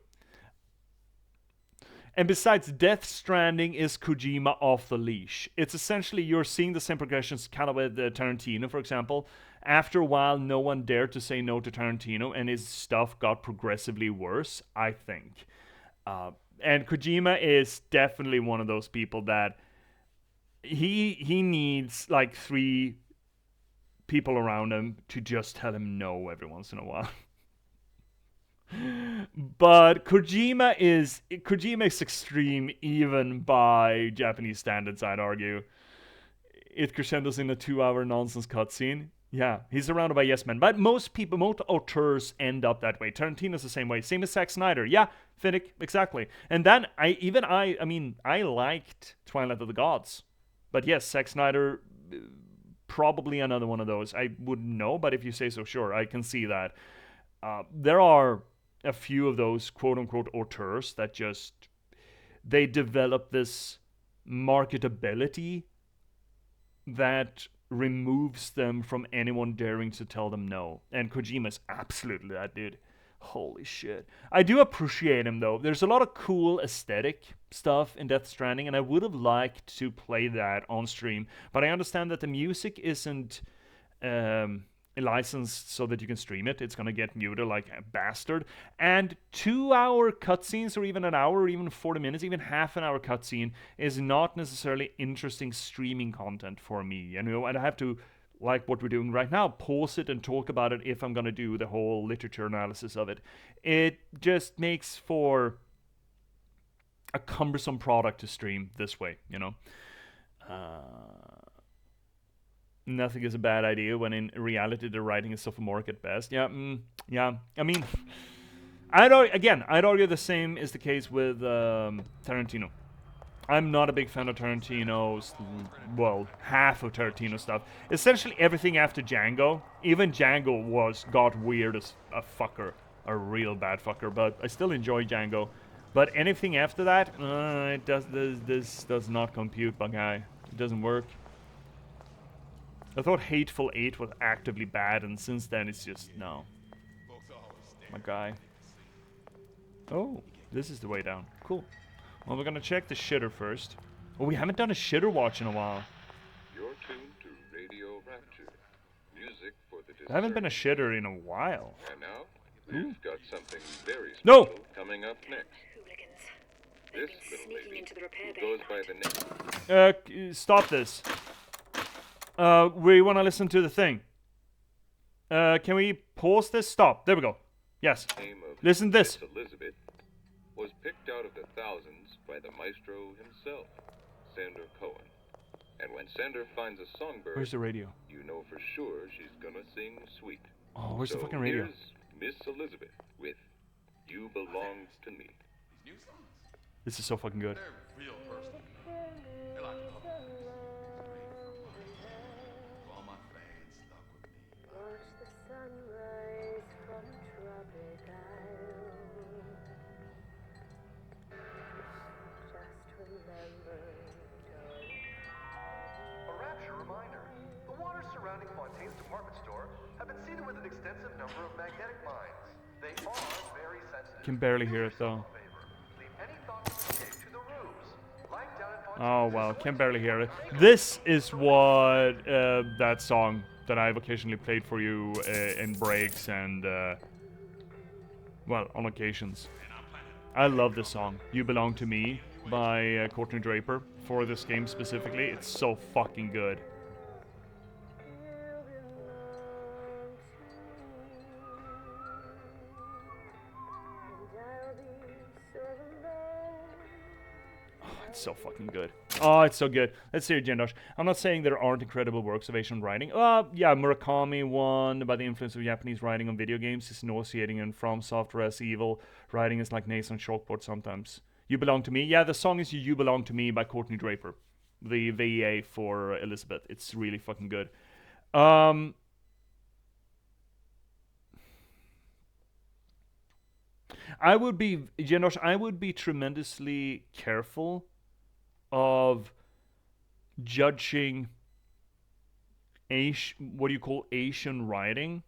And besides, Death Stranding is Kojima off the leash. It's essentially, you're seeing the same progressions kind of with Tarantino, for example. After a while, no one dared to say no to Tarantino, and his stuff got progressively worse, I think. And Kojima is definitely one of those people that he needs like 3 people around him to just tell him no every once in a while. But Kojima is extreme even by Japanese standards, I'd argue. It crescendos in a 2-hour nonsense cutscene. Yeah, he's surrounded by yes men. But most auteurs end up that way. Tarantino's the same way. Same as Zack Snyder. Yeah, Finnick, exactly. And then I liked Twilight of the Gods. But yes, Zack Snyder... probably another one of those. I wouldn't know, but if you say so, sure, I can see that. There are a few of those quote-unquote auteurs that just... they develop this marketability that removes them from anyone daring to tell them no. And Kojima's absolutely that, dude. Holy shit. I do appreciate him, though. There's a lot of cool aesthetic stuff in Death Stranding, and I would have liked to play that on stream. But I understand that the music isn't licensed so that you can stream it. It's going to get muted like a bastard. And 2-hour cutscenes, or even an hour, or even 40 minutes, even half an hour cutscene is not necessarily interesting streaming content for me. You know, and I have to... like what we're doing right now, pause it and talk about it if I'm going to do the whole literature analysis of it. It just makes for a cumbersome product to stream this way, you know. Nothing is a bad idea when in reality the writing is sophomoric at best. Yeah, yeah. I mean, I'd argue the same is the case with Tarantino. I'm not a big fan of Tarantino's, well, half of Tarantino's stuff. Essentially everything after Django, even Django got weird as a fucker, a real bad fucker, but I still enjoy Django. But anything after that, this does not compute, my guy. It doesn't work. I thought Hateful Eight was actively bad, and since then it's just, no. My guy. Oh, this is the way down. Cool. Well, we're gonna check the shitter first. Oh, we haven't done a shitter watch in a while. You're tuned to Radio Rapture. Music for the I haven't been a shitter in a while. And now, we've got something very special coming up next. This little lady who goes by the name... stop this. We want to listen to the thing. Can we pause this? Stop. There we go. Yes. Listen to this. Elizabeth was picked out of the thousands by the maestro himself, Sander Cohen. And when Sander finds a songbird, where's the radio? You know for sure she's gonna sing sweet. Oh, where's the fucking radio? Here's Miss Elizabeth with You Belong to Me. This is so fucking good. They're real personal. They're like all my fans stuck with me. Watch the sunrise from tropic isle. Just remember, A Rapture reminder. The waters surrounding Fontaine's department store have been seeded with an extensive number of magnetic mines. They are very sensitive. Can barely hear it though. Leave any thoughts Oh, well, can barely hear it. This is what that song that I've occasionally played for you in breaks and, well, on occasions. I love this song, You Belong to Me, by Courtney Draper, for this game specifically. It's so fucking good. It's so fucking good. Oh, it's so good. Let's hear it, Jendosh. I'm not saying there aren't incredible works of Asian writing. Yeah, Murakami won by the influence of Japanese writing on video games is nauseating, and From Software's evil writing is like nails on chalkboard sometimes. You Belong to Me. Yeah, the song is You Belong to Me by Courtney Draper. The VA for Elizabeth. It's really fucking good. I would be, Janosh, I would be tremendously careful of judging what do you call Asian writing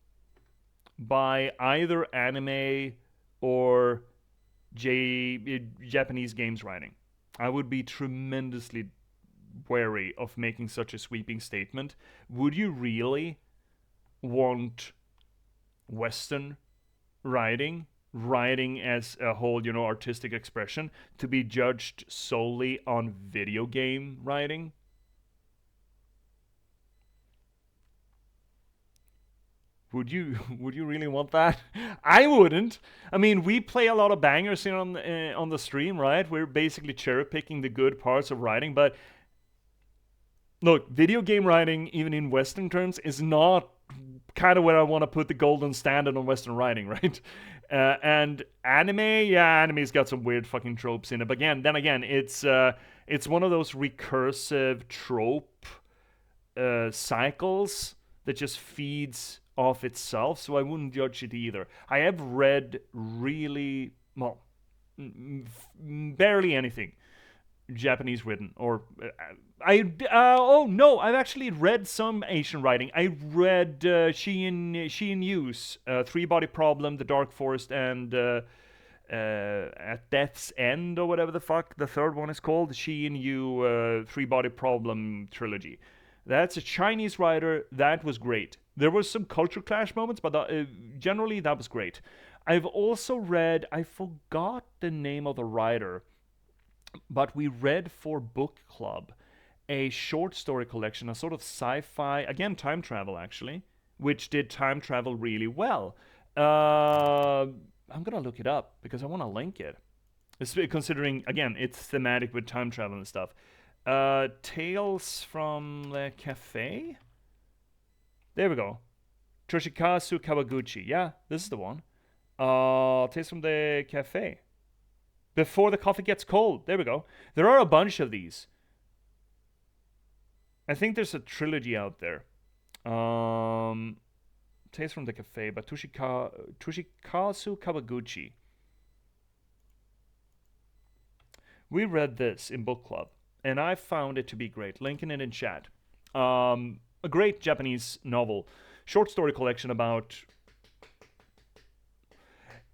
by either anime or Japanese games writing. I would be tremendously wary of making such a sweeping statement. Would you really want Western writing as a whole, artistic expression, to be judged solely on video game writing? Would you really want that? I wouldn't. I mean, we play a lot of bangers here on the stream, right? We're basically cherry picking the good parts of writing, but look, video game writing, even in Western terms, is not kind of where I want to put the golden standard on Western writing, right? And anime's got some weird fucking tropes in it. But then again, it's one of those recursive trope cycles that just feeds off itself. So I wouldn't judge it either. I have read really, well, barely anything Japanese written, or I've actually read some Asian writing. I read Shiin Yu's Three Body Problem, The Dark Forest, and At Death's End, or whatever the fuck the third one is called, Shiin Yu Three Body Problem trilogy. That's a Chinese writer. That was great. There was some culture clash moments, but generally that was great. I've also read, I forgot the name of the writer, but we read for book club a short story collection, a sort of sci-fi, again, time travel actually, which did time travel really well. I'm gonna look it up because I want to link it. Considering, again, it's thematic with time travel and stuff. Tales from the Cafe? There we go. Toshikazu Kawaguchi. Yeah, this is the one. Tales from the Cafe. Before the Coffee Gets Cold. There we go. There are a bunch of these. I think there's a trilogy out there. Tales from the Cafe by Toshikazu Kawaguchi. We read this in book club, and I found it to be great. Linking it in chat. A great Japanese novel. Short story collection about...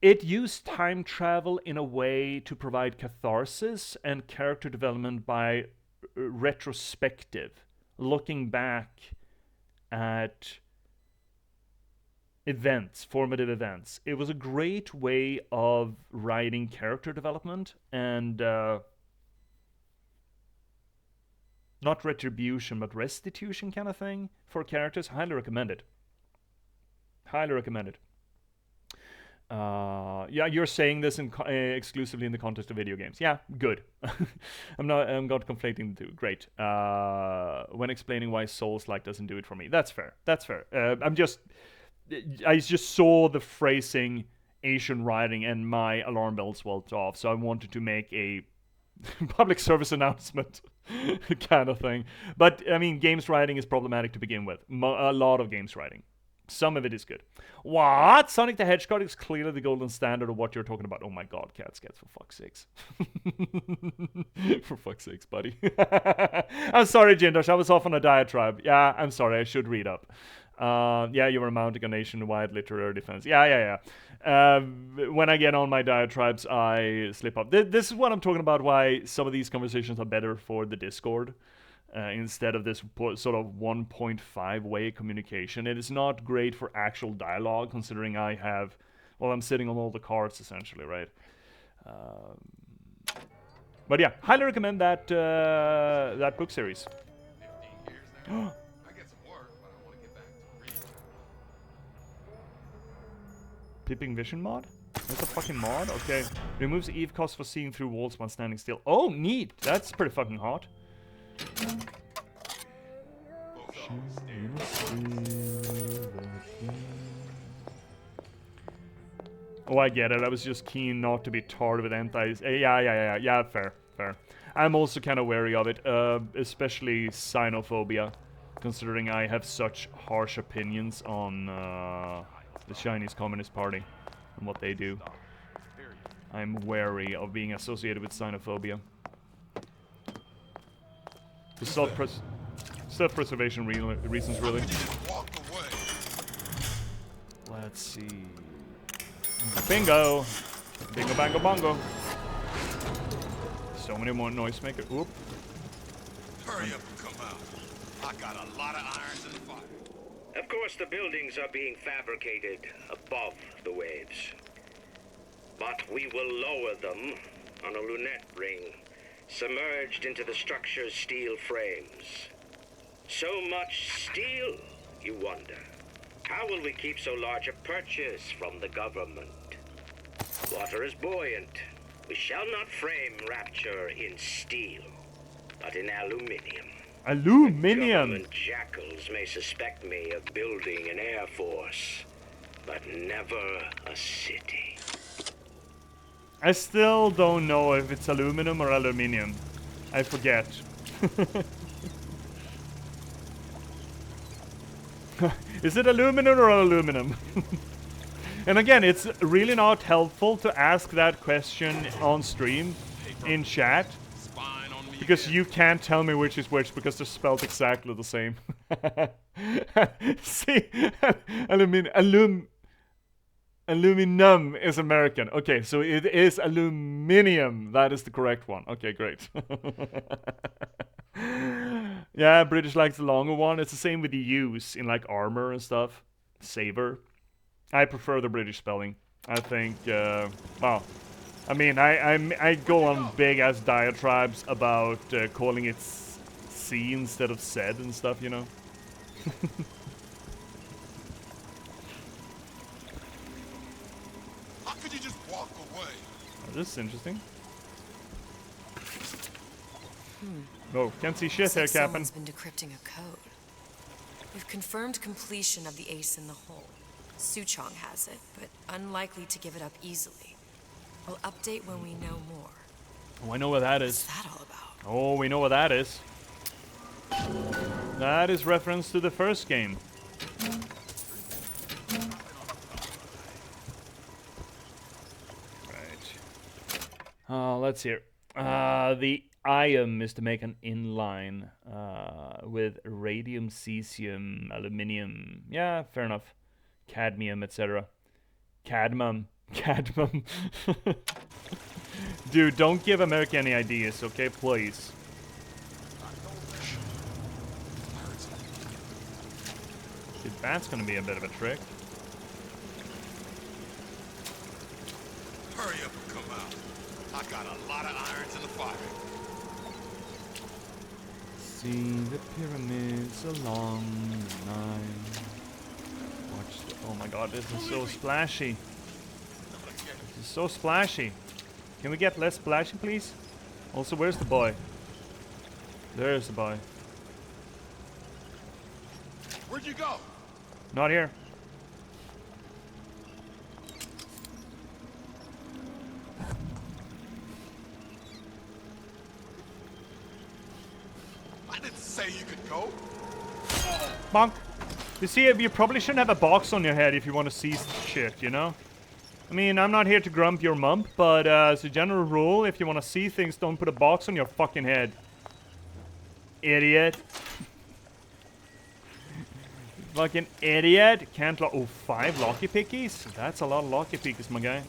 It used time travel in a way to provide catharsis and character development by retrospective, looking back at events, formative events. It was a great way of writing character development and not retribution, but restitution kind of thing for characters. Highly recommend it. Highly recommend it. Yeah, you're saying this exclusively in the context of video games. Yeah, good. I'm not conflating the two. Great. When explaining why Souls-like doesn't do it for me. That's fair. That's fair. I just saw the phrasing Asian writing and my alarm bells went off. So I wanted to make a public service announcement kind of thing. But, I mean, games writing is problematic to begin with. A lot of games writing. Some of it is good. What? Sonic the Hedgehog is clearly the golden standard of what you're talking about. Oh my god, Cat Scats, for fuck's sakes. For fuck's sakes, buddy. I'm sorry, Jindosh, I was off on a diatribe. Yeah, I'm sorry, I should read up. Yeah, you were mounting a nationwide literary defense. Yeah. When I get on my diatribes, I slip up. This is what I'm talking about, why some of these conversations are better for the Discord. Instead of this sort of 1.5 way communication. It is not great for actual dialogue, considering I'm sitting on all the cards, essentially, right? But yeah, highly recommend that that book series. Peeping vision mod? That's a fucking mod? Okay. Removes Eve cost for seeing through walls while standing still. Oh, neat! That's pretty fucking hot. Oh, I get it. I was just keen not to be tarred with anti... Yeah, fair. I'm also kind of wary of it, especially xenophobia, considering I have such harsh opinions on the Chinese Communist Party and what they do. I'm wary of being associated with xenophobia. For self-preservation reasons, really. Let's see. Bingo! Bingo, bango, bongo. So many more noisemakers. Oop. Hurry up and come out. I got a lot of irons in the fire. Of course, the buildings are being fabricated above the waves. But we will lower them on a lunette ring, submerged into the structure's steel frames. So much steel, you wonder. How will we keep so large a purchase from the government? Water is buoyant. We shall not frame Rapture in steel, but in aluminium. Aluminium! Government jackals may suspect me of building an air force, but never a city. I still don't know if it's aluminum or aluminium. I forget. Is it aluminum or aluminum? And again, it's really not helpful to ask that question on stream, in chat, because you can't tell me which is which, because they're spelled exactly the same. See? Aluminum is American. Okay, so it is aluminium. That is the correct one. Okay, great. Yeah, British likes the longer one. It's the same with the U's in like armor and stuff. Saber. I prefer the British spelling. I think, well, I mean, I go on big ass diatribes about calling it C instead of said and stuff, you know. How could you just walk away? Oh, this is interesting. Oh, can't see shit there, Captain. Someone's been decrypting a code. We've confirmed completion of the ace in the hole. Suchong has it, but unlikely to give it up easily. We'll update when we know more. Oh, I know what that is. What's that all about? Oh, we know what that is. That is reference to the first game. Right. Let's hear. The item is to make an inline with radium, cesium, aluminium. Yeah, fair enough. Cadmium, etc. Cadmium. Dude, don't give America any ideas, okay? Please. Dude, that's gonna be a bit of a trick. Hurry up and come out. I got a lot of irons in the fire. See the pyramids along the line. Watch the, oh my god, this is so splashy. This is so splashy. Can we get less splashy, please? Also, where's the boy? There's the boy. Where'd you go? Not here. I didn't say you could go. Bonk. You see, you probably shouldn't have a box on your head if you want to see shit, you know? I mean, I'm not here to grump your mump, but as a general rule, if you want to see things, don't put a box on your fucking head. Idiot. Fucking idiot. Can't oh, 5 locky pickies? That's a lot of locky pickies, my guy.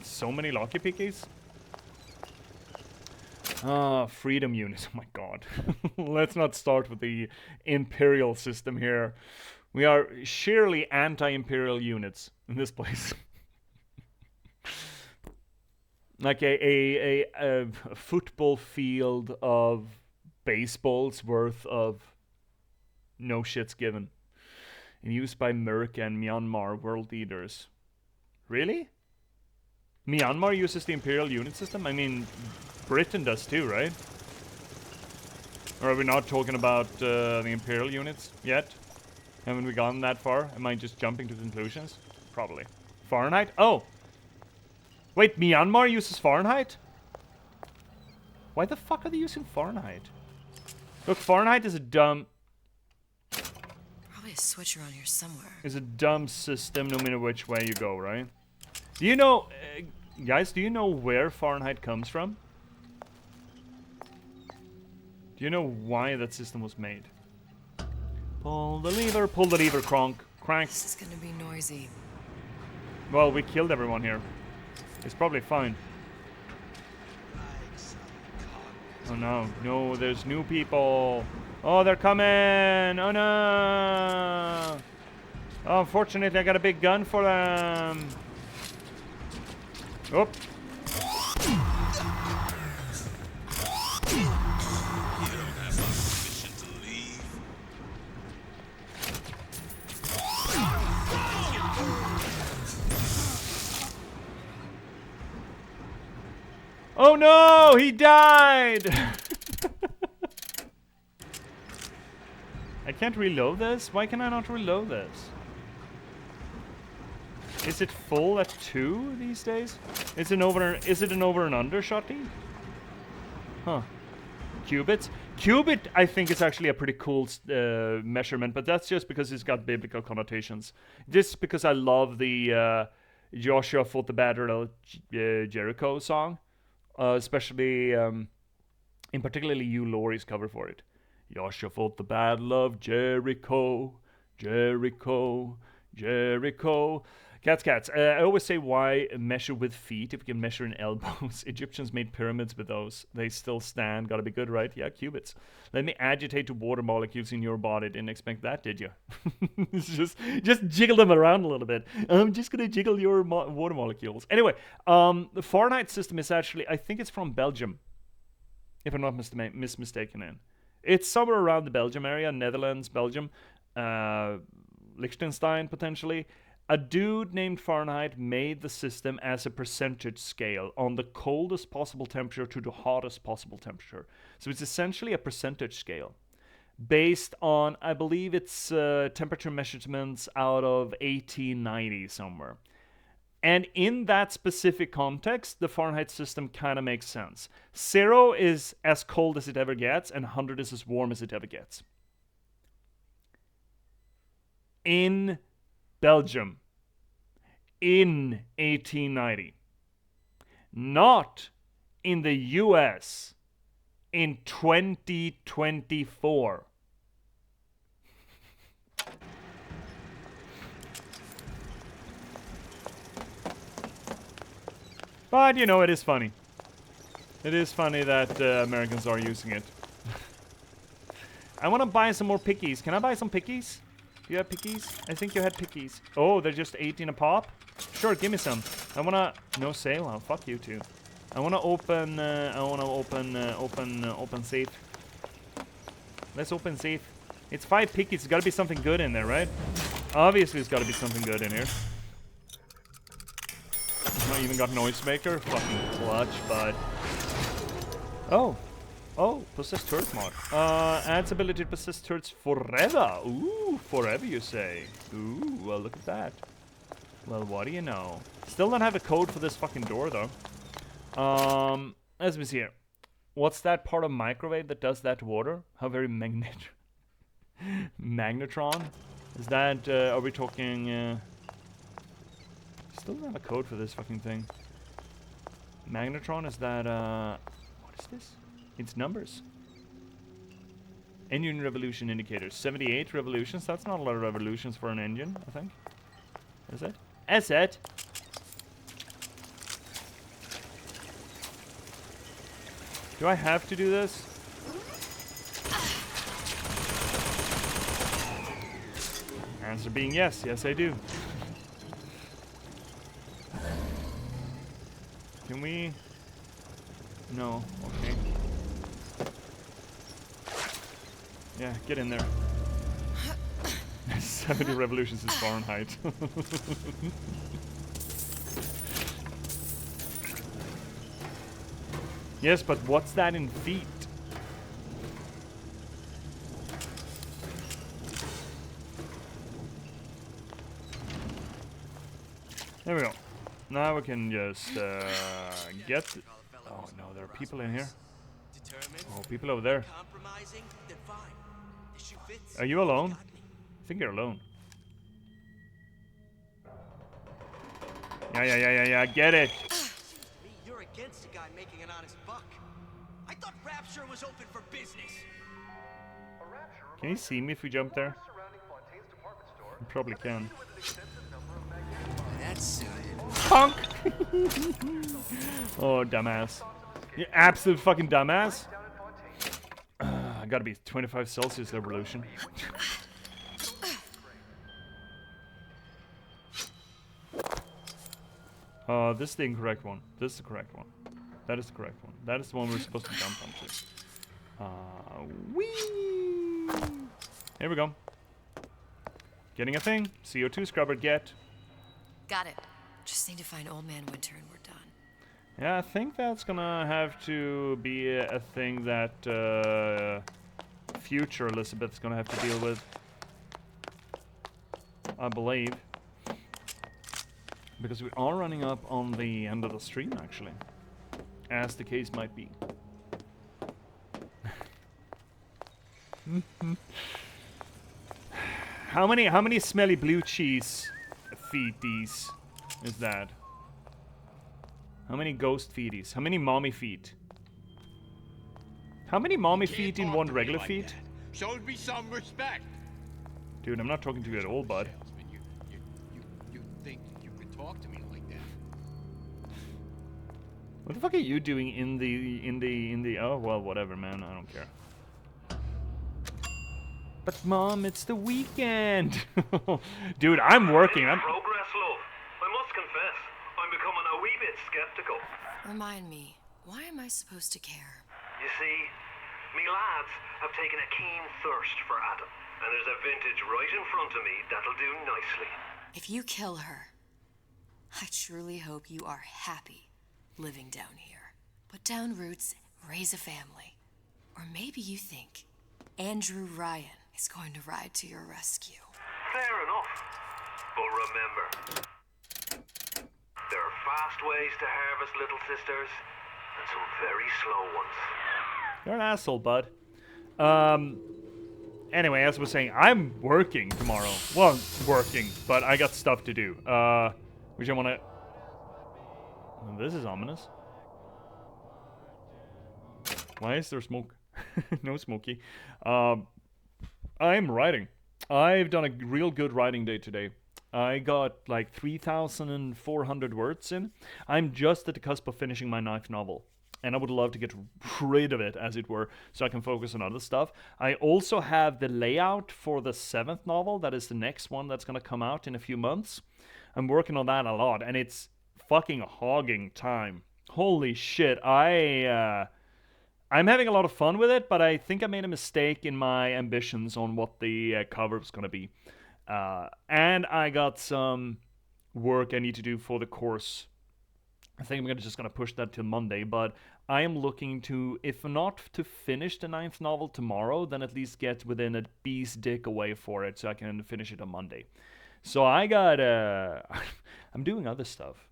So many locky pickies. Ah, freedom units. Oh my god. Let's not start with the imperial system here. We are sheerly anti-imperial units in this place. Like a football field of baseballs worth of no shits given. And used by Merc and Myanmar world leaders. Really? Myanmar uses the imperial unit system? I mean, Britain does too, right? Or are we not talking about the imperial units yet? Haven't we gone that far? Am I just jumping to conclusions? Probably. Fahrenheit? Oh! Wait, Myanmar uses Fahrenheit? Why the fuck are they using Fahrenheit? Look, Fahrenheit is a dumb... Probably a switch around here somewhere. Is a dumb system no matter which way you go, right? Do you know... guys, do you know where Fahrenheit comes from? Do you know why that system was made? Pull the lever, crank. This is gonna be noisy. Well, we killed everyone here. It's probably fine. Oh no, no, there's new people. Oh, they're coming! Oh no! Oh, unfortunately, I got a big gun for them. Oh. Oh no, he died! I can't reload this? Why can I not reload this? Is it full at 2 these days? Is it an over and under shotty? Huh. Qubits? Qubit, I think, is actually a pretty cool measurement, but that's just because it's got biblical connotations. Just because I love the Joshua fought the battle of Jericho song. Especially, in particularly Hugh Laurie's cover for it. Joshua fought the battle of Jericho, Jericho, Jericho. Cats. I always say why measure with feet if you can measure in elbows. Egyptians made pyramids with those. They still stand. Gotta be good, right? Yeah, qubits. Let me agitate the water molecules in your body. Didn't expect that, did you? just jiggle them around a little bit. I'm just gonna jiggle your water molecules. Anyway, the Fahrenheit system is actually, I think it's from Belgium, if I'm not mistaken in. It's somewhere around the Belgium area, Netherlands, Belgium, Liechtenstein potentially. A dude named Fahrenheit made the system as a percentage scale on the coldest possible temperature to the hottest possible temperature. So it's essentially a percentage scale based on, I believe it's temperature measurements out of 1890 somewhere. And in that specific context, the Fahrenheit system kind of makes sense. 0 is as cold as it ever gets, and 100 is as warm as it ever gets. In Belgium, in 1890. Not in the US in 2024. But, you know, it is funny. It is funny that Americans are using it. I want to buy some more pickies. Can I buy some pickies? Do you have pickies? I think you had pickies. Oh, they're just 18 a pop? Sure, give me some. I want to... No sale? Oh, fuck you two. I want to open... open safe. Let's open safe. It's 5 pickies. There's got to be something good in there, right? Obviously, there's got to be something good in here. Not even got noisemaker. Fucking clutch, bud. Oh. Oh, possessed turret mod. Adds ability to possess turrets forever. Ooh, forever you say. Ooh, well look at that. Well, what do you know? Still don't have a code for this fucking door though. Let me see here. What's that part of microwave that does that to water? How very magnetron? Is that, are we talking, still don't have a code for this fucking thing. Magnetron, is that, what is this? It's numbers. Engine revolution indicators. 78 revolutions. That's not a lot of revolutions for an engine, I think. Is it? Is it? Do I have to do this? Answer being yes. Yes, I do. Can we? No. Okay. Yeah, get in there. 70 revolutions is Fahrenheit. Yes, but what's that in feet? There we go. Now we can just get... Oh no, there are people in here. Oh, people over there. Are you alone? I think you're alone. Yeah, get it! You're against a guy making an honest buck. I thought Rapture was open for business. Can you see me if we jump there? You probably can. That's Punk! Oh, dumbass. You absolute fucking dumbass. I gotta be 25 Celsius revolution. This is the incorrect one. This is the correct one. That is the correct one. That is the one we're supposed to jump onto. Whee! Here we go. Getting a thing. CO2 scrubber, get. Got it. Just need to find Old Man Winter and we're done. Yeah, I think that's gonna have to be a thing that future Elizabeth's gonna have to deal with. I believe. Because we are running up on the end of the stream, actually. As the case might be. How many smelly blue cheese feeties is that? How many ghost feeties? How many mommy feet? How many mommy feet in one regular feet? Show me some respect. Dude, I'm not talking to you at all, bud. You think you could talk to me like that? What the fuck are you doing in the oh well, whatever, man, I don't care. But mom, it's the weekend. Dude, I'm working. Progress, love. I must confess, I'm becoming a wee bit skeptical. Remind me, why am I supposed to care? You see, me lads have taken a keen thirst for Adam, and there's a vintage right in front of me that'll do nicely. If you kill her, I truly hope you are happy living down here. Put down roots, raise a family. Or maybe you think Andrew Ryan is going to ride to your rescue. Fair enough. But remember, there are fast ways to harvest little sisters, and some very slow ones. You're an asshole, bud. Anyway, as I was saying, I'm working tomorrow. Well, working, but I got stuff to do. Which I wanna... Oh, this is ominous. Why is there smoke? No smoky. I'm writing. I've done a real good writing day today. I got like 3,400 words in. I'm just at the cusp of finishing my 9th novel. And I would love to get rid of it, as it were, so I can focus on other stuff. I also have the layout for the 7th novel. That is the next one that's going to come out in a few months. I'm working on that a lot, and it's fucking hogging time. Holy shit, I'm having a lot of fun with it, but I think I made a mistake in my ambitions on what the cover was going to be. And I got some work I need to do for the course. I think I'm just going to push that till Monday, but I am looking to, if not to finish the 9th novel tomorrow, then at least get within a bee's dick away for it so I can finish it on Monday. So I got, I'm doing other stuff.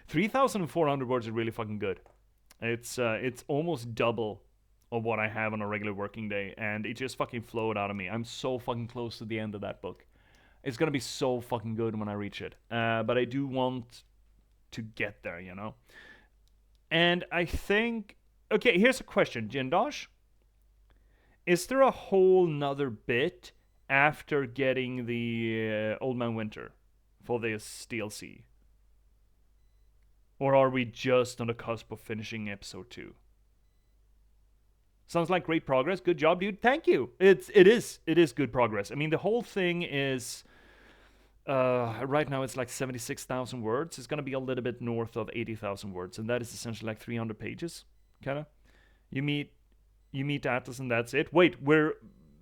3,400 words is really fucking good. It's almost double of what I have on a regular working day, and it just fucking flowed out of me. I'm so fucking close to the end of that book. It's gonna be so fucking good when I reach it. But I do want to get there, you know? And I think... Okay, here's a question, Jindosh. is there a whole nother bit after getting the Old Man Winter for this DLC? Or are we just on the cusp of finishing episode 2? Sounds like great progress. Good job, dude. Thank you. It is good progress. I mean, the whole thing is right now it's like 76,000 words. It's gonna be a little bit north of 80,000 words, and that is essentially like 300 pages, kind of. You meet Atlas, and that's it. Wait,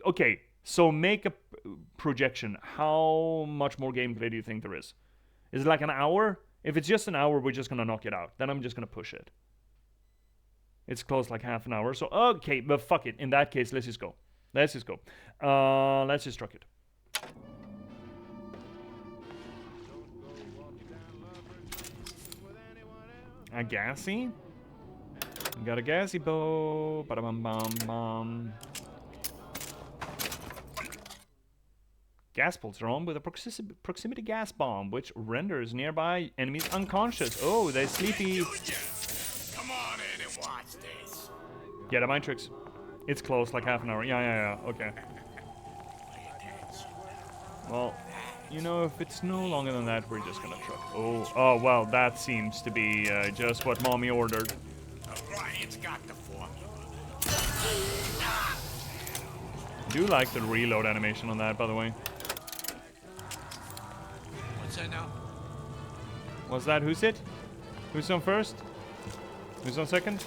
okay? So make a projection. How much more gameplay do you think there is? Is it like an hour? If it's just an hour, we're just gonna knock it out. Then I'm just gonna push it. It's close like half an hour. So, okay, but fuck it. In that case, let's just go. Let's just go. Let's just truck it. A gassy? We got a gassy bow. Ba-da-bum-bum-bum. Gas bolts are on with a proximity gas bomb, which renders nearby enemies unconscious. Oh, they're sleepy. Come on in and watch this. Yeah, the mind tricks. It's close, like half an hour. Yeah, okay. Well, you know, if it's no longer than that, we're just gonna truck. Oh, well, that seems to be just what Mommy ordered. Ryan's got the formula. I do like the reload animation on that, by the way. What's that now? What's that? Who's it? Who's on first? Who's on second?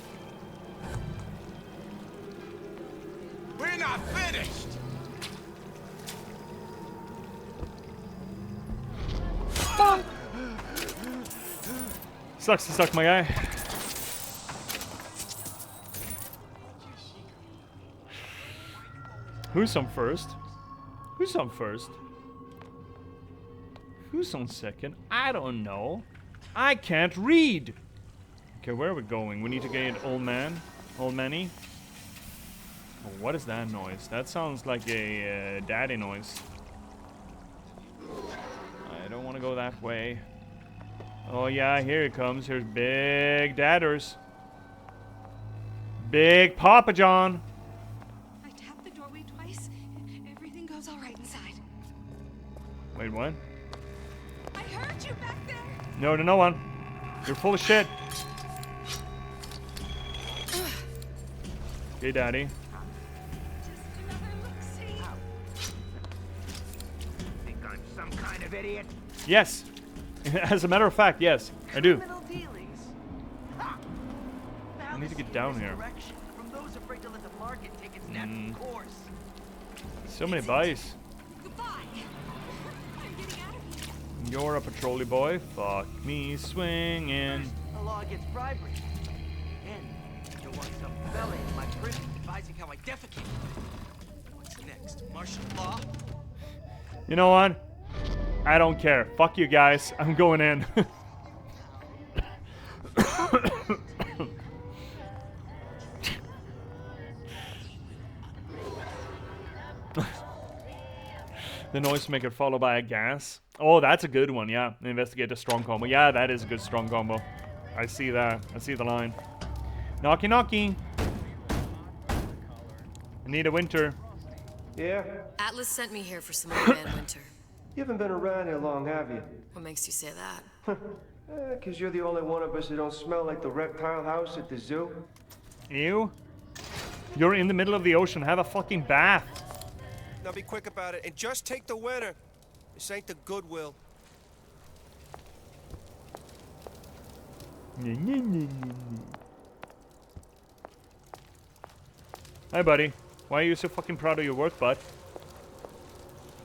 We're not finished. Sucks to suck, my guy. Who's on first? Who's on first? Who's on second? I don't know. I can't read. Okay, where are we going? We need to get Old Man. Old Manny. Oh, what is that noise? That sounds like a daddy noise. I don't want to go that way. Oh yeah, here it comes. Here's Big Dadders. Big Papa John. I tapped the doorway twice. Everything goes all right inside. Wait, what? I heard you back there. No, to no one. You're full of shit. Okay, Daddy. Think I'm some kind of idiot? Yes. As a matter of fact, yes, I do. I need to get down here. From those afraid to let the market take its natural course. So many buys. Goodbye. I'm getting out of here. You're a patrolly boy. Fuck me swinging. A law against bribery. And you want some fella in my prison advising how I defecate. What's next? Martial law? You know what? I don't care. Fuck you guys. I'm going in. The noisemaker followed by a gas. Oh, that's a good one, yeah. Investigate a strong combo. Yeah, that is a good strong combo. I see that. I see the line. Knocky knocky. Anita Winter. Yeah? Atlas sent me here for some Old Man Winter. You haven't been around here long, have you? What makes you say that? 'Cause you're the only one of us who don't smell like the reptile house at the zoo. Ew. You're in the middle of the ocean. Have a fucking bath. Now be quick about it and just take the winner. This ain't the Goodwill. Hi, buddy. Why are you so fucking proud of your work, bud?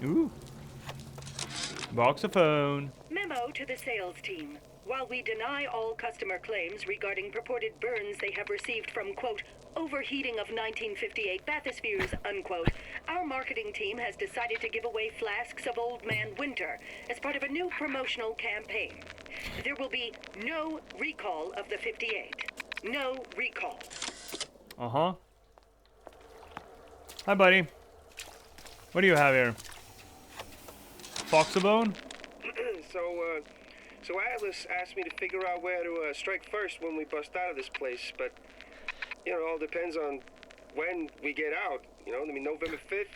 Ooh. Voxophone. Memo to the sales team. While we deny all customer claims regarding purported burns they have received from, quote, overheating of 1958 bathyspheres, unquote, our marketing team has decided to give away flasks of Old Man Winter as part of a new promotional campaign. There will be no recall of the 58. No recall. Uh-huh. Hi, buddy. What do you have here? Foxabone? So Atlas asked me to figure out where to strike first when we bust out of this place, but, you know, it all depends on when we get out, you know, I mean, November 5th,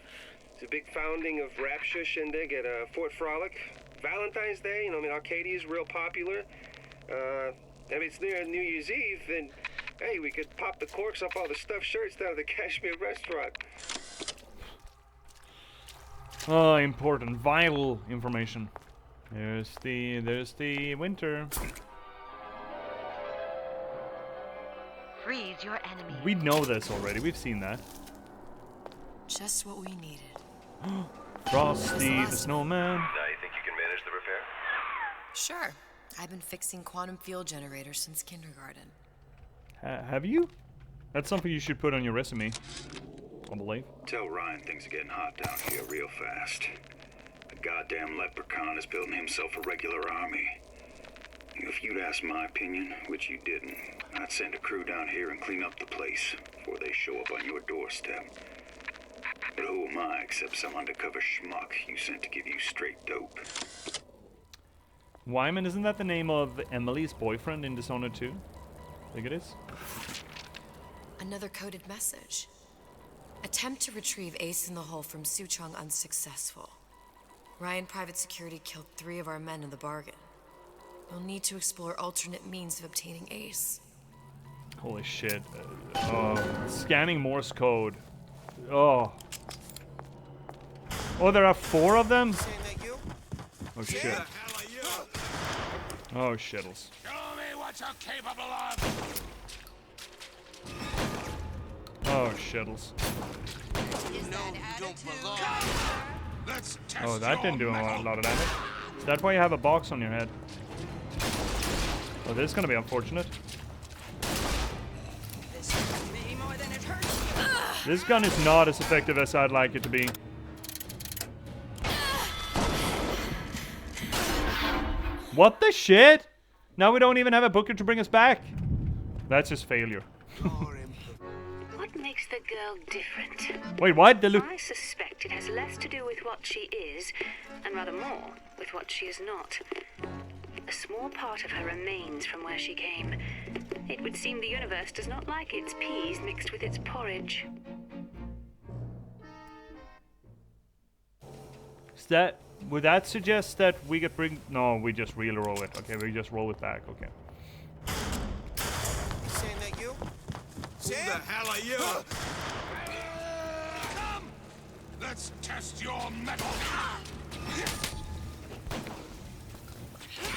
it's a big founding of Rapture shindig at Fort Frolic. Valentine's Day, you know, I mean, Arcadia is real popular. I mean, it's near New Year's Eve, and hey, we could pop the corks off all the stuffed shirts down at the Kashmir restaurant. Oh, important, vital information. There's the winter. Freeze your enemy. We know this already. We've seen that. Just what we needed. Frosty the Snowman. Now you think you can manage the repair? Sure. I've been fixing quantum field generators since kindergarten. Have you? That's something you should put on your resume. I believe. Tell Ryan things are getting hot down here real fast. The goddamn leprechaun is building himself a regular army. If you'd asked my opinion, which you didn't, I'd send a crew down here and clean up the place before they show up on your doorstep. But who am I except some undercover schmuck you sent to give you straight dope? Wyman, isn't that the name of Emily's boyfriend in Dishonored 2? I think it is. Another coded message. Attempt to retrieve Ace in the Hole from Suchong unsuccessful. Ryan Private Security killed 3 of our men in the bargain. You'll need to explore alternate means of obtaining Ace. Holy shit. Scanning Morse code. Oh. Oh, there are 4 of them? Oh shit. Oh shittles. Show me what you're capable of. Oh shittles. Oh, that didn't do a lot of damage. Is that why you have a box on your head? Oh, this is gonna be unfortunate. This gun is not as effective as I'd like it to be. What the shit? Now we don't even have a booker to bring us back. That's just failure. What makes the girl different? Wait, what? I suspect it has less to do with what she is, and rather more with what she is not. A small part of her remains from where she came. It would seem the universe does not like its peas mixed with its porridge. Would that suggest that we could bring... No, we just really roll it. Okay, we just roll it back. Okay. Saying that you? Who the hell are you? Come! Let's test your metal.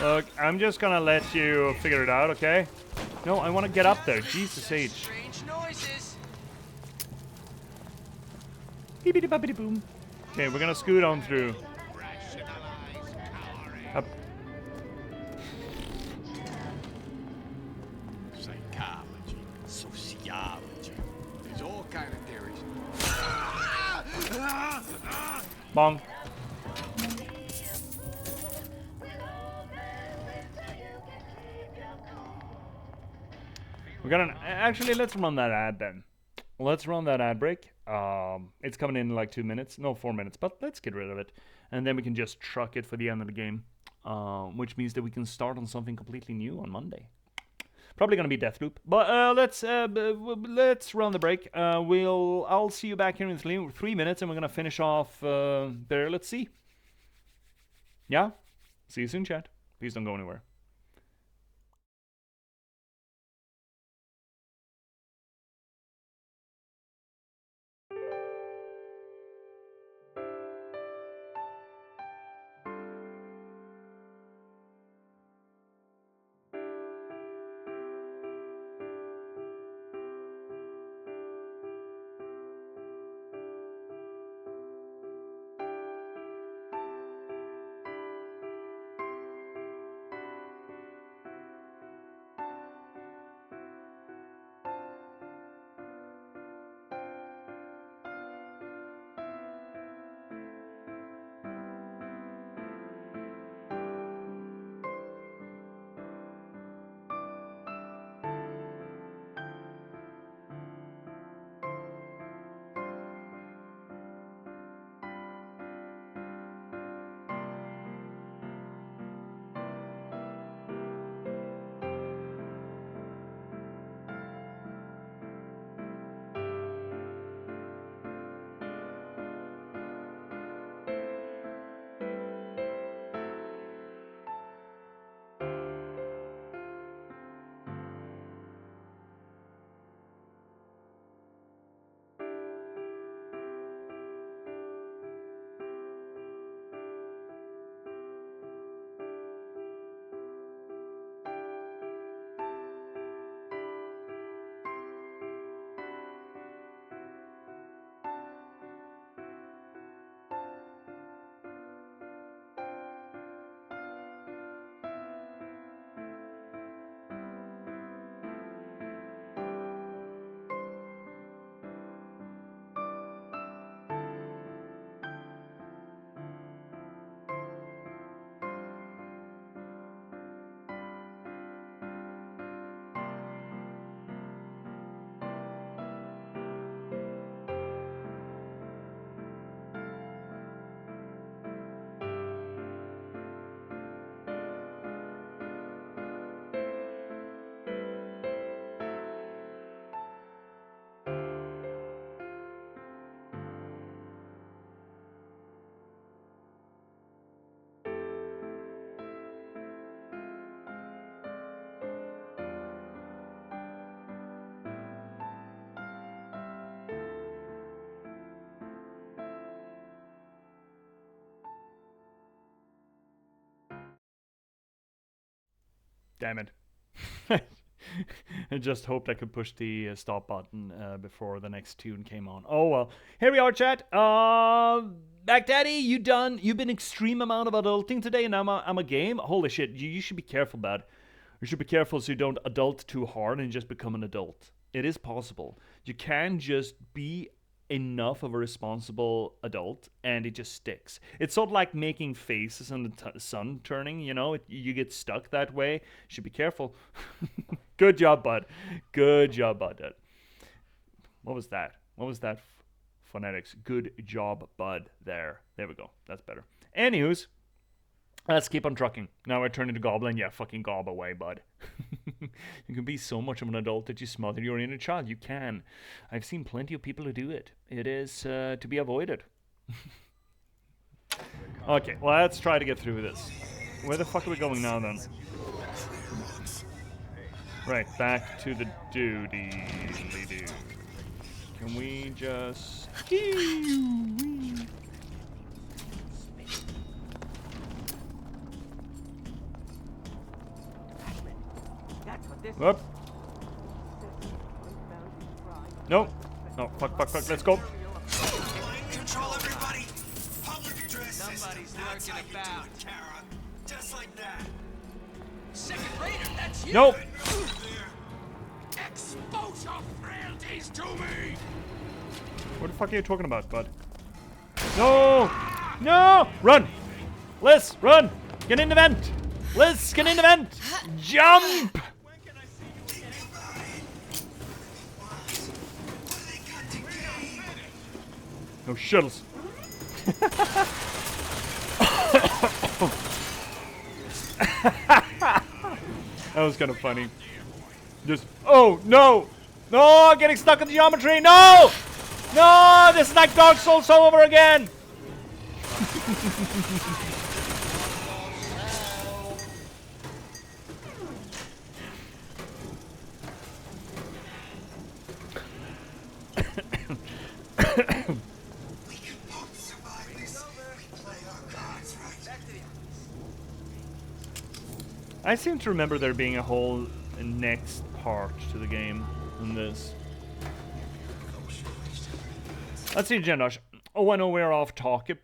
Look, I'm just gonna let you figure it out, okay? No, I want to get up there. Jesus H. Strange noises. Beepity boppity boom. Okay, we're gonna scoot on through. Up. Psychology, sociology. There's all kind of theories. Bong. We're gonna actually let's run that ad then. Let's run that ad break. It's coming in like 2 minutes, no 4 minutes, but let's get rid of it, and then we can just truck it for the end of the game, which means that we can start on something completely new on Monday. Probably gonna be Deathloop, but let's run the break. I'll see you back here in 3 minutes, and we're gonna finish off there. Let's see. Yeah, see you soon, chat. Please don't go anywhere. Damn it. I just hoped I could push the stop button before the next tune came on. Oh well. Here we are, chat. Back Daddy, you done? You've been extreme amount of adulting today, and I'm a game. Holy shit! You should be careful, bud. You should be careful so you don't adult too hard and just become an adult. It is possible. You can just be enough of a responsible adult and it just sticks. It's sort of like making faces and the sun turning, you know, you get stuck that way. You should be careful. Good job, bud. Good job, bud. What was that? What was that? Phonetics. Good job, bud. There we go. That's better. Anywho's, let's keep on trucking. Now I turn into Goblin. Yeah, fucking gob away, bud. You can be so much of an adult that you smother your inner child. You can. I've seen plenty of people who do it. It is to be avoided. Okay, well, let's try to get through this. Where the fuck are we going now, then? Right, back to the doodly-doo. Can we just... Whoop. Nope. No, fuck, let's go. Control everybody. Public address. Somebody's lurking about. Just like that. Second rater, that's you. Nope. Expose your frailties to me. What the fuck are you talking about, bud? No! No! Run! Liz, run! Get in the vent! Liz, get in the vent! Jump! No shuttles. That was kind of funny. Just, oh, no! No, getting stuck in the geometry, no! No, this is like Dark Souls all over again! I seem to remember there being a whole next part to the game in this. Let's see, Janosh. Oh, I know we're off topic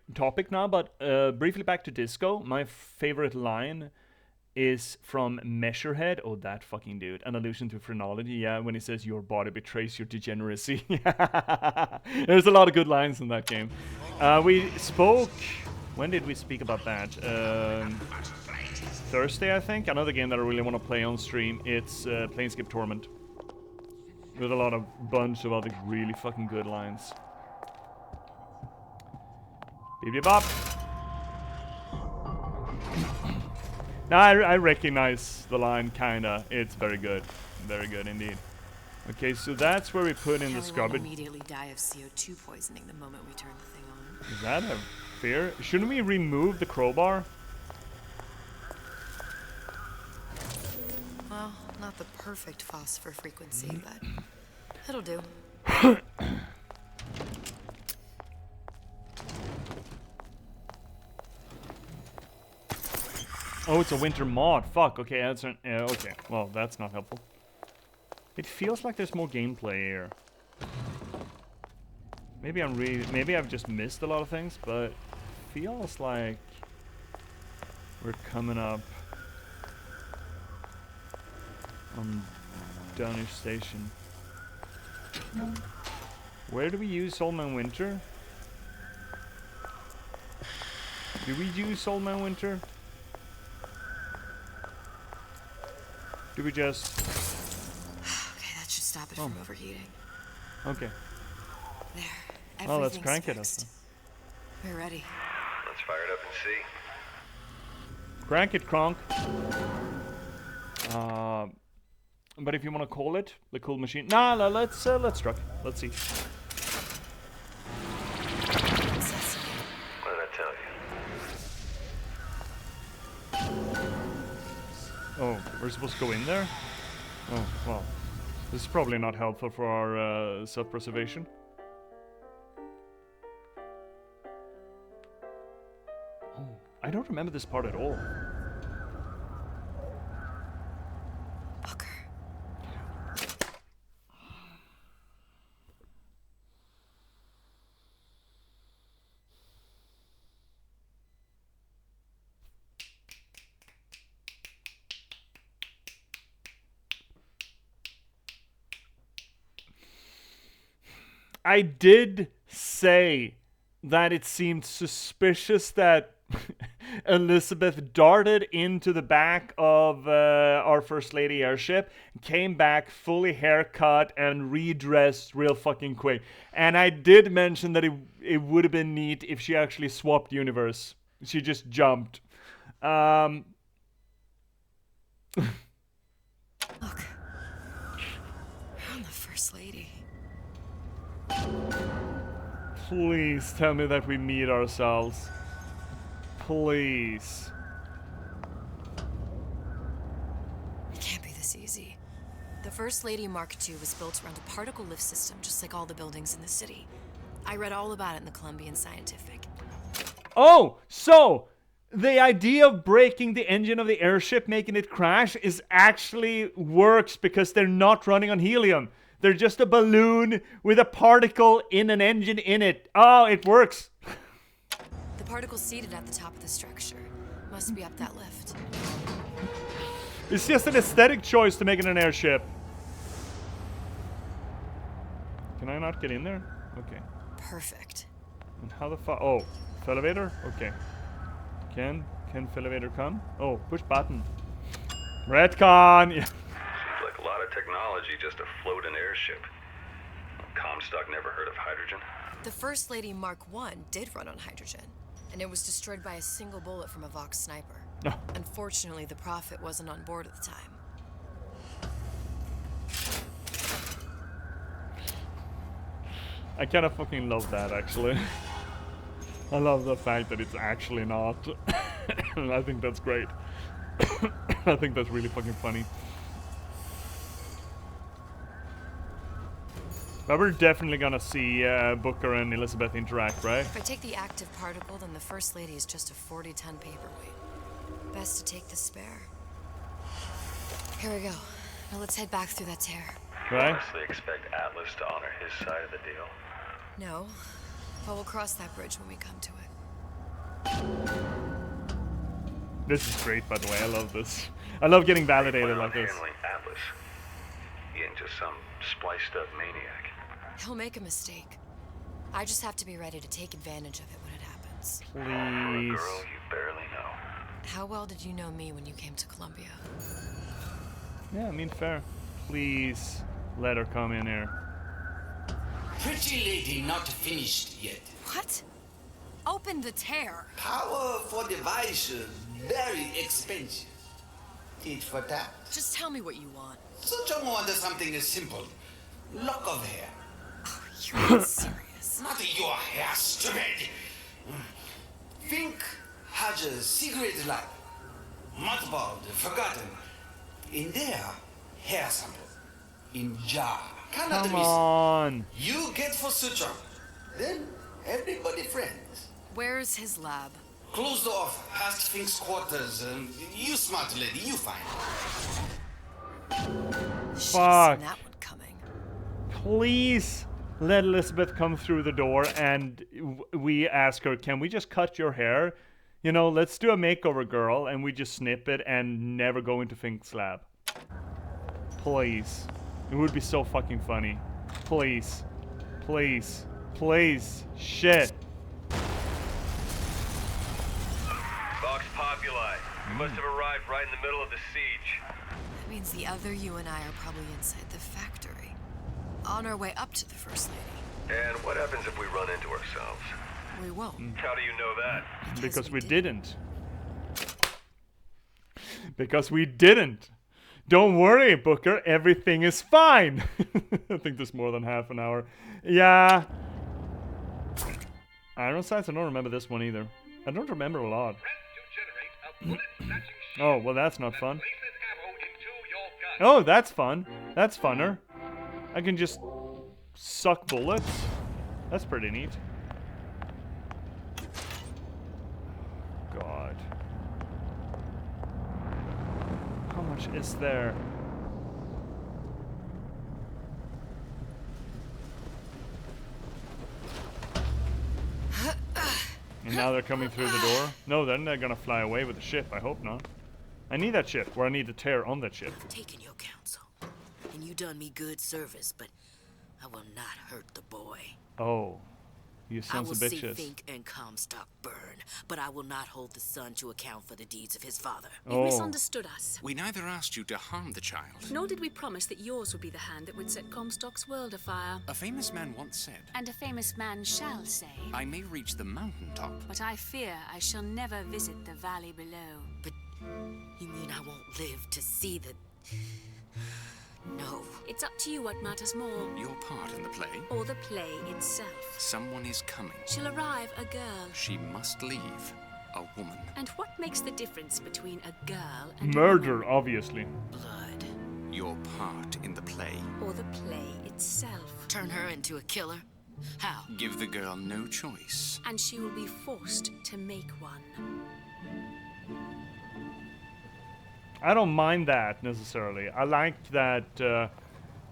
now, but briefly back to Disco. My favorite line is from Measurehead. Oh, that fucking dude. An allusion to phrenology, yeah, when he says, your body betrays your degeneracy. There's a lot of good lines in that game. We spoke... When did we speak about that? Thursday, I think. Another game that I really want to play on stream. It's Planescape Torment. With a bunch of other really fucking good lines. Beep bop. Now I recognize the line, kinda. It's very good. Very good indeed. Okay, so that's where we put in the scrub. Immediately die of CO2 poisoning the moment we turn the thing on. Is that a fear? Shouldn't we remove the crowbar? Well, not the perfect phosphor frequency, but it'll do. Oh, it's a winter mod. Fuck. Okay, that's okay. Well, that's not helpful. It feels like there's more gameplay here. Maybe I've just missed a lot of things, but feels like we're coming up on Danish Station. Where do we use Old Man Winter? Do we use Old Man Winter? Do we just... Okay, that should stop it from overheating. Okay. There. Oh, let's crank it up. We're ready. Let's fire it up and see. Crank it, Kronk. But if you want to call it the cool machine, nah, let's truck. Let's see. What did I tell you? Oh, we're supposed to go in there? Oh, well. This is probably not helpful for our self-preservation. Oh, I don't remember this part at all. I did say that it seemed suspicious that Elizabeth darted into the back of our First Lady airship, came back fully haircut and redressed real fucking quick. And I did mention that it would have been neat if she actually swapped universe. She just jumped. Look. I'm the First Lady. Please tell me that we meet ourselves. Please. It can't be this easy. The First Lady Mark II was built around a particle lift system, just like all the buildings in the city. I read all about it in the Columbian Scientific. Oh, so the idea of breaking the engine of the airship, making it crash, is actually works because they're not running on helium. They're just a balloon with a particle in an engine in it. Oh, it works. The particle seated at the top of the structure must be up that lift. It's just an aesthetic choice to make it an airship. Can I not get in there? Okay. Perfect. And how the fuck? Oh, elevator? Okay. Can elevator come? Oh, push button. Retcon. Yeah. Seems like a lot of technology just to float an airship. Comstock never heard of hydrogen. The First Lady Mark I did run on hydrogen, and it was destroyed by a single bullet from a Vox sniper. Oh. Unfortunately, the Prophet wasn't on board at the time. I kind of fucking love that, actually. I love the fact that it's actually not. I think that's great. I think that's really fucking funny. But we're definitely gonna see Booker and Elizabeth interact, right? If I take the active particle, then the First Lady is just a 40-ton paperweight. Best to take the spare. Here we go. Now let's head back through that tear. Right? Honestly, expect Atlas to honor his side of the deal. No, but we'll cross that bridge when we come to it. This is great, by the way. I love this. I love getting validated like this. Handling Atlas. He ain't just some spliced-up maniac. He'll make a mistake. I just have to be ready to take advantage of it when it happens. For a Please. girl you barely know. How well did you know me when you came to Columbia? Yeah, I mean, fair. Please let her come in here. Pretty lady not finished yet. What? Open the tear. Power for device, very expensive. Tit for tat. Just tell me what you want. Such a wonder something is simple. Lock of hair. Oh, you're not serious. Not your hair, stupid. Think has a secret lab. Mothballed, forgotten. In there, hair sample. In jar. Cannot Come miss. on. You get for suture. Then everybody friends. Where's his lab? Closed off, past Fink's quarters. You smart lady, you find. Fuck. That one coming. Please let Elizabeth come through the door and we ask her, can we just cut your hair? You know, let's do a makeover, girl, and we just snip it and never go into Fink's lab. Please. It would be so fucking funny. Please. Please. Please. Shit. Vox Populi. You must have arrived right in the middle of the siege. That means the other you and I are probably inside the factory. On our way up to the First Lady. And what happens if we run into ourselves? We won't. How do you know that? Because we didn't. Because we didn't. Don't worry, Booker. Everything is fine. I think there's more than half an hour. Yeah. Iron Sights, I don't remember this one either. I don't remember a lot. Oh, well, that's not fun. Oh, that's fun. That's funner. I can just suck bullets. That's pretty neat. God. How much is there? And now they're coming through the door? No, then they're gonna fly away with the ship. I hope not. I need that ship, or I need to tear on that ship. I've taken your counsel, and you done me good service, but I will not hurt the boy. Oh, you I sons will of see bitches. Fink and Comstock burn, but I will not hold the son to account for the deeds of his father. You misunderstood us. We neither asked you to harm the child. Nor did we promise that yours would be the hand that would set Comstock's world afire. A famous man once said, And a famous man shall say, I may reach the mountaintop, but I fear I shall never visit the valley below. But you mean I won't live to see the... No. It's up to you what matters more. Your part in the play? Or the play itself. Someone is coming. She'll arrive, a girl. She must leave. A woman. And what makes the difference between a girl and murder, obviously. Blood. Your part in the play. Or the play itself. Turn her into a killer? How? Give the girl no choice. And she will be forced to make one. I don't mind that necessarily. I like that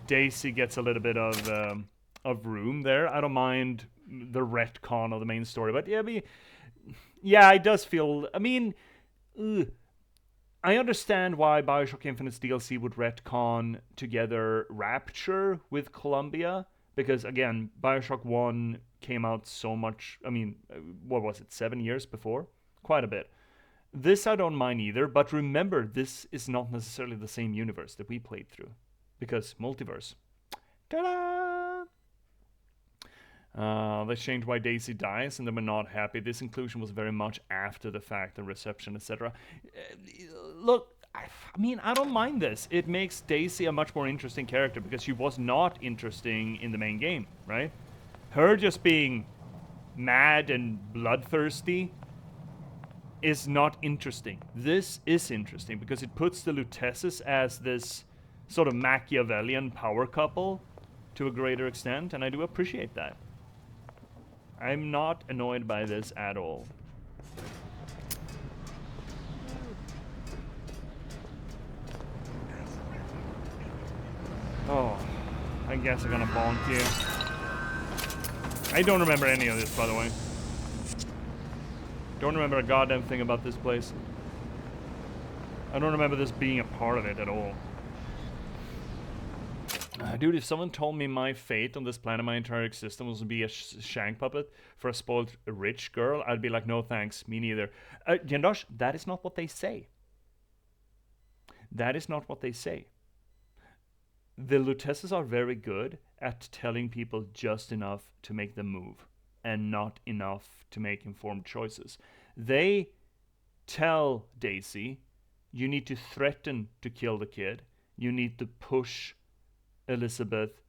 Daisy gets a little bit of room there. I don't mind the retcon of the main story, but yeah, it does feel. I mean, I understand why Bioshock Infinite's DLC would retcon together Rapture with Columbia, because again, Bioshock 1 came out so much. I mean, what was it, 7 years before? Quite a bit. This I don't mind either, but remember, this is not necessarily the same universe that we played through, because multiverse. Ta-da! They changed why Daisy dies, and they were not happy. This inclusion was very much after the fact, the reception, etc. Look, I mean, I don't mind this. It makes Daisy a much more interesting character, because she was not interesting in the main game, right? Her just being mad and bloodthirsty is not interesting. This is interesting because it puts the Lutesses as this sort of Machiavellian power couple to a greater extent, and I do appreciate that. I'm not annoyed by this at all. Oh, I guess I'm gonna bonk you. I don't remember any of this, by the way. Don't remember a goddamn thing about this place. I don't remember this being a part of it at all. Dude, if someone told me my fate on this planet, my entire existence was to be a shank puppet for a spoiled rich girl, I'd be like, no thanks, me neither. Jendosh, that is not what they say. That is not what they say. The Lutesses are very good at telling people just enough to make them move, and not enough to make informed choices. They tell Daisy, you need to threaten to kill the kid. You need to push Elizabeth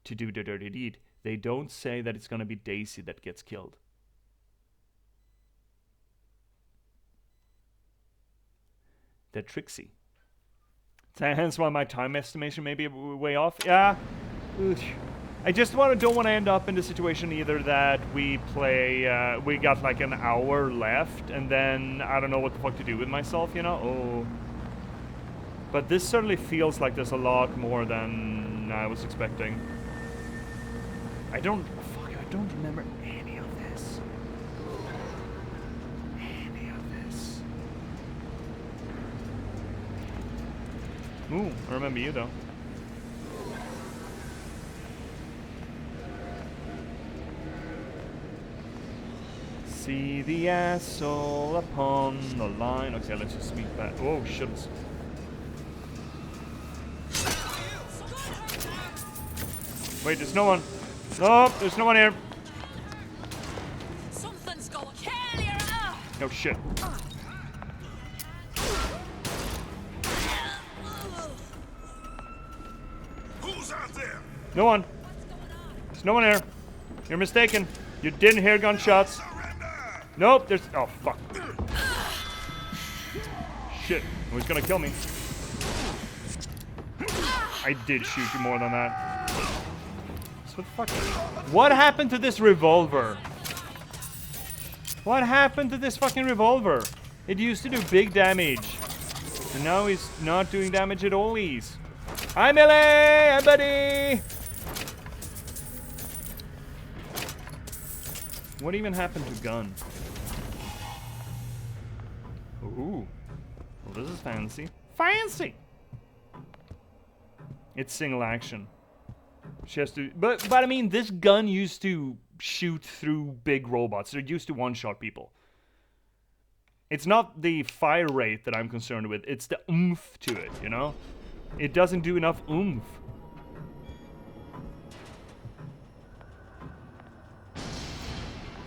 to do the dirty deed. They don't say that it's going to be Daisy that gets killed. They're tricksy. Hence why my time estimation may be way off. Yeah. I just don't want to end up in the situation either that we play, we got like an hour left, and then I don't know what the fuck to do with myself, you know? Oh. But this certainly feels like there's a lot more than I was expecting. I don't remember any of this. Any of this. Ooh, I remember you though. See the asshole upon the line. Okay, let's just sweep that. Oh, shit. Wait, there's no one. Nope, there's no one here. Something's going kill you. No shit. Who's out there? No one. There's no one here. You're mistaken. You didn't hear gunshots. Nope, there's... Oh, fuck. Shit. Oh, he's gonna kill me. I did shoot you more than that. So what the fuck? What happened to this revolver? What happened to this fucking revolver? It used to do big damage. And now he's not doing damage at all. Hi, Millie! Hi, buddy! What even happened to gun? Ooh. Well, this is fancy. Fancy! It's single action. She has to, but I mean, this gun used to shoot through big robots. They're used to one-shot people. It's not the fire rate that I'm concerned with. It's the oomph to it, you know? It doesn't do enough oomph.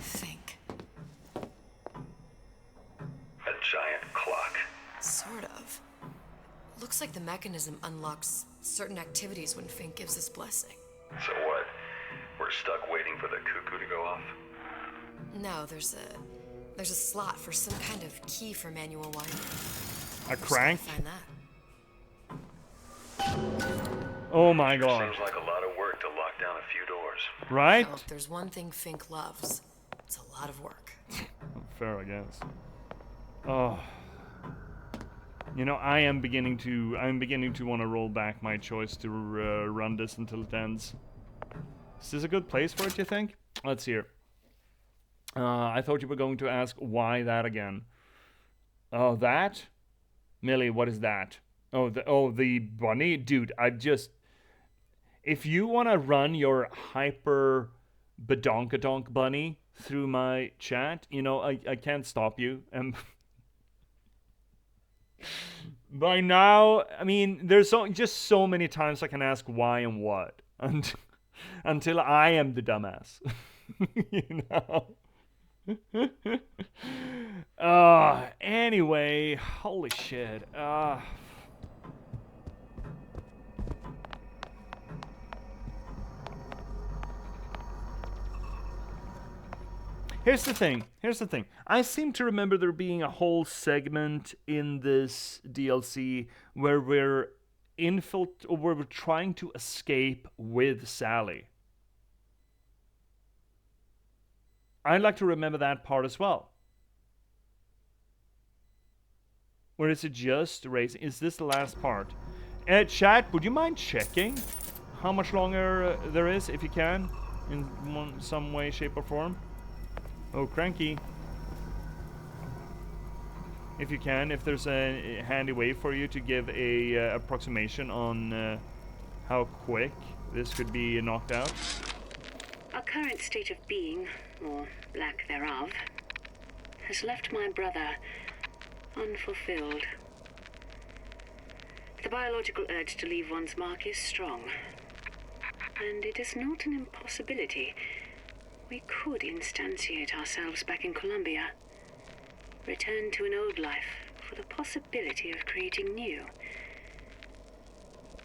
Think. A giant clock. Sort of. Looks like the mechanism unlocks certain activities when Fink gives his blessing. So what? We're stuck waiting for the cuckoo to go off? No, there's a slot for some kind of key for manual winding. A crank? Find that. Oh my god. Seems like a lot of work to lock down a few doors. Right? Well, if there's one thing Fink loves, it's a lot of work. Fair, I guess. Oh. You know, I'm beginning to want to roll back my choice to run this until it ends. Is this a good place for it, you think? Let's hear. I thought you were going to ask why that again. Oh, that? Millie, what is that? Oh, the bunny? Dude, if you want to run your hyper badonkadonk bunny through my chat, you know, I can't stop you. By now, I mean, there's just so many times I can ask why and what. Until I am the dumbass. You know? Anyway, holy shit. Here's the thing. I seem to remember there being a whole segment in this DLC where we're trying to escape with Sally. I'd like to remember that part as well. Or is it just racing? Is this the last part? Chat, would you mind checking how much longer there is, if you can, in some way, shape, or form? Oh, cranky. If you can, if there's a handy way for you to give a approximation on how quick this could be knocked out. Our current state of being, or lack thereof, has left my brother unfulfilled. The biological urge to leave one's mark is strong, and it is not an impossibility. We could instantiate ourselves back in Columbia, return to an old life for the possibility of creating new.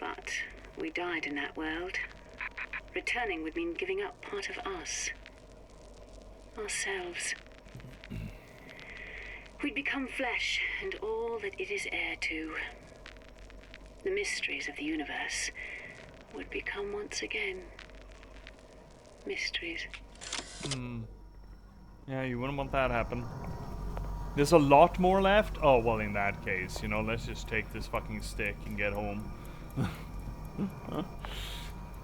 But we died in that world. Returning would mean giving up part of us. Ourselves. We'd become flesh and all that it is heir to. The mysteries of the universe would become once again mysteries. Yeah, you wouldn't want that to happen. There's a lot more left? Oh, well, in that case, you know, let's just take this fucking stick and get home.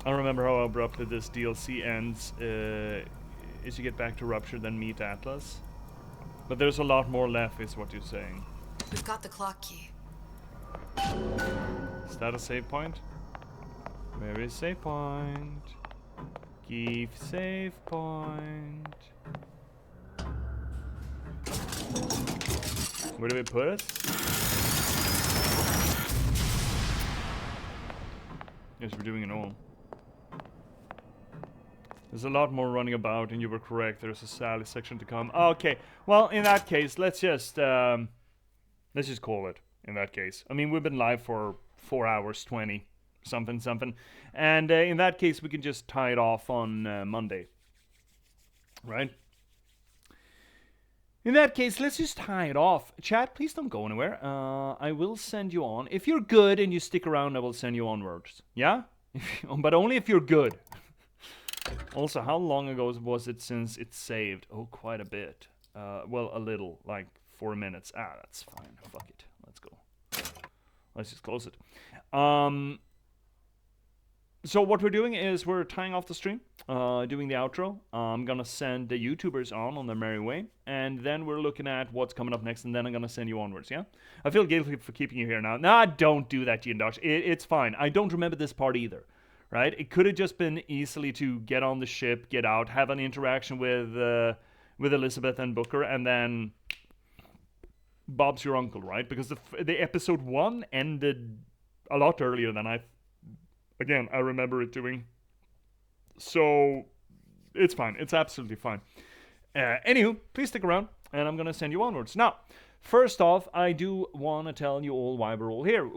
I remember how abruptly this DLC ends. Is you get back to Rapture, then meet Atlas. But there's a lot more left, is what you're saying. We've got the clock key. Is that a save point? Where is save point? Give save point. Where do we put it? Yes, we're doing it all. There's a lot more running about, and you were correct. There's a Sally section to come. Okay, well, in that case, let's just call it. In that case, I mean, we've been live for 4 hours 20, something, and in that case, we can just tie it off on Monday, right? In that case, let's just tie it off. Chat, please don't go anywhere. I will send you on. If you're good and you stick around, I will send you onwards. Yeah? But only if you're good. Also, how long ago was it since it saved? Oh, quite a bit. Well, a little. Like 4 minutes. That's fine. Fuck it. Let's go. Let's just close it. So what we're doing is we're tying off the stream, doing the outro. I'm gonna send the YouTubers on their merry way, and then we're looking at what's coming up next, and then I'm gonna send you onwards, yeah? I feel guilty for keeping you here now. Nah, don't do that, Giandosh. It's fine. I don't remember this part either, right? It could have just been easily to get on the ship, get out, have an interaction with Elizabeth and Booker, and then Bob's your uncle, right? Because the episode 1 ended a lot earlier than I remember it doing. So it's fine. It's absolutely fine. Anywho, please stick around, and I'm gonna send you onwards. Now, first off, I do want to tell you all why we're all here.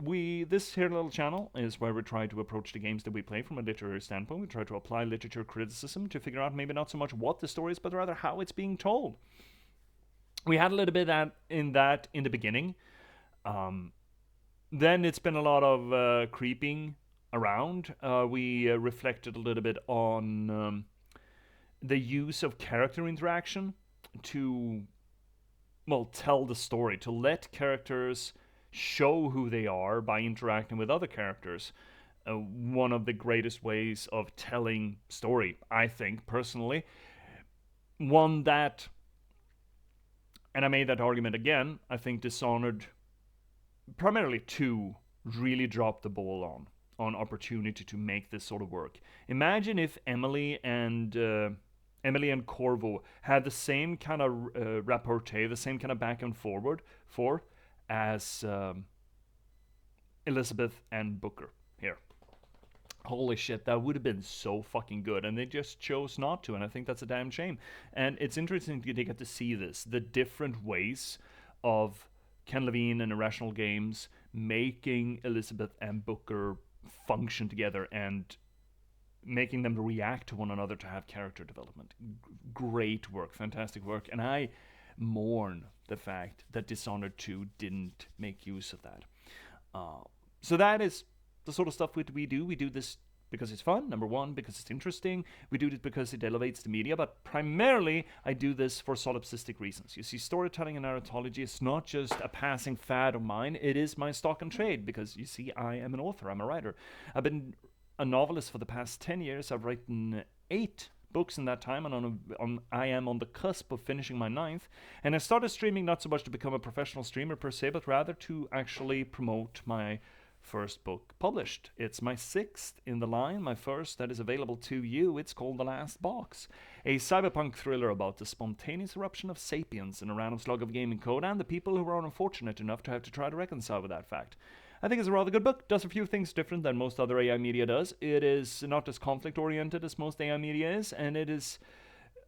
This here little channel is where we try to approach the games that we play from a literary standpoint. We try to apply literature criticism to figure out maybe not so much what the story is, but rather how it's being told. We had a little bit in the beginning. Then it's been a lot of creeping around. We reflected a little bit on the use of character interaction to, well, tell the story, to let characters show who they are by interacting with other characters. One of the greatest ways of telling story, I think, personally. One that, and I made that argument again, I think Dishonored, primarily 2, really dropped the ball on opportunity to make this sort of work. Imagine if Emily and Corvo had the same kind of repartee, the same kind of back and forward as Elizabeth and Booker here. Holy shit, that would have been so fucking good, and they just chose not to, and I think that's a damn shame. And it's interesting to get to see this, the different ways of Ken Levine and Irrational Games making Elizabeth and Booker function together and making them react to one another to have character development. Great work, fantastic work, and I mourn the fact that Dishonored 2 didn't make use of that. So that is the sort of stuff we do. We do this because it's fun, number one, because it's interesting. We do it because it elevates the media, but primarily I do this for solipsistic reasons. You see, storytelling and narratology is not just a passing fad of mine, it is my stock and trade, because you see, I am an author, I'm a writer. I've been a novelist for the past 10 years. I've written 8 books in that time, and I am on the cusp of finishing my 9th. And I started streaming not so much to become a professional streamer per se, but rather to actually promote my first book published. It's my 6th in the line, my first that is available to you. It's called The Last Box, a cyberpunk thriller about the spontaneous eruption of sapiens in a random slug of gaming code and the people who are unfortunate enough to have to try to reconcile with that fact. I think it's a rather good book. Does a few things different than most other AI media does. It is not as conflict-oriented as most AI media is, and it is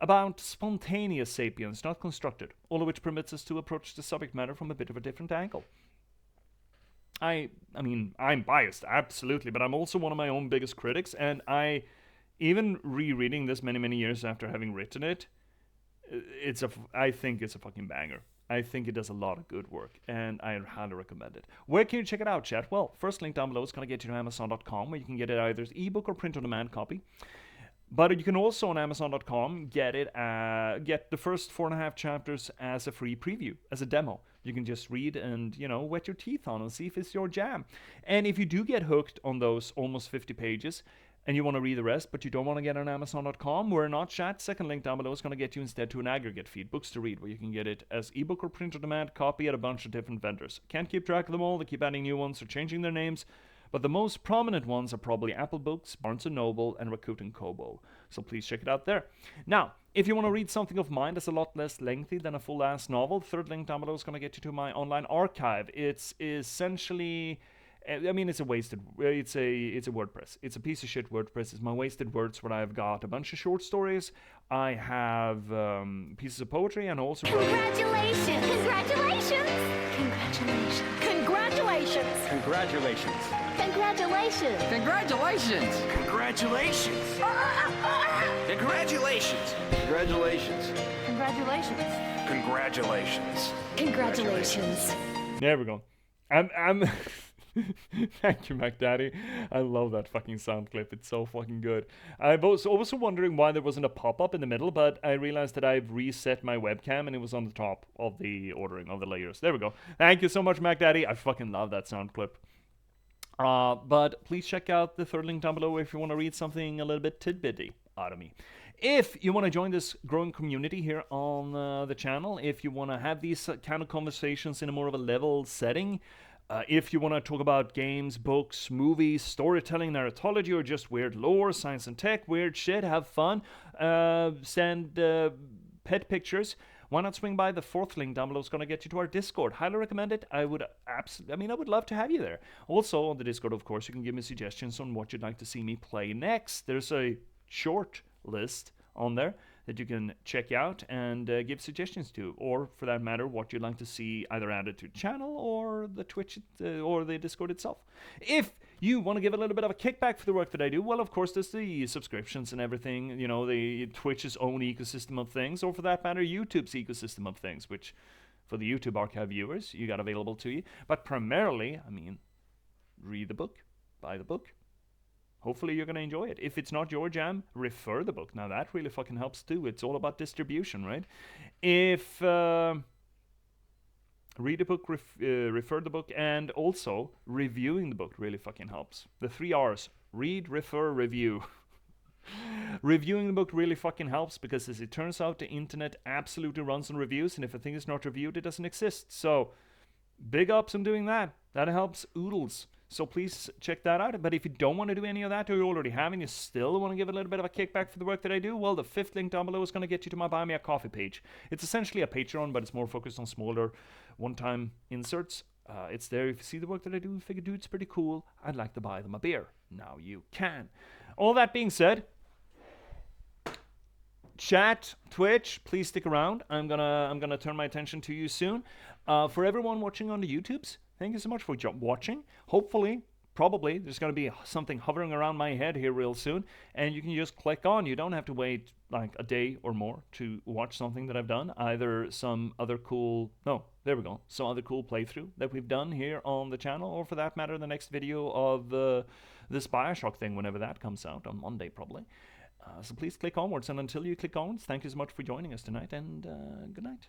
about spontaneous sapiens, not constructed, all of which permits us to approach the subject matter from a bit of a different angle. I mean, I'm biased, absolutely, but I'm also one of my own biggest critics, and even rereading this many years after having written it, I think it's a fucking banger. I think it does a lot of good work, and I highly recommend it. Where can you check it out, chat? Well, first link down below is going to get you to Amazon.com, where you can get it either as ebook or print-on-demand copy. But you can also on Amazon.com get the first 4.5 chapters as a free preview, as a demo. You can just read and, wet your teeth on and see if it's your jam. And if you do get hooked on those almost 50 pages, and you want to read the rest, but you don't want to get on Amazon.com, we're not chat. Second link down below is going to get you instead to an aggregate feed, books to read, where you can get it as ebook or print-on-demand copy at a bunch of different vendors. Can't keep track of them all. They keep adding new ones or changing their names. But the most prominent ones are probably Apple Books, Barnes & Noble, and Rakuten Kobo. So please check it out there. Now, if you want to read something of mine that's a lot less lengthy than a full-ass novel, third link down below is going to get you to my online archive. It's essentially, it's a WordPress. It's a piece of shit WordPress. It's my wasted words where I've got a bunch of short stories. I have pieces of poetry and also... Congratulations! Congratulations! Congratulations! Congratulations! Congratulations. Congratulations! Congratulations. Congratulations! Congratulations! Congratulations. Congratulations! Congratulations! Congratulations! There we go. I'm Thank you, MacDaddy. I love that fucking sound clip. It's so fucking good. I was also wondering why there wasn't a pop-up in the middle, but I realized that I've reset my webcam and it was on the top of the ordering of the layers. There we go. Thank you so much, MacDaddy. I fucking love that sound clip. But please check out the third link down below if you want to read something a little bit tidbitty out of me. If you want to join this growing community here on the channel, if you want to have these kind of conversations in a more of a level setting, If you want to talk about games, books, movies, storytelling, narratology, or just weird lore, science and tech, weird shit, have fun, send pet pictures. Why not swing by the fourth link down below? It's going to get you to our Discord. Highly recommend it. I would love to have you there. Also, on the Discord, of course, you can give me suggestions on what you'd like to see me play next. There's a short list on there that you can check out and give suggestions to, or for that matter, what you'd like to see either added to the channel or the Twitch or the Discord itself. If you want to give a little bit of a kickback for the work that I do, well, of course, there's the subscriptions and everything, you know, the Twitch's own ecosystem of things, or for that matter, YouTube's ecosystem of things, which for the YouTube archive viewers, you got available to you. But primarily, I mean, read the book, buy the book. Hopefully you're going to enjoy it. If it's not your jam, refer the book. Now that really fucking helps too. It's all about distribution, right? If read the book, refer the book, and also reviewing the book really fucking helps. The 3 R's: read, refer, review. Reviewing the book really fucking helps because, as it turns out, the internet absolutely runs on reviews, and if a thing is not reviewed, it doesn't exist. So big ups on doing that. That helps oodles. So please check that out. But if you don't want to do any of that, or you already have and you still want to give a little bit of a kickback for the work that I do, well, the 5th link down below is going to get you to my Buy Me a Coffee page. It's essentially a Patreon, but it's more focused on smaller one-time inserts. It's there. If you see the work that I do, figure, dude, it's pretty cool. I'd like to buy them a beer. Now you can. All that being said, chat, Twitch, please stick around. I'm gonna turn my attention to you soon. For everyone watching on the YouTubes, thank you so much for watching. Hopefully, probably, there's going to be something hovering around my head here real soon, and you can just click on. You don't have to wait like a day or more to watch something that I've done. Either some other cool, some other cool playthrough that we've done here on the channel, or for that matter, the next video of this Bioshock thing, whenever that comes out, on Monday probably. So please click onwards, and until you click onwards, thank you so much for joining us tonight, and good night.